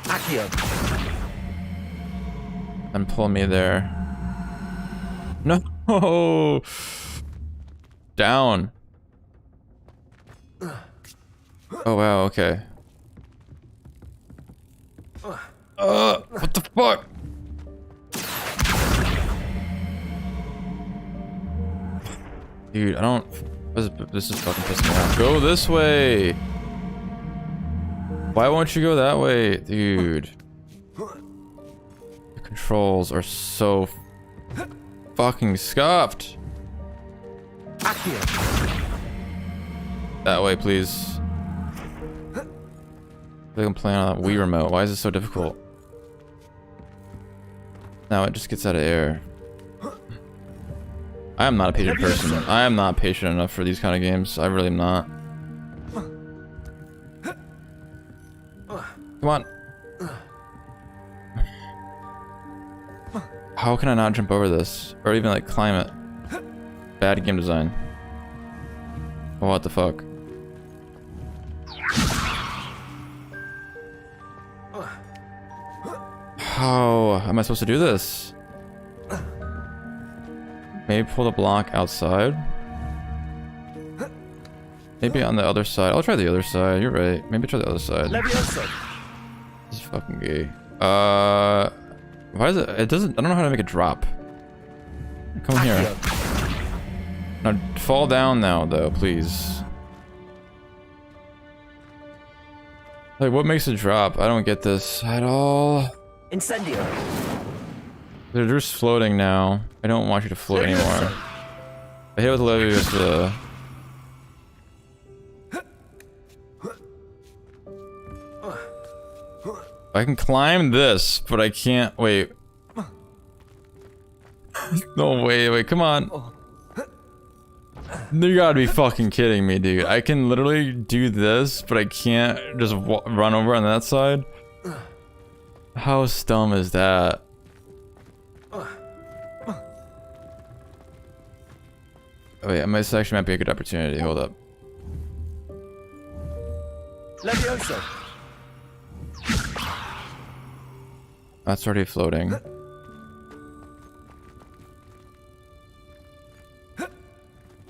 Accio. And pull me there. No! Down. Oh wow, okay. What the fuck? Dude, I don't... This is fucking pissing me off. Go this way! Why won't you go that way, dude? The controls are so fucking scuffed. That way, please. I think I'm playing on that Wii remote. Why is it so difficult? Now it just gets out of air. I am not a patient person. I am not patient enough for these kind of games. I really am not. Come on. How can I not jump over this? Or even like climb it? Bad game design. What the fuck? How am I supposed to do this? Maybe pull the block outside? Maybe on the other side. I'll try the other side. You're right. Maybe try the other side. This is fucking gay. Why is it? It doesn't. I don't know how to make it drop. Come here. Now fall down now, though, please. Like, what makes it drop? I don't get this at all. Incendio. They're just floating now. I don't want you to float anymore. I hit it with Leviosa. I can climb this, but I can't. Wait. No, wait, come on. You gotta be fucking kidding me, dude. I can literally do this, but I can't just run over on that side? How dumb is that? Wait, this actually might be a good opportunity. Hold up. Levioso. That's already floating.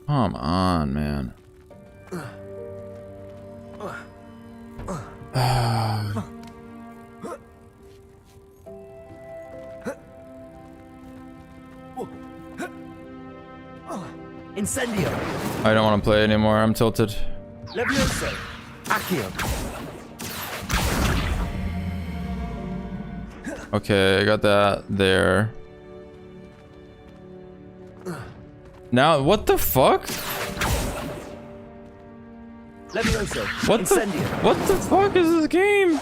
Come on, man. Incendio. I don't want to play anymore. I'm tilted. Levioso. Accio. Okay, I got that there. Now, what the fuck? Levioso. What the fuck is this game?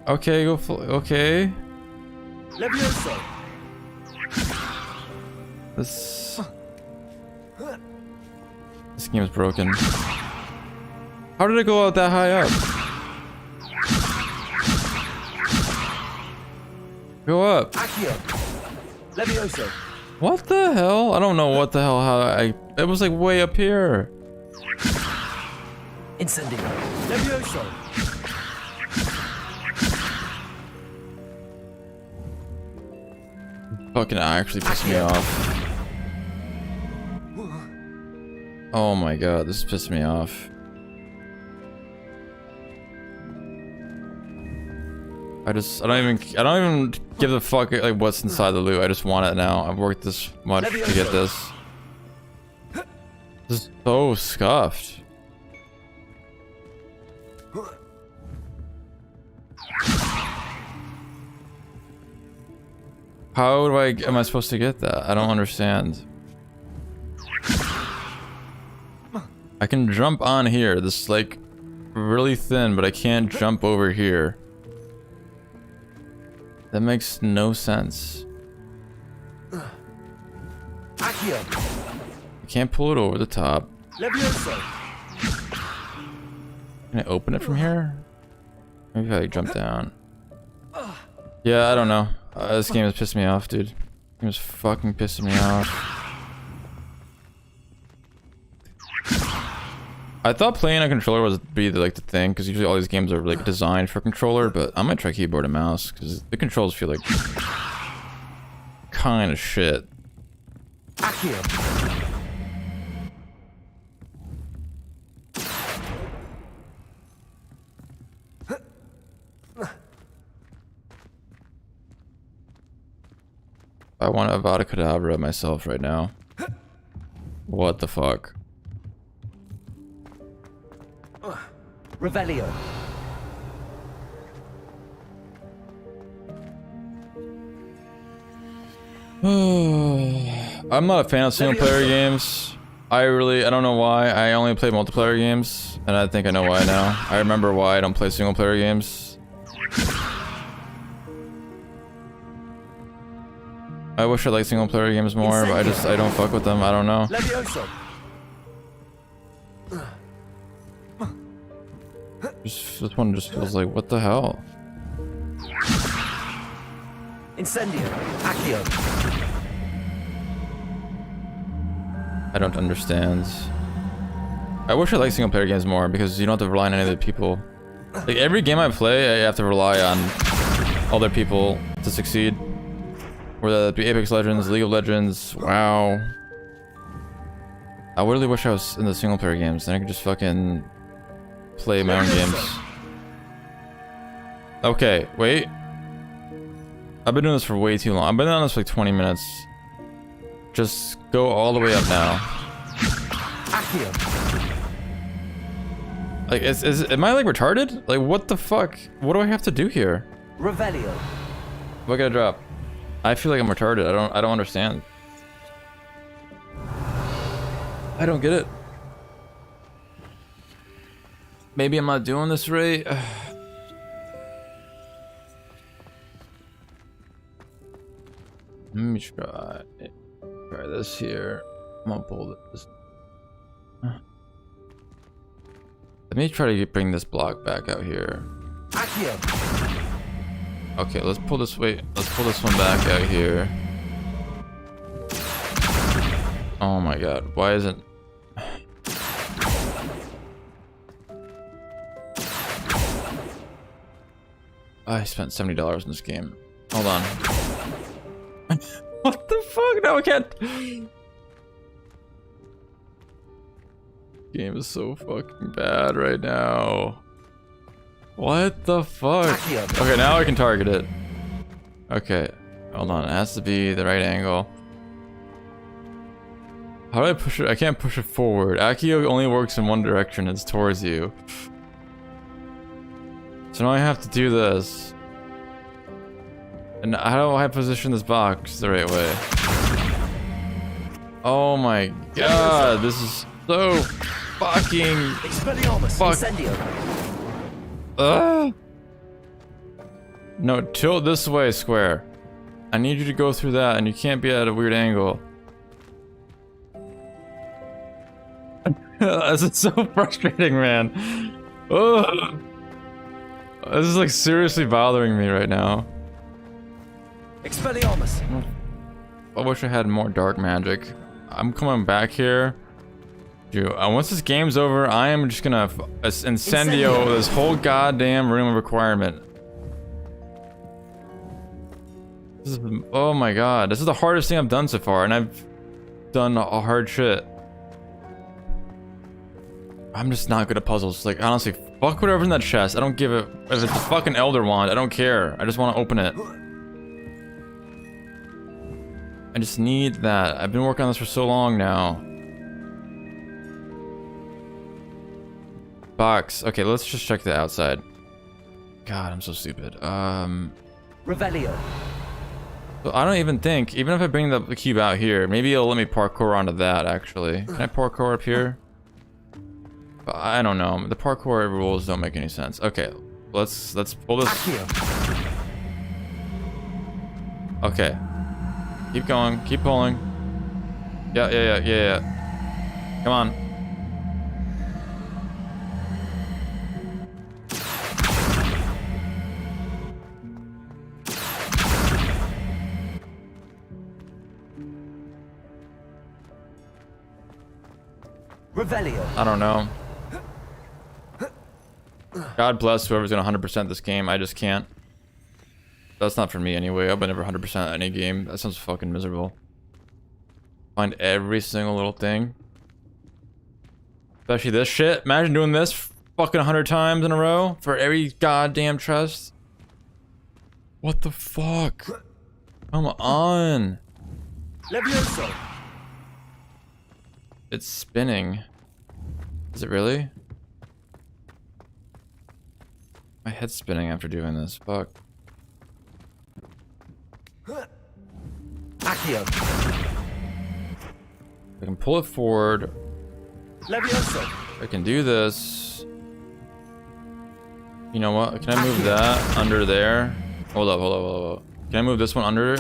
Okay, okay. Levioso. This game is broken. How did it go out that high up? Go up. Accio. Levioso. What the hell? I don't know what the hell. It was like way up here. Incendio. Levioso. Fucking actually pissed me off. Oh my god, this is pissing me off. I don't even give a fuck like what's inside the loot. I just want it now. I've worked this much to get this. This is so scuffed. How am I supposed to get that? I don't understand. I can jump on here. This is like really thin, but I can't jump over here. That makes no sense. I can't pull it over the top. Can I open it from here? Maybe if I jump down. Yeah, I don't know. This game is pissing me off, dude. This game is fucking pissing me off. I thought playing a controller was be like the thing, because usually all these games are like designed for controller, but I might try keyboard and mouse, because the controls feel like kind of shit. I want to Avada Kedavra myself right now. What the fuck? Revelio. I'm not a fan of single player games. I don't know why. I only play multiplayer games, and I think I know why now. I remember why I don't play single player games. I wish I liked single player games more, but I don't fuck with them. I don't know. This one just feels like, what the hell? Incendio. Accio. I don't understand. I wish I liked single player games more, because you don't have to rely on any other people. Like every game I play, I have to rely on other people to succeed. Whether that be Apex Legends, League of Legends, WoW. I really wish I was in the single player games, then I could just fucking play my own games. Okay, wait. I've been doing this for way too long. I've been on this for like 20 minutes. Just go all the way up now. Like, am I like retarded? Like, what the fuck? What do I have to do here? Revelio. What can I drop? I feel like I'm retarded. I don't understand. I don't get it. Maybe I'm not doing this right. Let me try this here. I'm gonna pull this. Let me try to bring this block back out here. Okay, let's pull this way. Let's pull this one back out here. Oh my god, why isn't... I spent $70 in this game. Hold on. What the fuck? No, I can't. Game is so fucking bad right now. What the fuck? Okay, now I can target it. Okay, hold on. It has to be the right angle. How do I push it? I can't push it forward. Accio only works in one direction. It's towards you. So now I have to do this. And how do I position this box the right way? Oh my god, this is so fucking No, tilt this way, square. I need you to go through that, and you can't be at a weird angle. This is so frustrating, man. Ugh. This is like seriously bothering me right now. Expelliarmus. I wish I had more dark magic. I'm coming back here. Dude, once this game's over, I am just gonna incendio this whole goddamn room of requirement. This is, oh my god, this is the hardest thing I've done so far, and I've done a hard shit. I'm just not good at puzzles. Like, honestly, fuck whatever's in that chest. I don't give it. If it's a fucking Elder Wand, I don't care. I just want to open it. I just need that. I've been working on this for so long now. Box. Okay, let's just check the outside. God, I'm so stupid. Revelio. So I don't even think, even if I bring the cube out here, maybe it'll let me parkour onto that, actually. Can I parkour up here? I don't know. The parkour rules don't make any sense. Okay, let's pull this. Okay. Keep going. Keep pulling. Yeah. Come on. Revelio. I don't know. God bless whoever's gonna 100% this game. I just can't. That's not for me anyway. I've been never 100% any game. That sounds fucking miserable. Find every single little thing. Especially this shit. Imagine doing this fucking 100 times in a row for every goddamn chest. What the fuck? Come on. Levioso. It's spinning. Is it really? My head's spinning after doing this. Fuck. Accio. I can pull it forward. Levioso. I can do this. You know what? Can I move that under there? Hold up. Can I move this one under?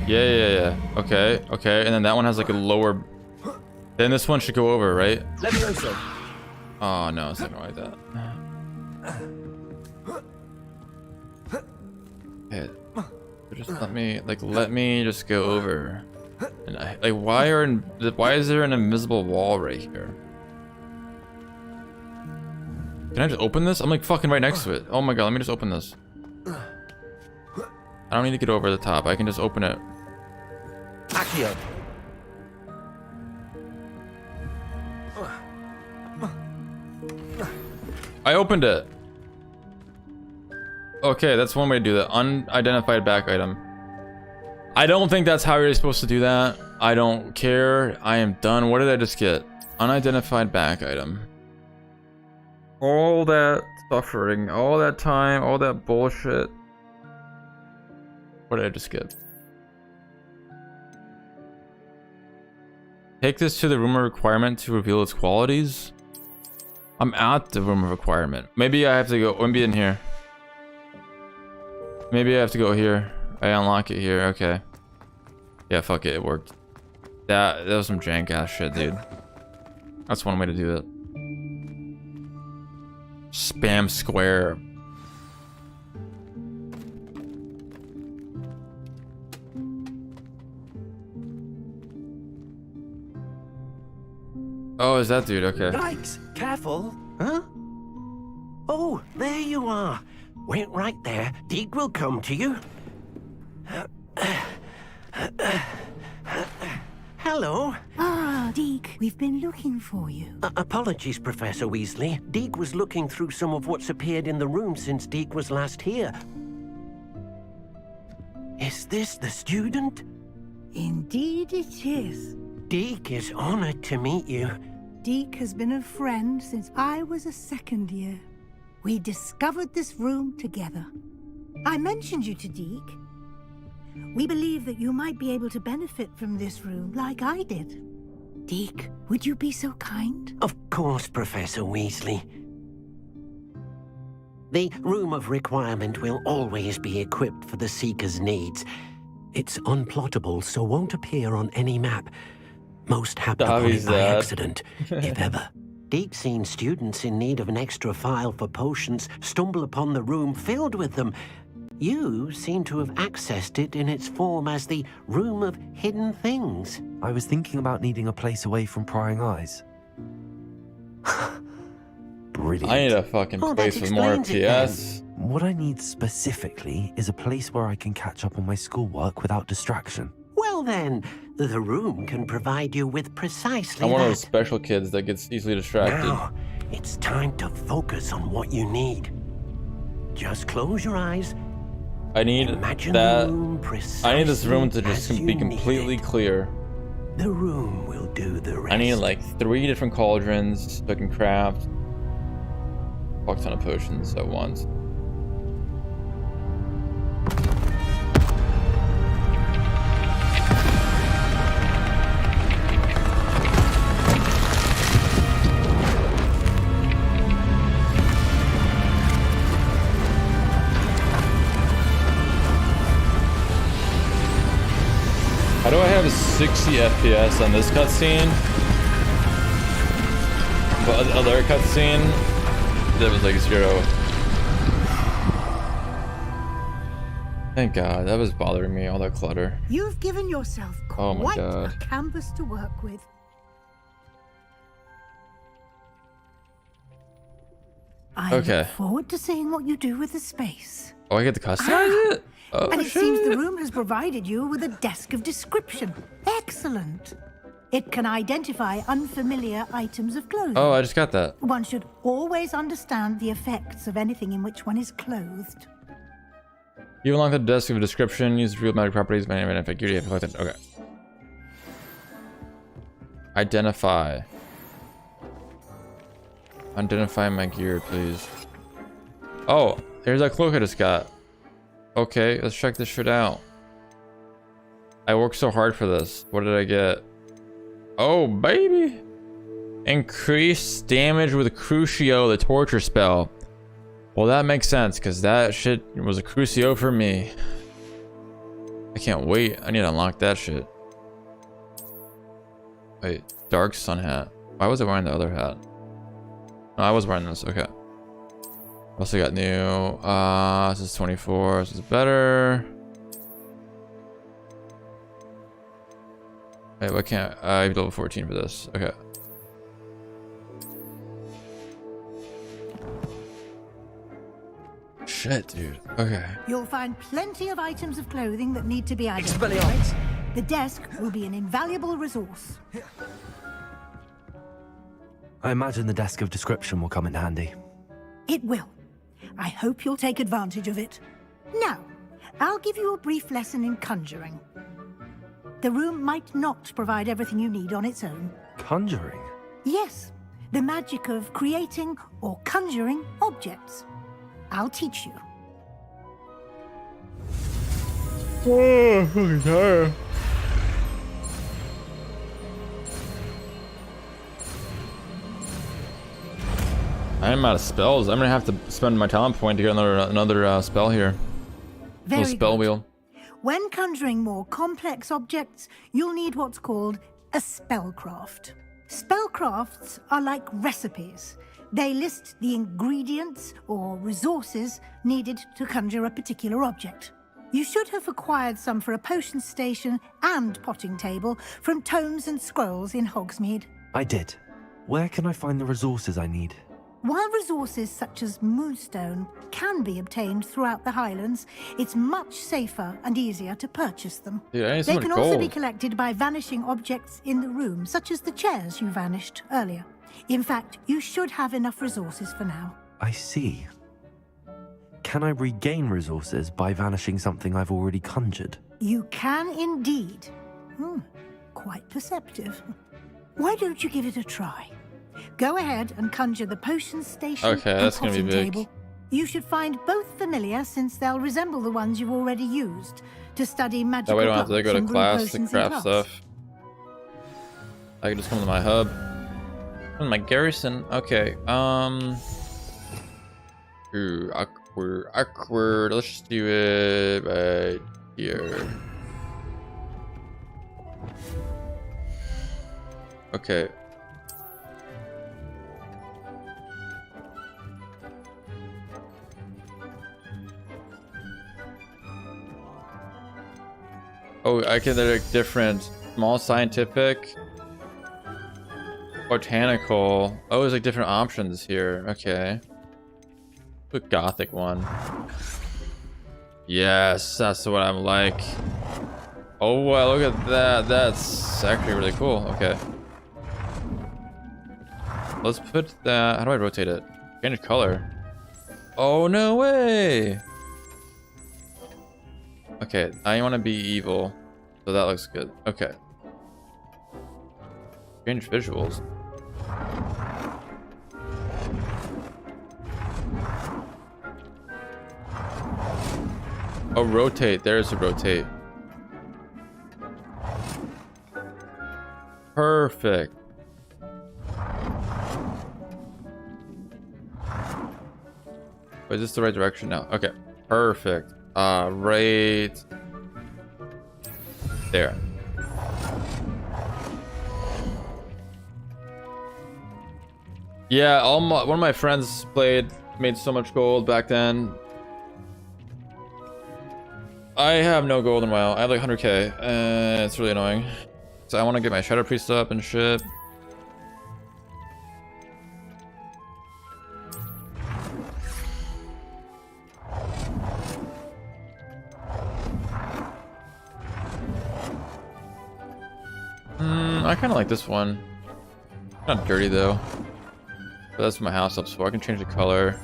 Yeah. Okay. And then that one has like a lower. Then this one should go over, right? Levioso. Oh no, it's not gonna like that. Okay. Just let me just go over. And why is there an invisible wall right here? Can I just open this? I'm like fucking right next to it. Oh my god, let me just open this. I don't need to get over the top. I can just open it. Accio. I opened it. Okay, that's one way to do that. Unidentified back item. I don't think that's how you're supposed to do that. I don't care. I am done. What did I just get? Unidentified back item. All that suffering, all that time, all that bullshit. What did I just get? Take this to the room of requirement to reveal its qualities. I'm at the room of requirement. Maybe I have to go. Maybe in here. Maybe I have to go here. I unlock it here. Okay. Yeah, fuck it. It worked. That was some jank ass shit, dude. That's one way to do it. Spam square. Oh, is that dude? Okay. Yikes! Careful. Huh? Oh, there you are. Wait right there. Deke will come to you. Hello. Ah, Deke, we've been looking for you. Apologies, Professor Weasley. Deke was looking through some of what's appeared in the room since Deke was last here. Is this the student? Indeed it is. Deke is honored to meet you. Deke has been a friend since I was a second year. We discovered this room together. I mentioned you to Deke. We believe that you might be able to benefit from this room like I did. Deke, would you be so kind? Of course, Professor Weasley. The Room of Requirement will always be equipped for the Seeker's needs. It's unplottable, so won't appear on any map. Most happen upon it by accident, if ever. Deep-seen students in need of an extra file for potions stumble upon the room filled with them. You seem to have accessed it in its form as the Room of Hidden Things. I was thinking about needing a place away from prying eyes. Brilliant. I need a fucking place with more FPS. What I need specifically is a place where I can catch up on my schoolwork without distraction. Well then, the room can provide you with precisely I'm one of that. those special kids that gets easily distracted. Now, it's time to focus on what you need. Just close your eyes. I need Imagine that. the room I need this room to precisely just as be you completely need it. clear. The room will do the rest. I need like 3 different cauldrons so I can craft a fuck ton of potions at once. How do I have a 60 FPS on this cutscene? But the other cutscene, that was like 0. Thank God, that was bothering me, all that clutter. You've given yourself Oh my quite God. a canvas to work with. I Okay. look forward to seeing what you do with the space. Oh, I get to customize it? Oh, And it shit. seems the room has provided you with a desk of description. Excellent. It can identify unfamiliar items of clothing. Oh, I just got that. One should always understand the effects of anything in which one is clothed. You unlock the desk of description, use real magic properties, my name and figure. You have collected. Okay. Identify. Identify my gear, please. Oh, here's that cloak I just got. Okay, let's check this shit out. I worked so hard for this. What did I get? Oh, baby! Increased damage with Crucio, the torture spell. Well, that makes sense, because that shit was a Crucio for me. I can't wait. I need to unlock that shit. Wait, dark sun hat. Why was I wearing the other hat? No, I was wearing this. Okay. Also got new. This is 24. This is better. Wait, why can't I have level 14 for this? Okay. Shit, dude. Okay. You'll find plenty of items of clothing that need to be Expelliarmus. identified. The desk will be an invaluable resource. I imagine the desk of description will come in handy. It will. I hope you'll take advantage of it. Now, I'll give you a brief lesson in conjuring. The room might not provide everything you need on its own. Conjuring? Yes, the magic of creating or conjuring objects. I'll teach you. Oh, I'm fucking tired. I'm out of spells. I'm gonna have to spend my talent point to get another spell here. Very Little spell good. wheel. When conjuring more complex objects, you'll need what's called a spellcraft. Spellcrafts are like recipes. They list the ingredients or resources needed to conjure a particular object. You should have acquired some for a potion station and potting table from tomes and scrolls in Hogsmeade. I did. Where can I find the resources I need? While resources such as moonstone can be obtained throughout the Highlands, it's much safer and easier to purchase them. Dude, I need They some can gold. also be collected by vanishing objects in the room, such as the chairs you vanished earlier. In fact, you should have enough resources for now. I see. Can I regain resources by vanishing something I've already conjured? You can indeed. Quite perceptive. Why don't you give it a try? Go ahead and conjure the potion station Okay, and that's gonna be potting big. table. You should find both familiar, since they'll resemble the ones you've already used to study That magical way I don't have to blocks go to and brew class to potions in craft class. stuff. I can just come to my hub. My garrison. Okay. Ooh, awkward. Let's just do it right here. Okay. Oh, I can like different small scientific, botanical. Oh, there's like different options here. Okay. The gothic one. Yes, that's what I'm like. Oh wow, look at that. That's actually really cool. Okay. Let's put that. How do I rotate it? Change color. Oh no way. Okay, I want to be evil. So that looks good. Okay. Change visuals. Oh, rotate. There's a rotate. Perfect. Wait, is this the right direction now? Okay. Perfect. Right there. Yeah, one of my friends made so much gold back then. I have no gold in WoW. I have like 100k, and it's really annoying. So I want to get my Shadow Priest up and shit. I kind of like this one. Not dirty though. But that's my house up, so I can change the color.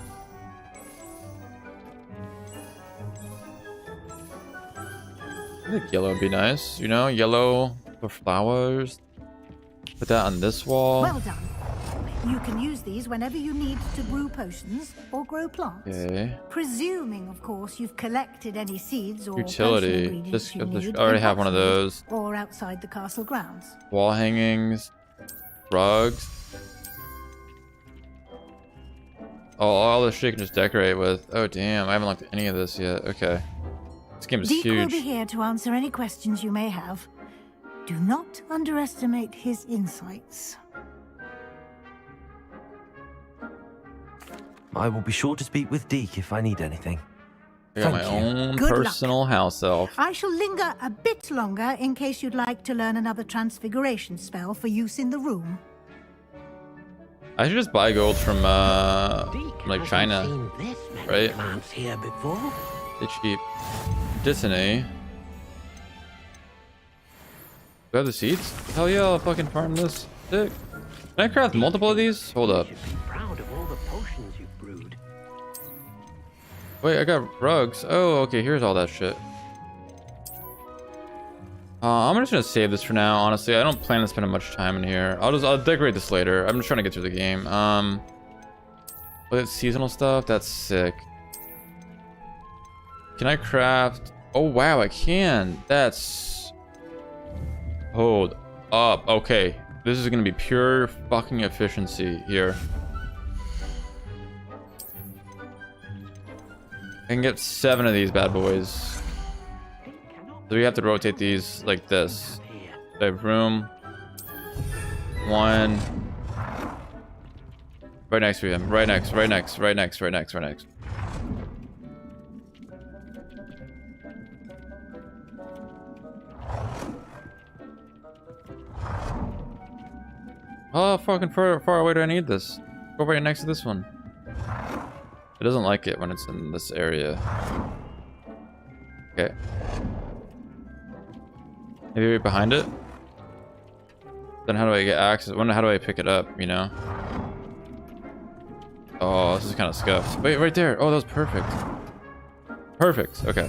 I think yellow would be nice, you know, yellow for flowers. Put that on this wall. Well done. You can use these whenever you need to brew potions or grow plants. Okay. Presuming, of course, you've collected any seeds or Utility. ingredients you need I already have one of those. or outside the castle grounds. Wall hangings, rugs. Oh, all this shit you can just decorate with. Oh damn, I haven't looked at any of this yet. Okay. This game is Deke will huge. be here to answer any questions you may have. Do not underestimate his insights. I will be sure to speak with Deke if I need anything. I got Thank my you. own Good luck. personal house elf. I shall linger a bit longer in case you'd like to learn another transfiguration spell for use in the room. I should just buy gold from like China, right? Here before. It's cheap. Disney. Do I have the seeds? Hell yeah, I'll fucking farm this. Sick. Can I craft multiple of these? Hold up. Proud of all the potions you've brewed. Wait, I got rugs. Oh, okay, here's all that shit. I'm just gonna save this for now, honestly. I don't plan on spending much time in here. I'll decorate this later. I'm just trying to get through the game. Look at seasonal stuff. That's sick. Can I craft? Oh wow, I can. That's... Hold up. Okay. This is gonna be pure fucking efficiency here. I can get 7 of these bad boys. So we have to rotate these like this. I have room. 1. Right next to him. Right next. How fucking far away do I need this? Go right next to this one. It doesn't like it when it's in this area. Okay. Maybe right behind it? Then how do I get access? How do I pick it up, you know? Oh, this is kind of scuffed. Wait, right there. Oh, that was perfect. Perfect. Okay.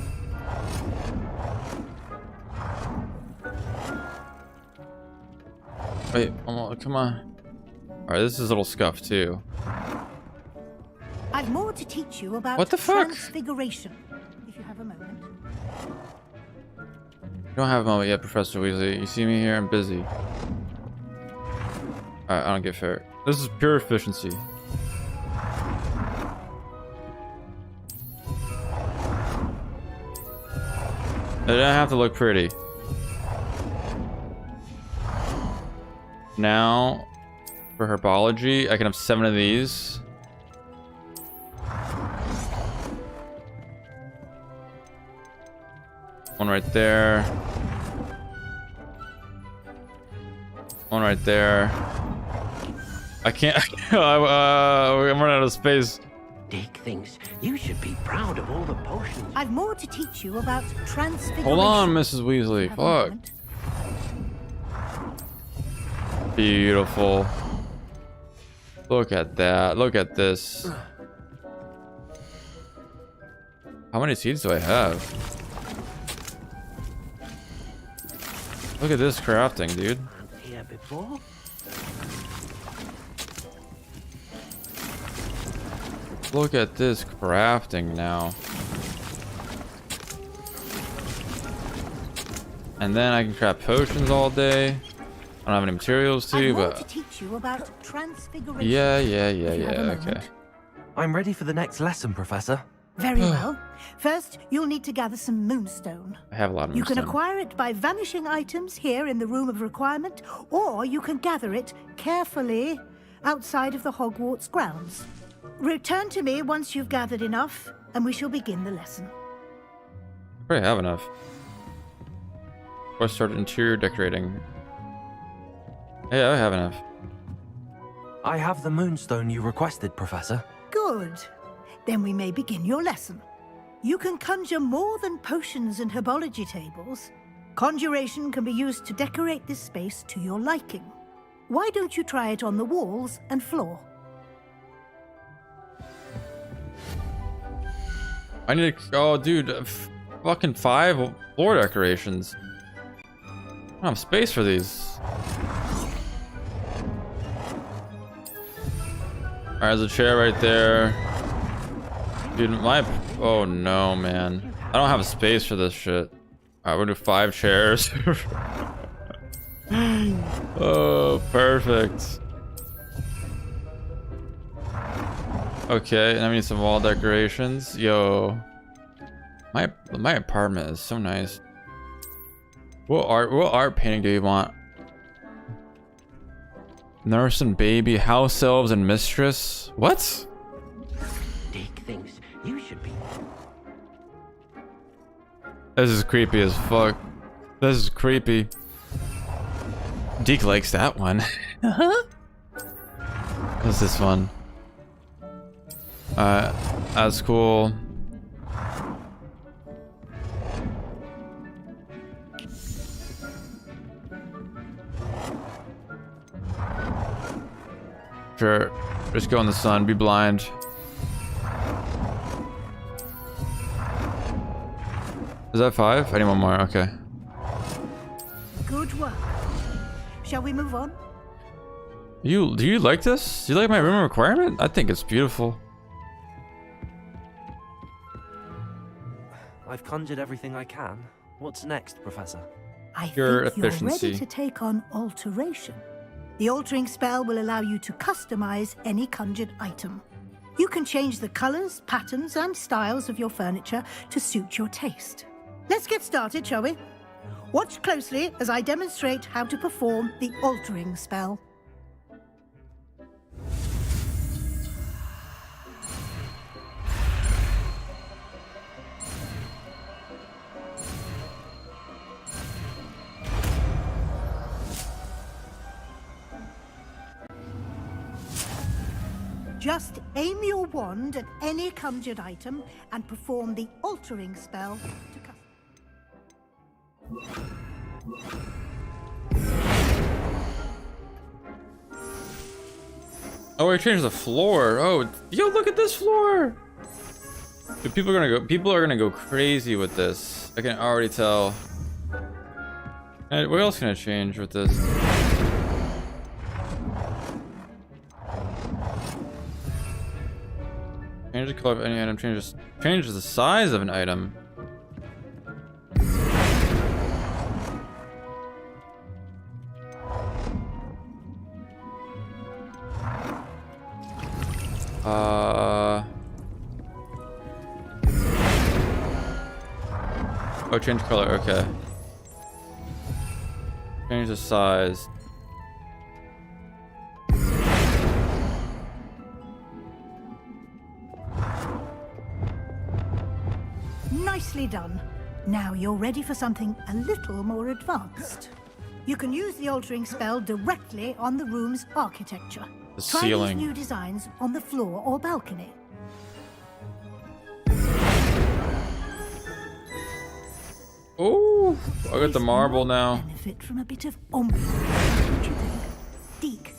Wait, come on. Alright, this is a little scuffed too. I've more to teach you about What the fuck? transfiguration, if you have a moment. You don't have a moment yet, Professor Weasley. You see me here? I'm busy. Alright, I don't get fair. This is pure efficiency. It doesn't have to look pretty. Now, for herbology, I can have 7 of these. One right there. One right there. I can't. I'm running out of space. Dick thinks you should be proud of all the potions. I've more to teach you about transfiguration. Hold on, Mrs. Weasley. Have a Fuck. Beautiful. Look at that. Look at this. How many seeds do I have? Look at this crafting, dude. Here before? Look at this crafting now. And then I can craft potions all day. I don't have any materials to, I've more but to teach you about transfiguration. yeah, okay. I'm ready for the next lesson, Professor. Very well. First, you'll need to gather some moonstone. I have a lot of You can moonstone. acquire it by vanishing items here in the Room of Requirement, or you can gather it carefully outside of the Hogwarts grounds. Return to me once you've gathered enough, and we shall begin the lesson. I probably have enough. Or start interior decorating. Yeah, I have enough. I have the moonstone you requested, Professor. Good. Then we may begin your lesson. You can conjure more than potions and herbology tables. Conjuration can be used to decorate this space to your liking. Why don't you try it on the walls and floor? I need to. Oh, dude. Fucking 5 floor decorations. I don't have space for these. Alright, there's a chair right there. Dude, my... Oh, no, man. I don't have space for this shit. Alright, we'll do 5 chairs. Oh, perfect. Okay, and I need some wall decorations. Yo. My apartment is so nice. What art painting do you want? Nurse and baby, house elves and mistress? What? Dick thinks you should be. This is creepy as fuck. This is creepy. Deke likes that one. What's this one? That's cool. Sure, just go in the sun, be blind. Is that 5? I need one more, okay. Good work. Shall we move on? Do you like this? Do you like my room requirement? I think it's beautiful. I've conjured everything I can. What's next, Professor? I Your think you're efficiency. ready to take on alteration. The altering spell will allow you to customize any conjured item. You can change the colors, patterns, and styles of your furniture to suit your taste. Let's get started, shall we? Watch closely as I demonstrate how to perform the altering spell. Just aim your wand at any conjured item and perform the altering spell to Oh, I changed the floor. Oh, yo, look at this floor. Dude, people are gonna go crazy with this. I can already tell. And what else can I change with this? Change the color of any item. Change the size of an item. Oh, change color. Okay. Change the size. Nicely done. Now you're ready for something a little more advanced. You can use the altering spell directly on the room's architecture. The Try ceiling. these new designs on the floor or balcony. Oh, I got the marble now. Benefit from a bit of ambiance, don't you think? Deke,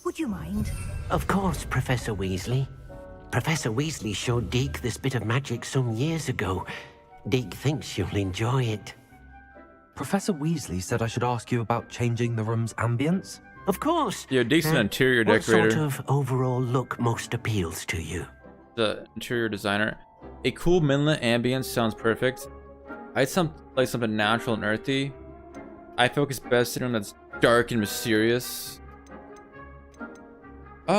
would you mind? Of course, Professor Weasley. Professor Weasley showed Deke this bit of magic some years ago. Deke thinks you'll enjoy it. Professor Weasley said I should ask you about changing the room's ambience. Of course. Yeah, Deke's an interior What decorator. sort of overall look most appeals to you? The interior designer. A cool midland ambience sounds perfect. I'd like something natural and earthy. I focus best in a room that's dark and mysterious. If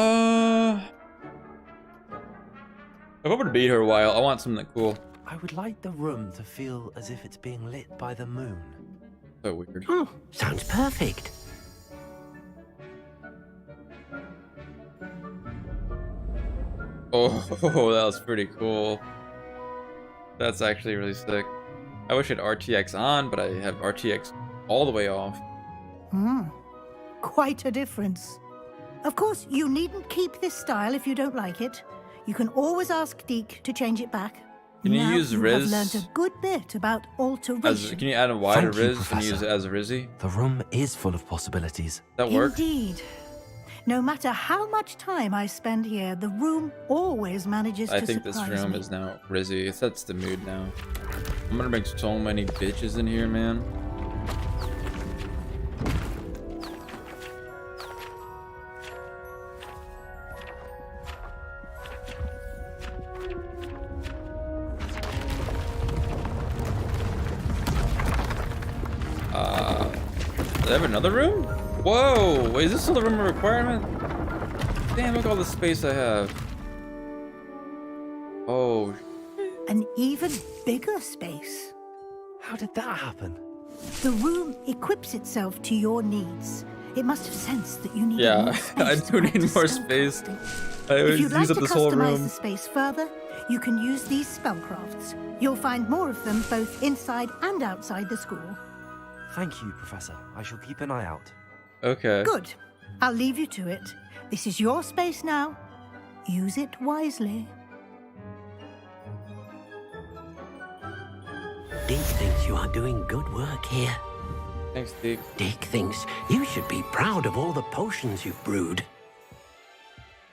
I'm going to be here a while, I want something cool. I would like the room to feel as if it's being lit by the moon. So weird. Oh, sounds perfect. Oh, that was pretty cool. That's actually really sick. I wish I had RTX on, but I have RTX all the way off. Quite a difference. Of course, you needn't keep this style if you don't like it. You can always ask Deke to change it back. Can you Now use you Riz? have learned a good bit about alteration. Can you add a wider Thank you, Riz and use Professor. it as a Rizzy? The room is full of possibilities. That work? Indeed. No matter how much time I spend here, the room always manages I to think this surprise room me. is now Rizzy. It sets the mood now. I'm gonna bring so many bitches in here, man. Do they have another room? Whoa! Wait, is this still the room of requirement? Damn, look at all the space I have. Oh. An even bigger space. How did that happen? The room equips itself to your needs. It must have sensed that you needed Yeah, more space I to do need practice more spellcrafting. space. I If always you'd like use to up this whole customize room. the space further, you can use these spellcrafts. You'll find more of them both inside and outside the school. Thank you, Professor. I shall keep an eye out. Okay. Good. I'll leave you to it. This is your space now. Use it wisely. Deke thinks you are doing good work here. Thanks, Deke. Deke thinks you should be proud of all the potions you've brewed.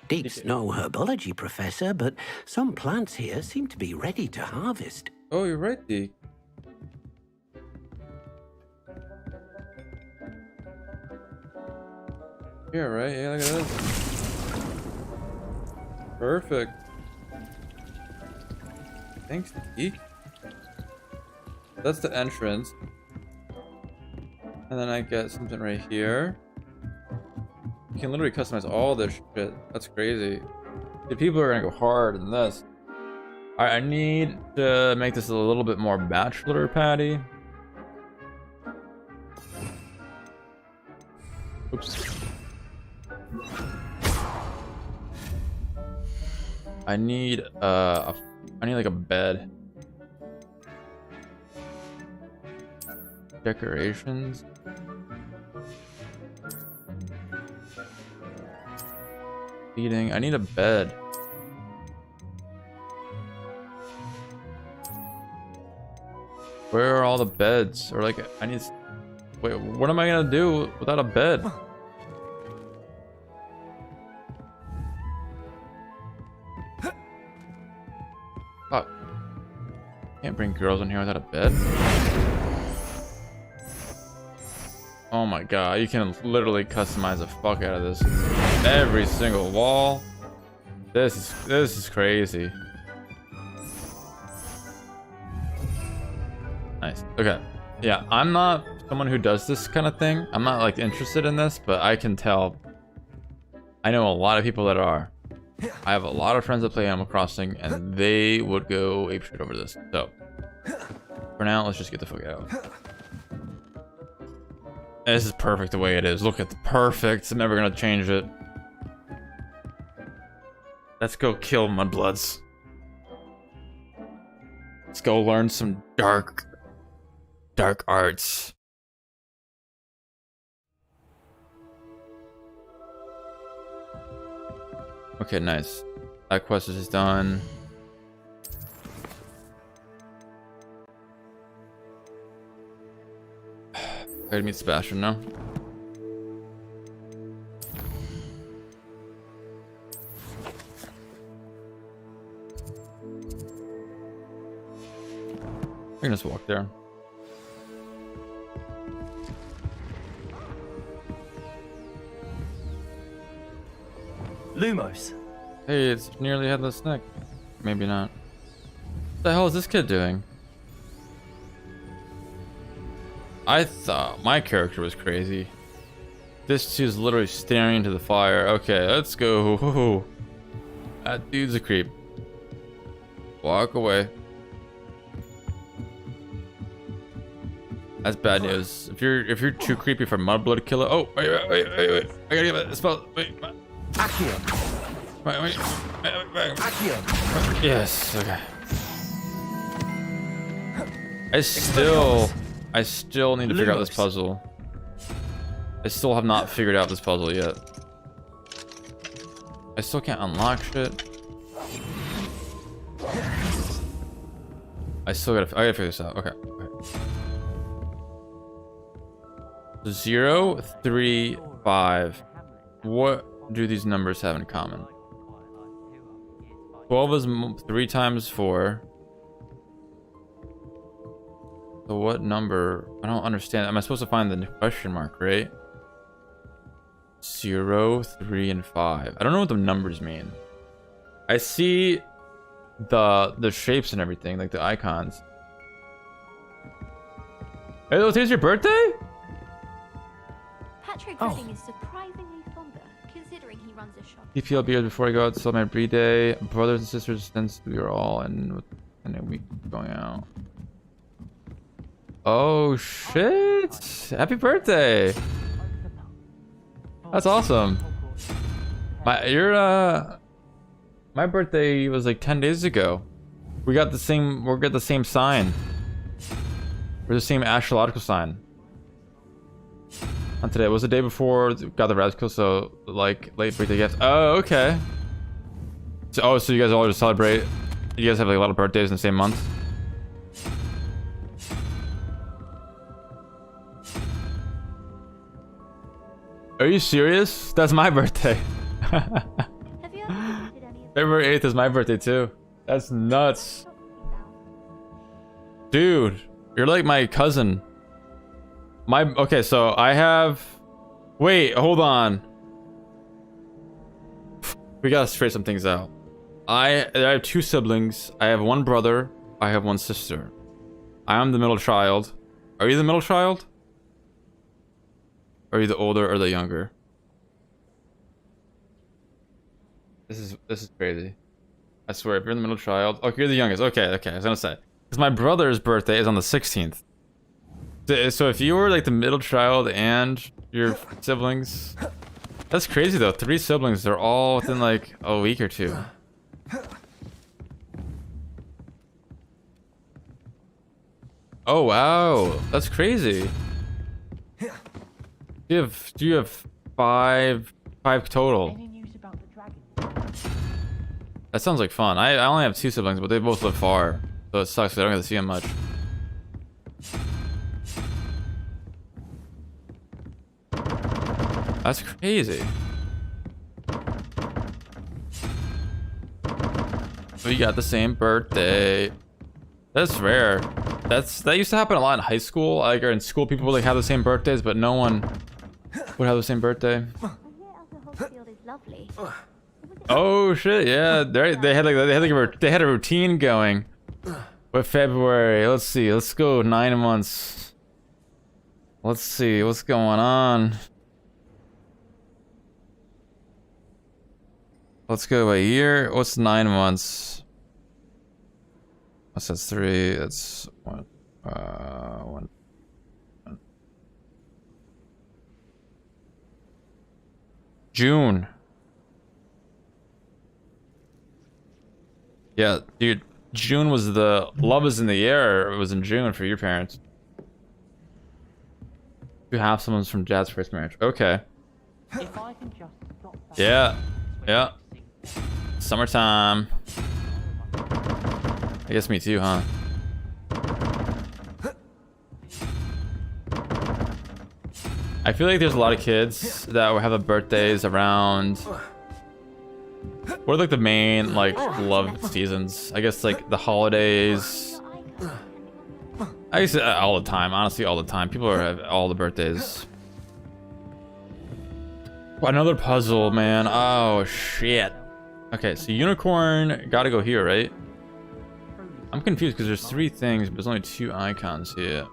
Deke's no herbology professor, but some plants here seem to be ready to harvest. Oh, you're right, Deke. Yeah, right? Yeah, look at this. Perfect. Thanks, Deke. That's the entrance. And then I get something right here. You can literally customize all this shit. That's crazy. The people are gonna go hard in this. Alright, I need to make this a little bit more bachelor patty. Oops. I need like a bed. Decorations. Eating. I need a bed. Where are all the beds? Or like, I need. Wait, what am I gonna do without a bed? Fuck. Can't bring girls in here without a bed. Oh my god, you can literally customize the fuck out of this. Every single wall. This is crazy. Nice. Okay. Yeah, I'm not someone who does this kind of thing. I'm not like interested in this, but I can tell. I know a lot of people that are. I have a lot of friends that play Animal Crossing, and they would go apeshit over this. So, for now, let's just get the fuck out. This is perfect the way it is. Look at the perfect. I'm never gonna change it. Let's go kill Mudbloods. Let's go learn some dark arts. Okay, nice. That quest is done. Gotta meet Sebastian now. We can just walk there. Lumos. Hey, it's nearly headless neck. Maybe not. What the hell is this kid doing? I thought my character was crazy. This dude's literally staring into the fire. Okay, let's go. That dude's a creep. Walk away. That's bad news. If you're too creepy for Mudblood Killer. Oh, wait. I gotta get a spell. Wait. Accio. Wait. Accio. Yes. Okay. I still need to figure out this puzzle. I still have not figured out this puzzle yet. I still can't unlock shit. I gotta figure this out. Okay. 0, 3, 5. What do these numbers have in common? 12 is 3 times 4. So what number? I don't understand. Am I supposed to find the question mark, right? 0, 3, and 5. I don't know what the numbers mean. I see the shapes and everything, like the icons. Hey, today's your birthday? Patrick Redding is surprisingly somber, considering he runs a shop. PPL beers before I go out to celebrate my day. Brothers and sisters, since we are all in a week going out. Oh shit! Happy birthday! That's awesome. My birthday was like 10 days ago. We got the same sign. We're the same astrological sign. On today, it was the day before got the radical, so like late birthday gift. Oh, okay. So you guys all just celebrate. You guys have like a lot of birthdays in the same month. Are you serious? That's my birthday. February 8th is my birthday too. That's nuts. Dude, you're like my cousin. Okay, so I have... Wait, hold on. We gotta straighten some things out. I have 2 siblings. I have 1 brother. I have 1 sister. I am the middle child. Are you the middle child? Are you the older or the younger? This is crazy. I swear, if you're the middle child... Okay, you're the youngest. Okay, I was gonna say. Because my brother's birthday is on the 16th. So if you were like the middle child and your siblings... That's crazy though. 3 siblings, they're all within like a week or 2. Oh wow, that's crazy. Do you have 5 total? That sounds like fun. I only have 2 siblings, but they both live far, so it sucks. I don't get to see them much. That's crazy. We got the same birthday. That's rare. That used to happen a lot in high school. Like, or in school, people would like have the same birthdays, but no one would have the same birthday. Oh shit! Yeah, they had a routine going with February. Let's see. Let's go 9 months. Let's see what's going on. Let's go by year. What's 9 months? That's 3. That's 1. 1. June. Yeah, dude. June was the love is in the air. It was in June for your parents. You have someone's from Jad's first marriage. Okay. If I can just stop that. Yeah. Summertime. I guess me too, huh? I feel like there's a lot of kids that will have a birthdays around. What are like the main like love seasons? I guess like the holidays. I guess all the time. Honestly, all the time. People are all the birthdays. Another puzzle, man. Oh shit. Okay, so unicorn gotta go here, right? I'm confused because there's 3 things, but there's only 2 icons here.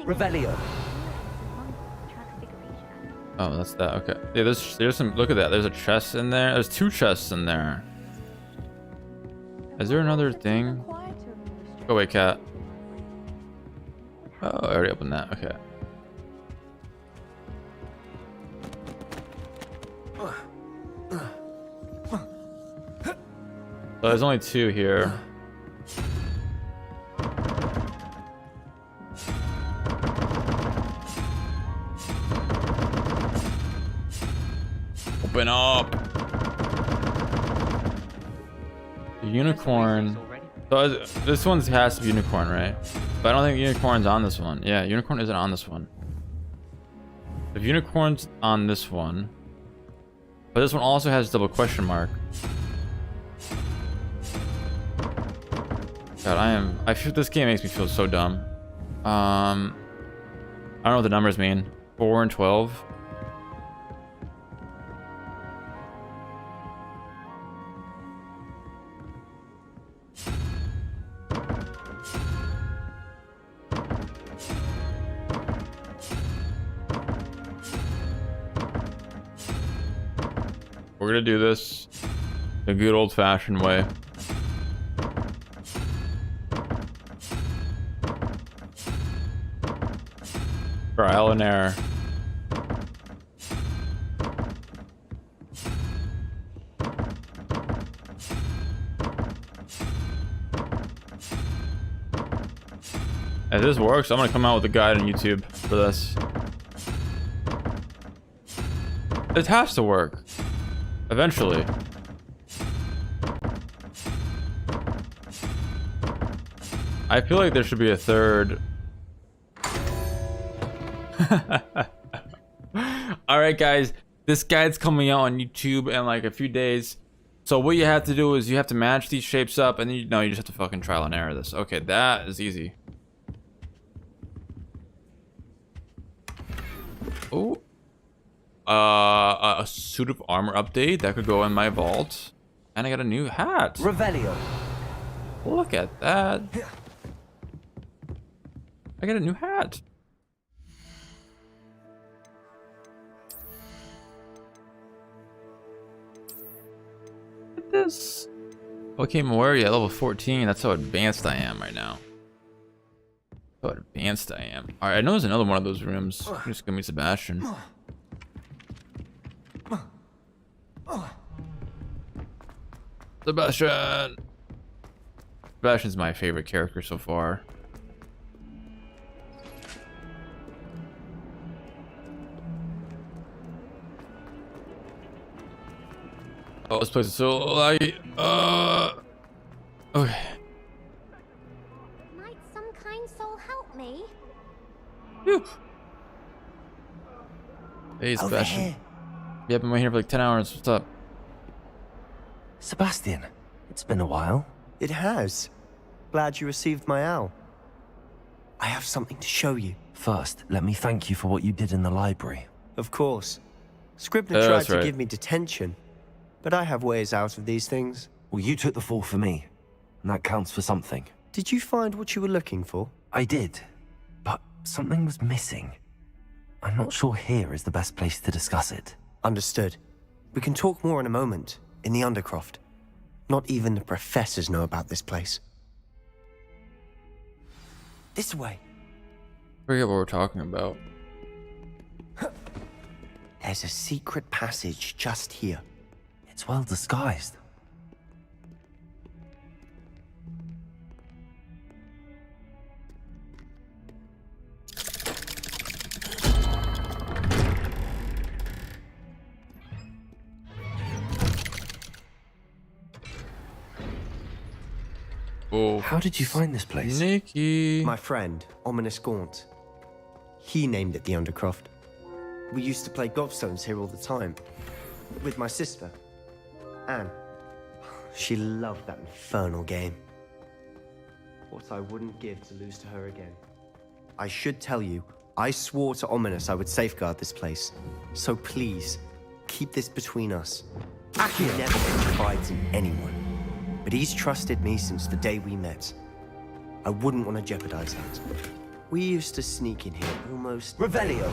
Revelio. Oh, that's that. Okay. Yeah, there's some. Look at that. There's a chest in there. There's 2 chests in there. Is there another thing? Go away, cat. Oh, I already opened that. Okay. So there's only 2 here. Open up. The unicorn. So this one has to be unicorn, right? But I don't think unicorn's on this one. Yeah, unicorn isn't on this one. If unicorn's on this one, but this one also has double question mark. God, I feel this game makes me feel so dumb. I don't know what the numbers mean. 4 and 12. We're gonna do this the good old-fashioned way. Trial and error. If this works, I'm gonna come out with a guide on YouTube for this. It has to work. Eventually. I feel like there should be a third. Alright guys, this guide's coming out on YouTube in like a few days. So what you have to do is you have to match these shapes up and then you just have to fucking trial and error this. Okay, that is easy. Oh. A suit of armor update that could go in my vault. And I got a new hat. Revelio. Look at that. I got a new hat. Look at this. Okay, Moria, level 14. That's how advanced I am right now. How advanced I am. Alright, I know there's another one of those rooms. Just give me Sebastian. Sebastian! Sebastian's my favorite character so far. Oh, this place is so light. Okay. Might some kind soul help me? Phew. Hey, Sebastian. Yeah, I've been waiting here for like 10 hours. What's up? Sebastian, it's been a while. It has. Glad you received my owl. I have something to show you. First, let me thank you for what you did in the library. Of course. Scribner tried to give me detention, but I have ways out of these things. Well, you took the fall for me, and that counts for something. Did you find what you were looking for? I did, but something was missing. I'm not sure here is the best place to discuss it. Understood. We can talk more in a moment, in the Undercroft. Not even the professors know about this place. This way. Forget what we're talking about. There's a secret passage just here. It's well disguised. Oh. How did you find this place? Nikki. My friend, Ominous Gaunt. He named it the Undercroft. We used to play gobstones here all the time. With my sister, Anne. She loved that infernal game. What I wouldn't give to lose to her again. I should tell you, I swore to Ominous I would safeguard this place. So please, keep this between us. Aki never confides in anyone, but he's trusted me since the day we met. I wouldn't want to jeopardize that. We used to sneak in here almost... Revelio!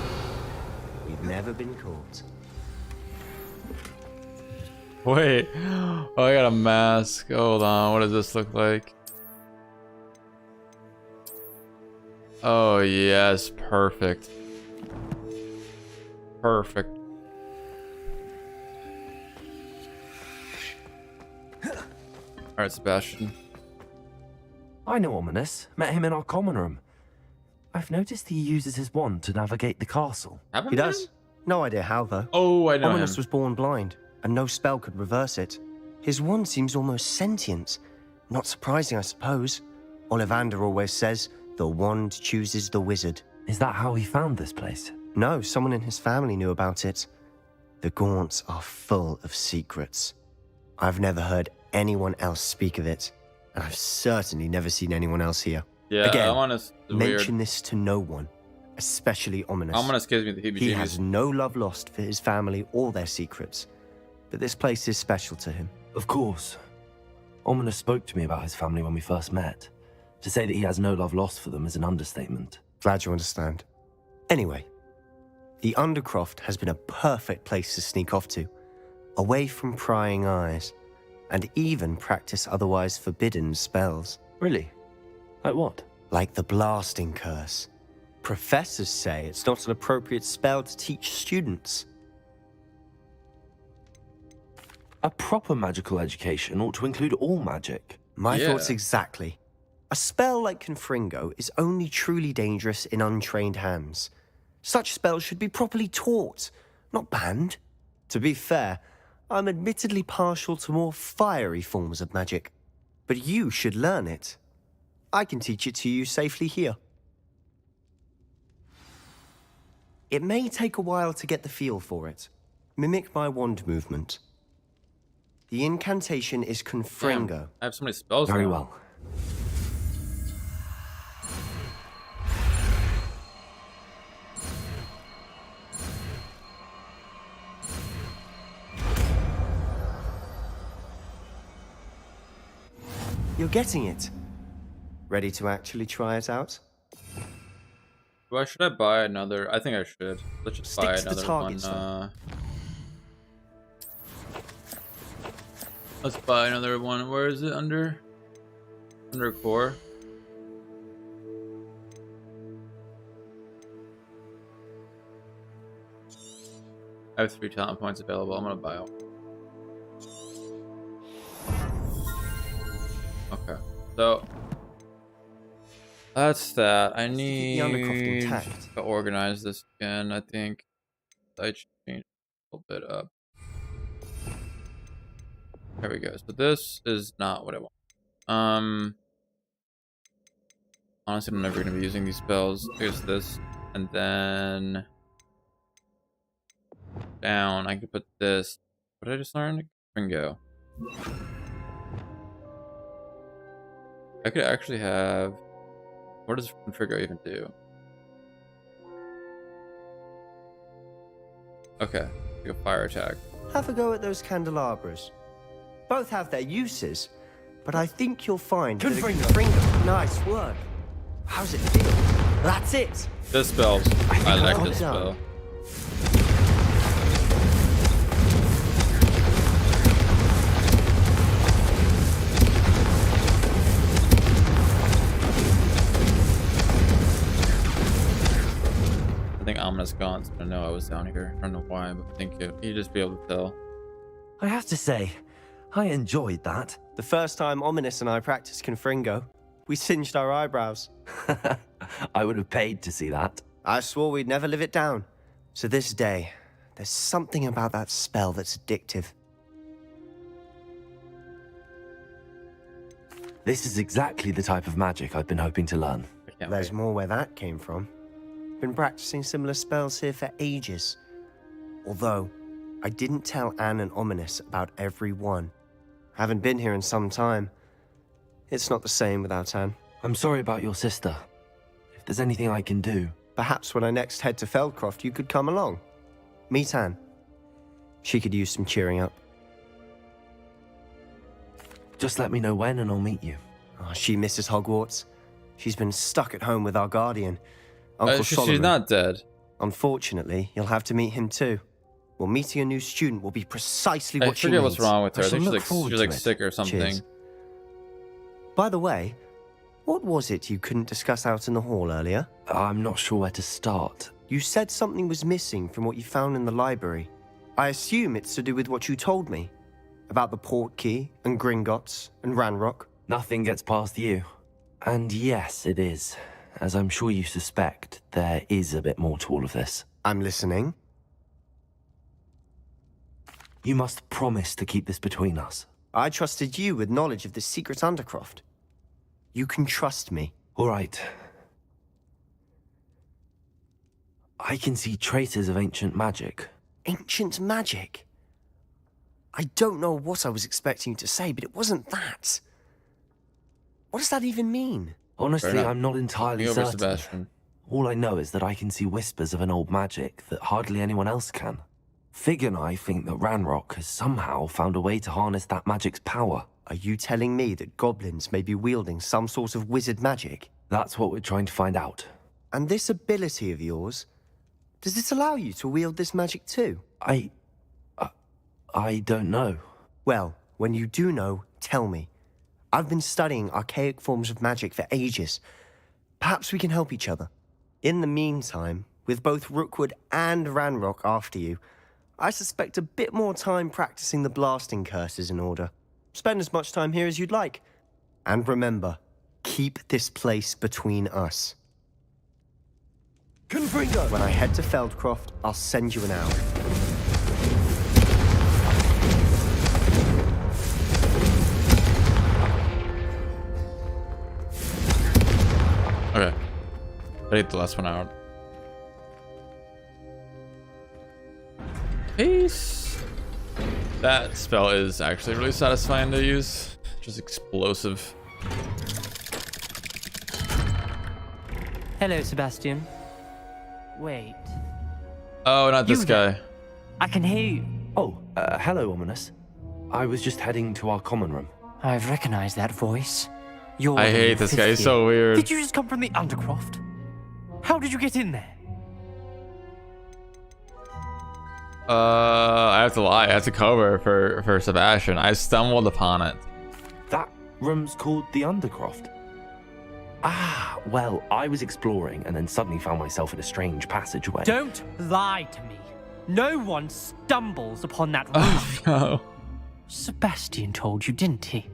We've never been caught. Wait. Oh, I got a mask. Hold on. What does this look like? Oh, yes. Perfect. Perfect. Alright, Sebastian. I know Ominous. Met him in our common room. I've noticed he uses his wand to navigate the castle. He does. No idea how, though. Oh, I know Ominous him. was born blind, and no spell could reverse it. His wand seems almost sentient. Not surprising, I suppose. Ollivander always says, the wand chooses the wizard. Is that how he found this place? No, someone in his family knew about it. The Gaunts are full of secrets. I've never heard anyone else speak of it, and I've certainly never seen anyone else here. Yeah, Again, Ominous is mention weird. this to no one, especially Ominous. Ominous gives me the heebie-jeebies. He has no love lost for his family or their secrets, but this place is special to him. Of course. Ominous spoke to me about his family when we first met. To say that he has no love lost for them is an understatement. Glad you understand. Anyway, the Undercroft has been a perfect place to sneak off to, away from prying eyes, and even practice otherwise forbidden spells. Really? Like what? Like the blasting curse. Professors say it's not an appropriate spell to teach students. A proper magical education ought to include all magic. My thoughts exactly. A spell like Confringo is only truly dangerous in untrained hands. Such spells should be properly taught, not banned. To be fair, I'm admittedly partial to more fiery forms of magic, but you should learn it. I can teach it to you safely here. It may take a while to get the feel for it. Mimic my wand movement. The incantation is Confringo. Damn, I have so many spells. Very now. well. You're getting it. Ready to actually try it out? Should I buy another? I think I should. Let's just Stick buy to the another targets, one. Let's buy another one. Where is it under? Under core. I have 3 talent points available. I'm gonna buy it. Okay, so that's that. I need to organize this again. I think I changed a little bit up. There we go. So this is not what I want. Honestly, I'm never gonna be using these spells. Here's this, and then down I could put this. What did I just learn? Ringo. I could actually have. What does Confringo even do? Okay, like a fire attack. Have a go at those candelabras. Both have their uses, but I think you'll find that Confringo. Nice work. How's it feel? That's it. This spells. I like this spell. I think Ominous Gaunt's gonna know I was down here. I don't know why, but I think he'd just be able to tell. I have to say, I enjoyed that. The first time Ominous and I practiced Confringo, we singed our eyebrows. I would have paid to see that. I swore we'd never live it down. To this day, there's something about that spell that's addictive. This is exactly the type of magic I've been hoping to learn. There's more where that came from. been practicing similar spells here for ages. Although, I didn't tell Anne and Ominous about every one. Haven't been here in some time. It's not the same without Anne. I'm sorry about your sister. If there's anything I can do... Perhaps when I next head to Feldcroft, you could come along. Meet Anne. She could use some cheering up. Just let me know when and I'll meet you. Oh, she misses Hogwarts. She's been stuck at home with our guardian, Uncle Solomon. She's not dead. Unfortunately, you'll have to meet him too. Well, meeting a new student will be precisely what she needs. I forget what's wrong with her. I think she's like to it. sick or something. Cheers. By the way, what was it you couldn't discuss out in the hall earlier? I'm not sure where to start. You said something was missing from what you found in the library. I assume it's to do with what you told me. About the Portkey, and Gringotts, and Ranrock. Nothing gets past you. And yes, it is. As I'm sure you suspect, there is a bit more to all of this. I'm listening. You must promise to keep this between us. I trusted you with knowledge of the secret Undercroft. You can trust me. All right. I can see traces of ancient magic. Ancient magic? I don't know what I was expecting you to say, but it wasn't that. What does that even mean? Honestly, I'm not entirely certain. Sebastian. All I know is that I can see whispers of an old magic that hardly anyone else can. Fig and I think that Ranrock has somehow found a way to harness that magic's power. Are you telling me that goblins may be wielding some sort of wizard magic? That's what we're trying to find out. And this ability of yours, does it allow you to wield this magic too? I don't know. Well, when you do know, tell me. I've been studying archaic forms of magic for ages. Perhaps we can help each other. In the meantime, with both Rookwood and Ranrock after you, I suspect a bit more time practicing the blasting curse is in order. Spend as much time here as you'd like. And remember, keep this place between us. Confringo! When I head to Feldcroft, I'll send you an owl. Okay. I ate the last one out. Peace. That spell is actually really satisfying to use. Just explosive. Hello, Sebastian. Wait. Oh, not this guy. I can hear you. Oh, hello, Ominous. I was just heading to our common room. I've recognized that voice. I hate this guy. He's so weird. Did you just come from the Undercroft? How did you get in there? I have to lie. I have to cover for Sebastian. I stumbled upon it. That room's called the Undercroft. Ah, well, I was exploring and then suddenly found myself in a strange passageway. Don't lie to me. No one stumbles upon that room. No. Sebastian told you, didn't he?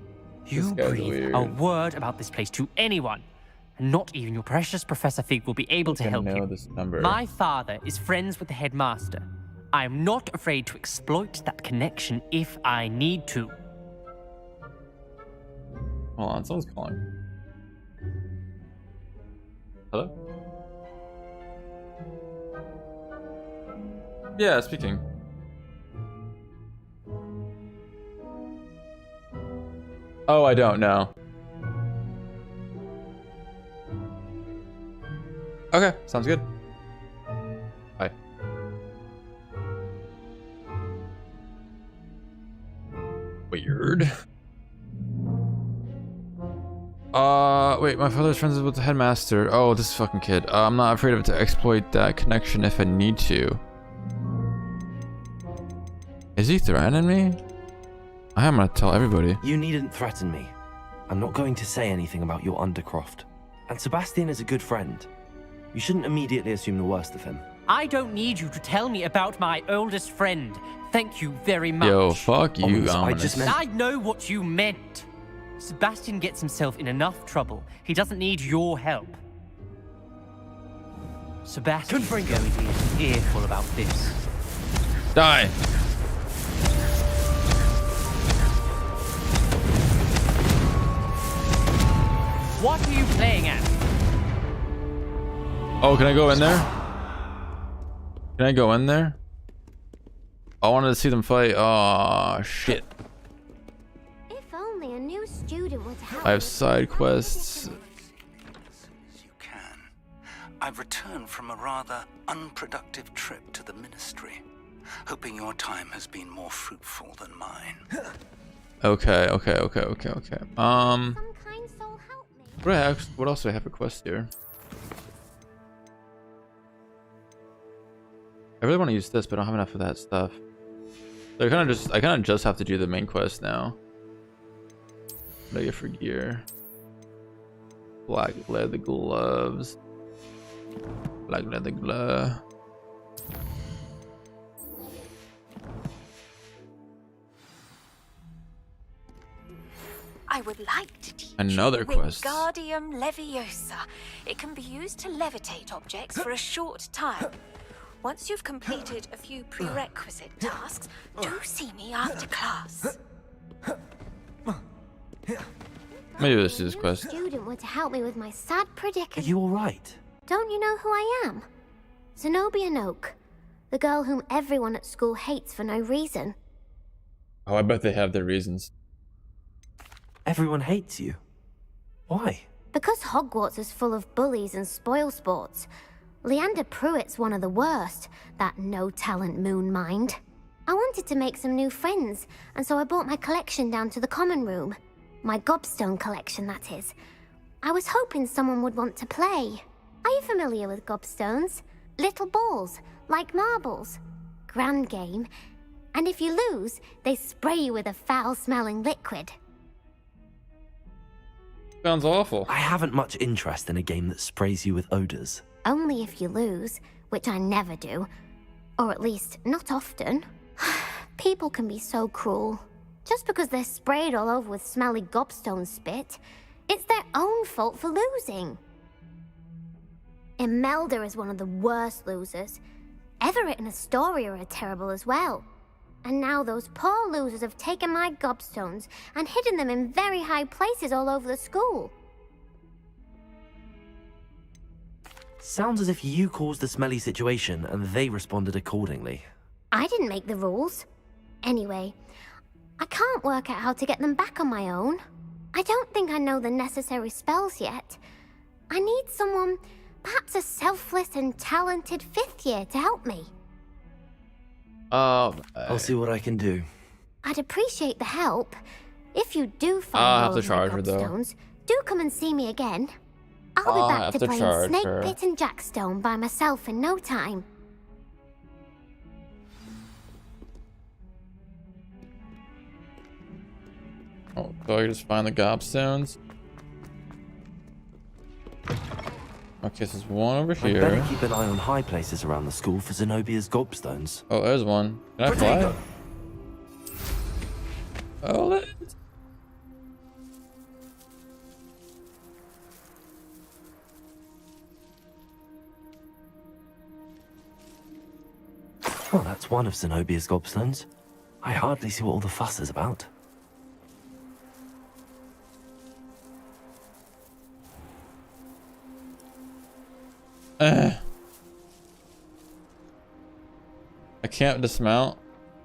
You breathe a word about this place to anyone, and not even your precious Professor Fig will be able to help you. My father is friends with the headmaster. I am not afraid to exploit that connection if I need to. Hold on, someone's calling. Hello? Yeah, speaking. Oh, I don't know. Okay, sounds good. Bye. Weird. Wait, my father's friends with the headmaster. Oh, this fucking kid. I'm not afraid of it to exploit that connection if I need to. Is he threatening me? I'm gonna tell everybody. You needn't threaten me. I'm not going to say anything about your Undercroft. And Sebastian is a good friend. You shouldn't immediately assume the worst of him. I don't need you to tell me about my oldest friend. Thank you very much. Yo, fuck you, I know what you meant. Sebastian gets himself in enough trouble. He doesn't need your help. Sebastian's going to be an earful about this. Die. What are you playing at? Oh, can I go in there? Can I go in there? I wanted to see them fight. Oh shit. If only a new student would help. I have side quests. I've returned from a rather unproductive trip to the Ministry, hoping your time has been more fruitful than mine. Okay. What else do I have for quest here? I really want to use this, but I don't have enough of that stuff. So I kind of just have to do the main quest now. What do I get for gear? Black leather gloves. Black leather glove. I would like to teach Another you quest. Wingardium Leviosa. It can be used to levitate objects for a short time. Once you've completed a few prerequisite tasks, do see me after class. Maybe this is quest. Student were to help me with my sad predicament. Are you alright? Don't you know who I am? Zenobia Noak, the girl whom everyone at school hates for no reason. Oh, I bet they have their reasons. Everyone hates you. Why? Because Hogwarts is full of bullies and spoilsports. Leander Pruitt's one of the worst, that no-talent moon mind. I wanted to make some new friends, and so I brought my collection down to the common room. My gobstone collection, that is. I was hoping someone would want to play. Are you familiar with gobstones? Little balls, like marbles. Grand game. And if you lose, they spray you with a foul-smelling liquid. Sounds awful. I haven't much interest in a game that sprays you with odors. Only if you lose, which I never do. Or at least, not often. People can be so cruel. Just because they're sprayed all over with smelly gobstone spit, it's their own fault for losing. Imelda is one of the worst losers. Everett and Astoria are terrible as well. And now those poor losers have taken my gobstones and hidden them in very high places all over the school. Sounds as if you caused the smelly situation and they responded accordingly. I didn't make the rules. Anyway, I can't work out how to get them back on my own. I don't think I know the necessary spells yet. I need someone, perhaps a selfless and talented 5th year to help me. I'll see what I can do. I'd appreciate the help. If you do find I'll all have to of my charge her, though. gobstones, do come and see me again. I'll be back to playing Snake Pit and Jackstone by myself in no time. Oh, so I just find the gobstones. Okay, so there's one over I'd here. better keep an eye on high places around the school for Zenobia's gobstones. Oh, there's one. Can I fly? Oh, let's... Well, that's one of Zenobia's gobstones. I hardly see what all the fuss is about. I can't dismount.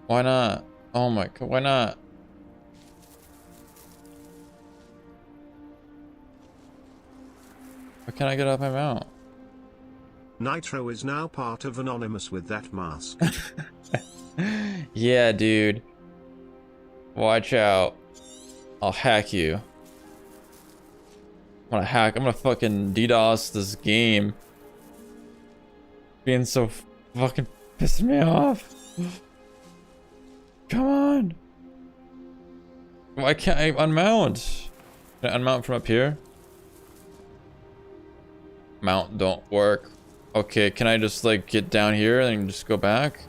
Why not? Oh my god, why not? Why can't I get off my mount? Nitro is now part of Anonymous with that mask. Yeah, dude. Watch out. I'll hack you. I'm gonna fucking DDoS this game. Being so fucking pissing me off. Come on. Why can't I unmount? Can I unmount from up here? Mount don't work. Okay, can I just like get down here and just go back?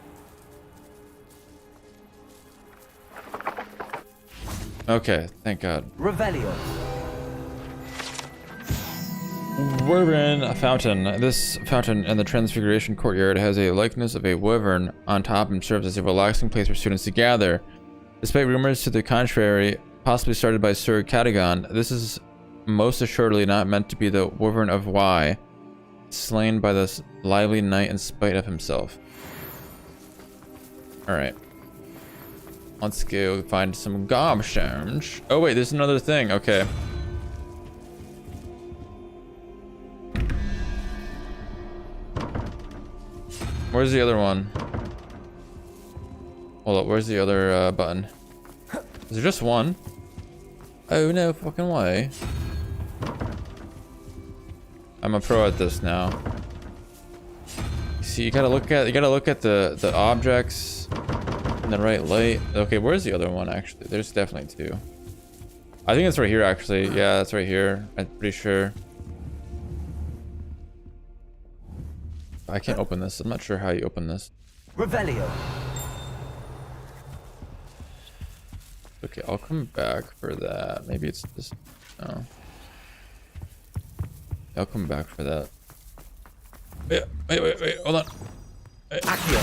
Okay, thank God. Revelio. Wyvern fountain. This fountain in the Transfiguration Courtyard has a likeness of a wyvern on top and serves as a relaxing place for students to gather. Despite rumors to the contrary, possibly started by Sir Cadogan, this is most assuredly not meant to be the Wyvern of Y. slain by this lively knight in spite of himself. Alright. Let's go find some gobstones. Oh wait, there's another thing. Okay. Where's the other one? Hold up, where's the other button? Is there just one? Oh no fucking way. I'm a pro at this now. See, you gotta look at the objects in the right light. Okay, where's the other one actually? There's definitely two. I think it's right here actually. Yeah, that's right here. I'm pretty sure. I can't open this. I'm not sure how you open this. Revelio. Okay, I'll come back for that. Maybe it's just no. I'll come back for that. Wait, hold on. Accio.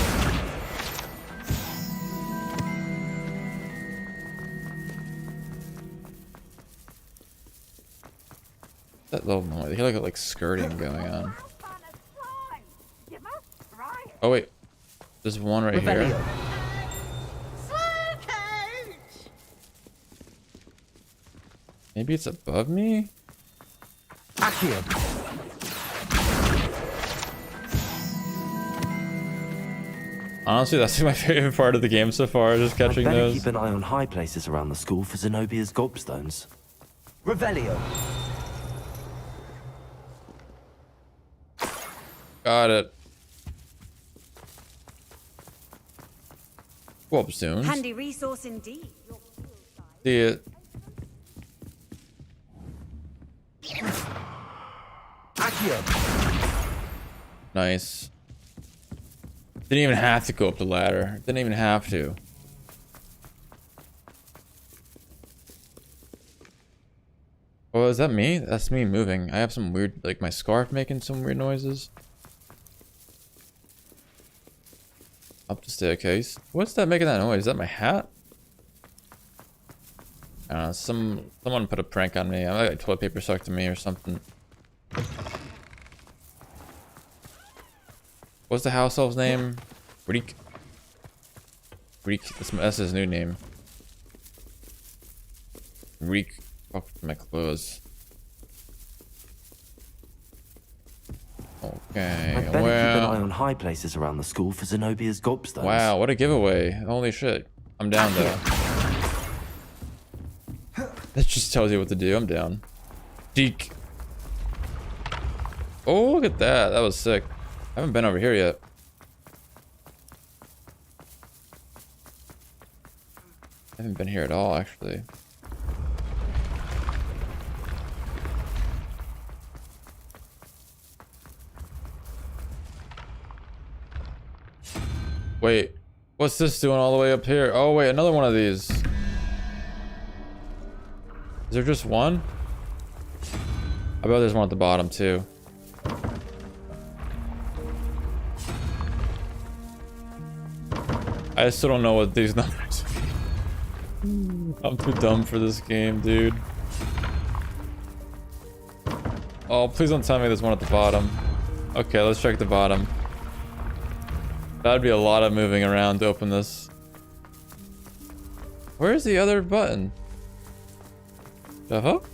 That little noise. I hear like skirting going on. Oh wait, there's one right here. Maybe it's above me? Accio. Honestly, that's my favorite part of the game so far, just catching I'd better those. keep an eye on high places around the school for Zenobia's gobstones. Revelio. Got it. Gobstones. Handy resource indeed. See it. Accio. Nice. Didn't even have to go up the ladder. Didn't even have to. Oh, is that me? That's me moving. I have some weird, like my scarf making some weird noises. Up the staircase. What's that making that noise? Is that my hat? I don't know. Someone put a prank on me. I like toilet paper stuck to me or something. What's the house elf's name? Reek. That's his new name. Reek. Fuck my clothes. Okay. I'd better keep an eye on high places around the school for Zenobia's gobstones. Wow, what a giveaway. Holy shit. I'm down though. That just tells you what to do. I'm down. Deek. Oh, look at that. That was sick. I haven't been over here yet. I haven't been here at all, actually. Wait, what's this doing all the way up here? Oh wait, another one of these. Is there just one? I bet there's one at the bottom too. I still don't know what these numbers mean. I'm too dumb for this game, dude. Oh, please don't tell me there's one at the bottom. Okay, let's check the bottom. That'd be a lot of moving around to open this. Where's the other button? The hook?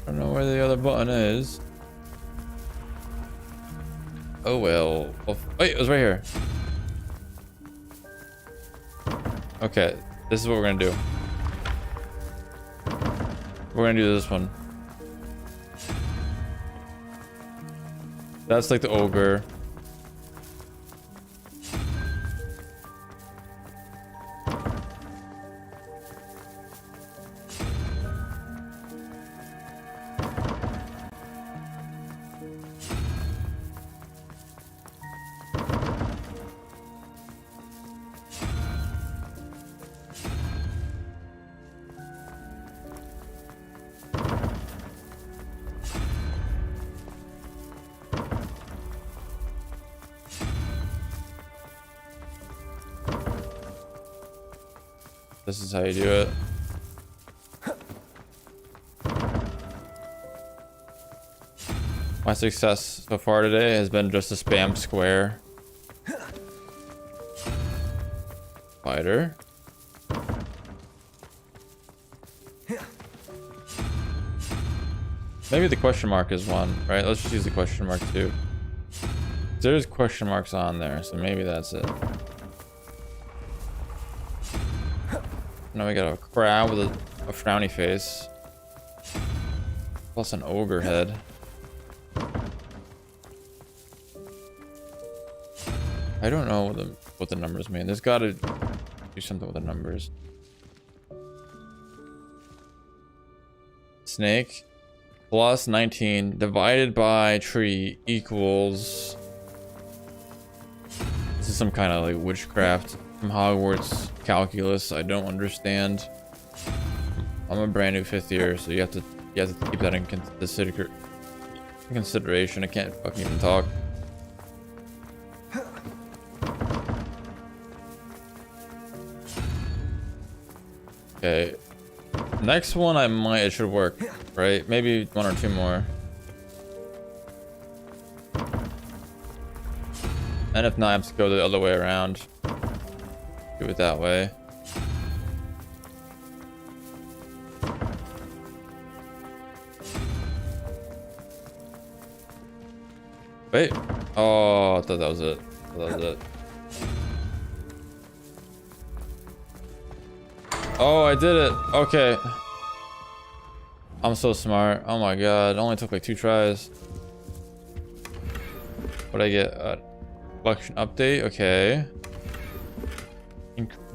I don't know where the other button is. Oh well. Oh, wait, it was right here. Okay, this is what we're gonna do. We're gonna do this one. That's like the ogre. This is how you do it. My success so far today has been just a spam square. Fighter. Maybe the question mark is one, right? Let's just use the question mark too. There's question marks on there, so maybe that's it. Now we got a crab with a frowny face. Plus an ogre head. I don't know what the numbers mean. There's got to do something with the numbers. Snake plus 19 divided by tree equals. This is some kind of like witchcraft from Hogwarts calculus. I don't understand. I'm a brand new 5th year, so you have to keep that in consideration. I can't fucking even talk. Okay. Next one it should work, right? Maybe 1 or 2 more. And if not, I have to go the other way around. Do it that way. Wait. Oh, I thought that was it. Oh, I did it. Okay. I'm so smart. Oh my god. It only took like 2 tries. What'd I get? Collection update. Okay.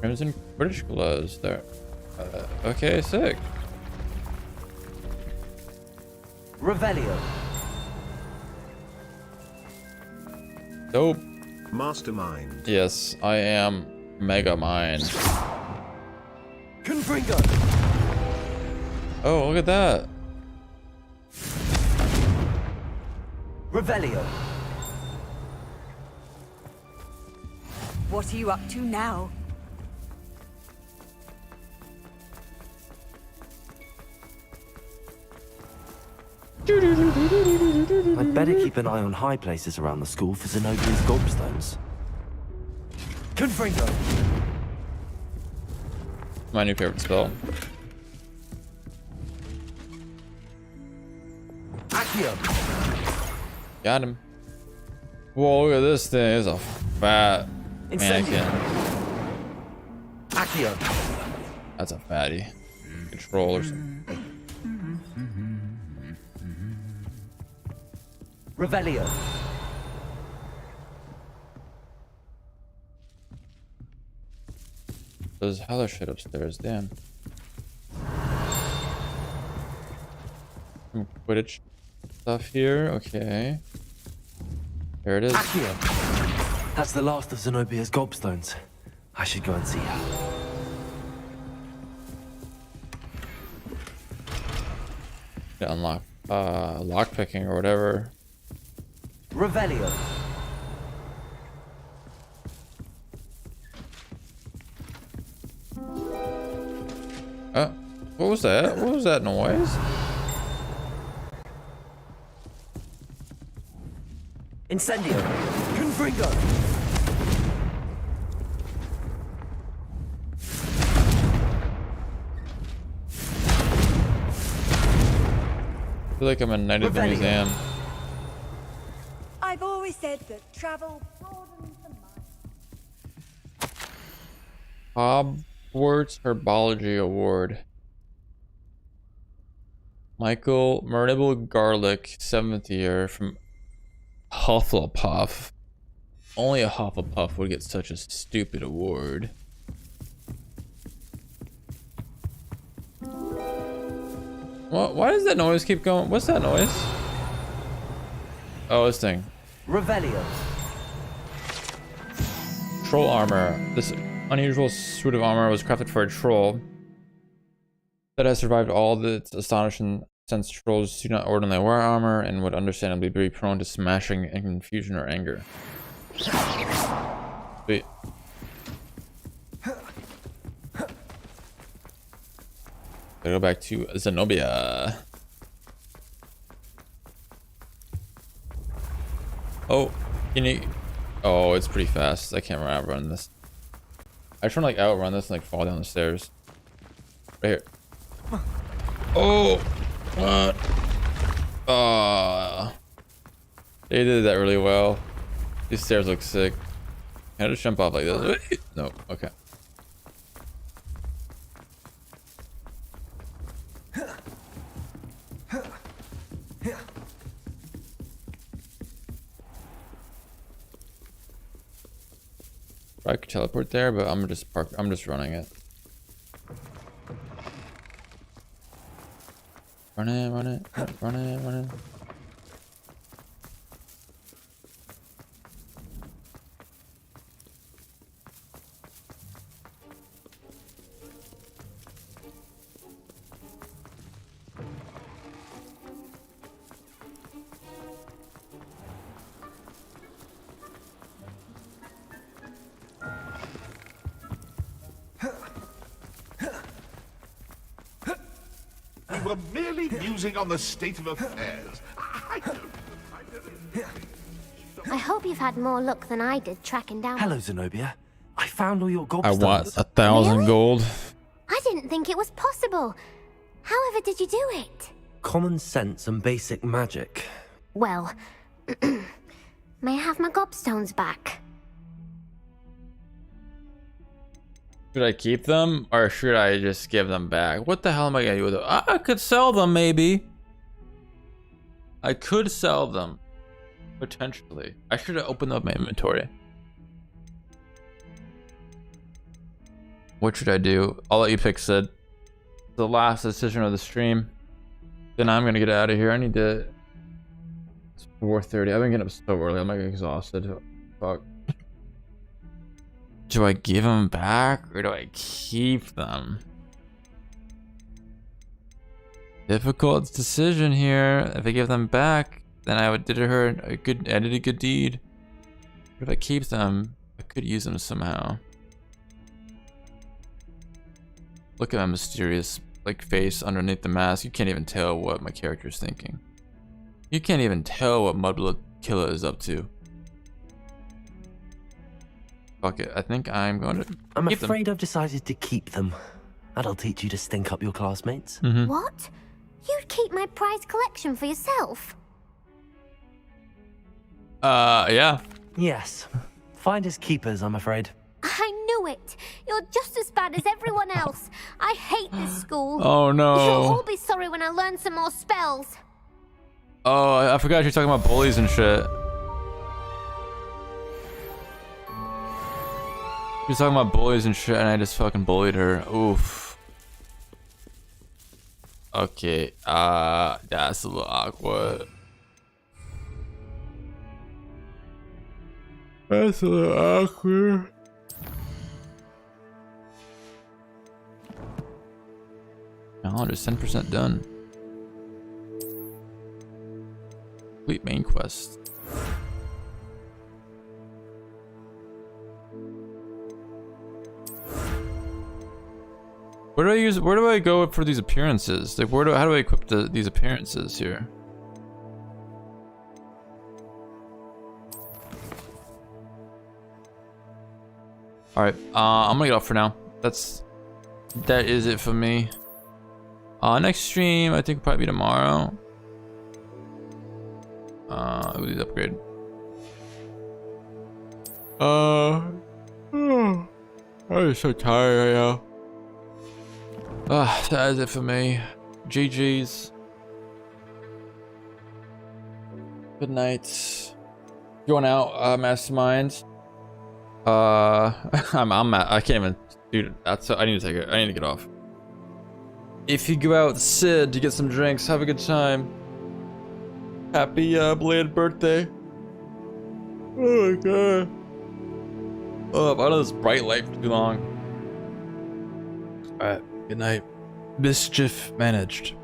Crimson British gloves there. Okay, sick. Revelio. Dope. Mastermind. Yes, I am Mega Mind. Confringo. Oh, look at that. Revelio. What are you up to now? I'd better keep an eye on high places around the school for Zenobia's gobstones. Confringo. My new favorite spell. Accio. Got him. Whoa, look at this thing. It's a fat mannequin. Accio. That's a fatty. Control or something. Revelio. There's hella shit upstairs, damn. Some Quidditch stuff here, okay. There it is. That's the last of Zenobia's gobstones. I should go and see her. To unlock lockpicking or whatever. Revelio. What was that? What was that noise? Incendio. Confringo. I feel like I'm a knight of the museum. I've always said that travel broadens the mind. Hogwarts Herbology Award. Michael Mernibble Garlic, 7th year from Hufflepuff. Only a Hufflepuff would get such a stupid award. What? Why does that noise keep going? What's that noise? Oh, this thing. Revelio. Troll armor. This unusual suit of armor was crafted for a troll that has survived all the astonishing, since trolls do not ordinarily wear armor and would understandably be prone to smashing in confusion or anger. Sweet. Gotta go back to Zenobia. Oh, can you? Oh, it's pretty fast. I can't outrun this. I just want to like outrun this and like fall down the stairs. Right here. Oh, what? They did that really well. These stairs look sick. Can I just jump off like this? No, okay. I could teleport there, but I'm just running it. Run it. We were merely musing on the state of affairs. I hope you've had more luck than I did tracking down. Hello, Zenobia. I found all your gobstones. I want 1,000 gold. I didn't think it was possible. However did you do it? Common sense and basic magic. Well, may I have my gobstones back? Should I keep them or should I just give them back? What the hell am I gonna do with them? I could sell them, maybe. I could sell them. Potentially. I should have opened up my inventory. What should I do? I'll let you pick, Sid. The last decision of the stream. Then I'm gonna get out of here. I need to... It's 4:30. I've been getting up so early. I'm like exhausted. Fuck. Do I give them back or do I keep them? Difficult decision here. If I give them back, then I did her a good deed. But if I keep them, I could use them somehow. Look at that mysterious like face underneath the mask. You can't even tell what my character is thinking. You can't even tell what Mudblood Killer is up to. Fuck it. I think I'm going to. I'm afraid I've decided to keep them. That'll teach you to stink up your classmates. What? You'd keep my prized collection for yourself? Yeah. Yes. Finders keepers, I'm afraid. I knew it. You're just as bad as everyone else. I hate this school. Oh no. You'll all be sorry when I learn some more spells. Oh, I forgot you're talking about bullies and shit. She was talking about bullies and shit, and I just fucking bullied her. Oof. Okay, that's a little awkward. That's a little awkward. Oh, just 10% done. Complete main quest. Where do I go for these appearances? Like, how do I equip these appearances here? All right, I'm gonna get off for now. That is it for me. Next stream I think will probably be tomorrow. With these upgrade. I'm so tired right now. That is it for me. GG's. Good night. Going out, mastermind. I can't even, dude. I need to take it. I need to get off. If you go out with Sid to get some drinks, have a good time. Happy belated birthday. Oh my god. Oh, I've had this bright light for too long. Alright. Good night. Mischief managed.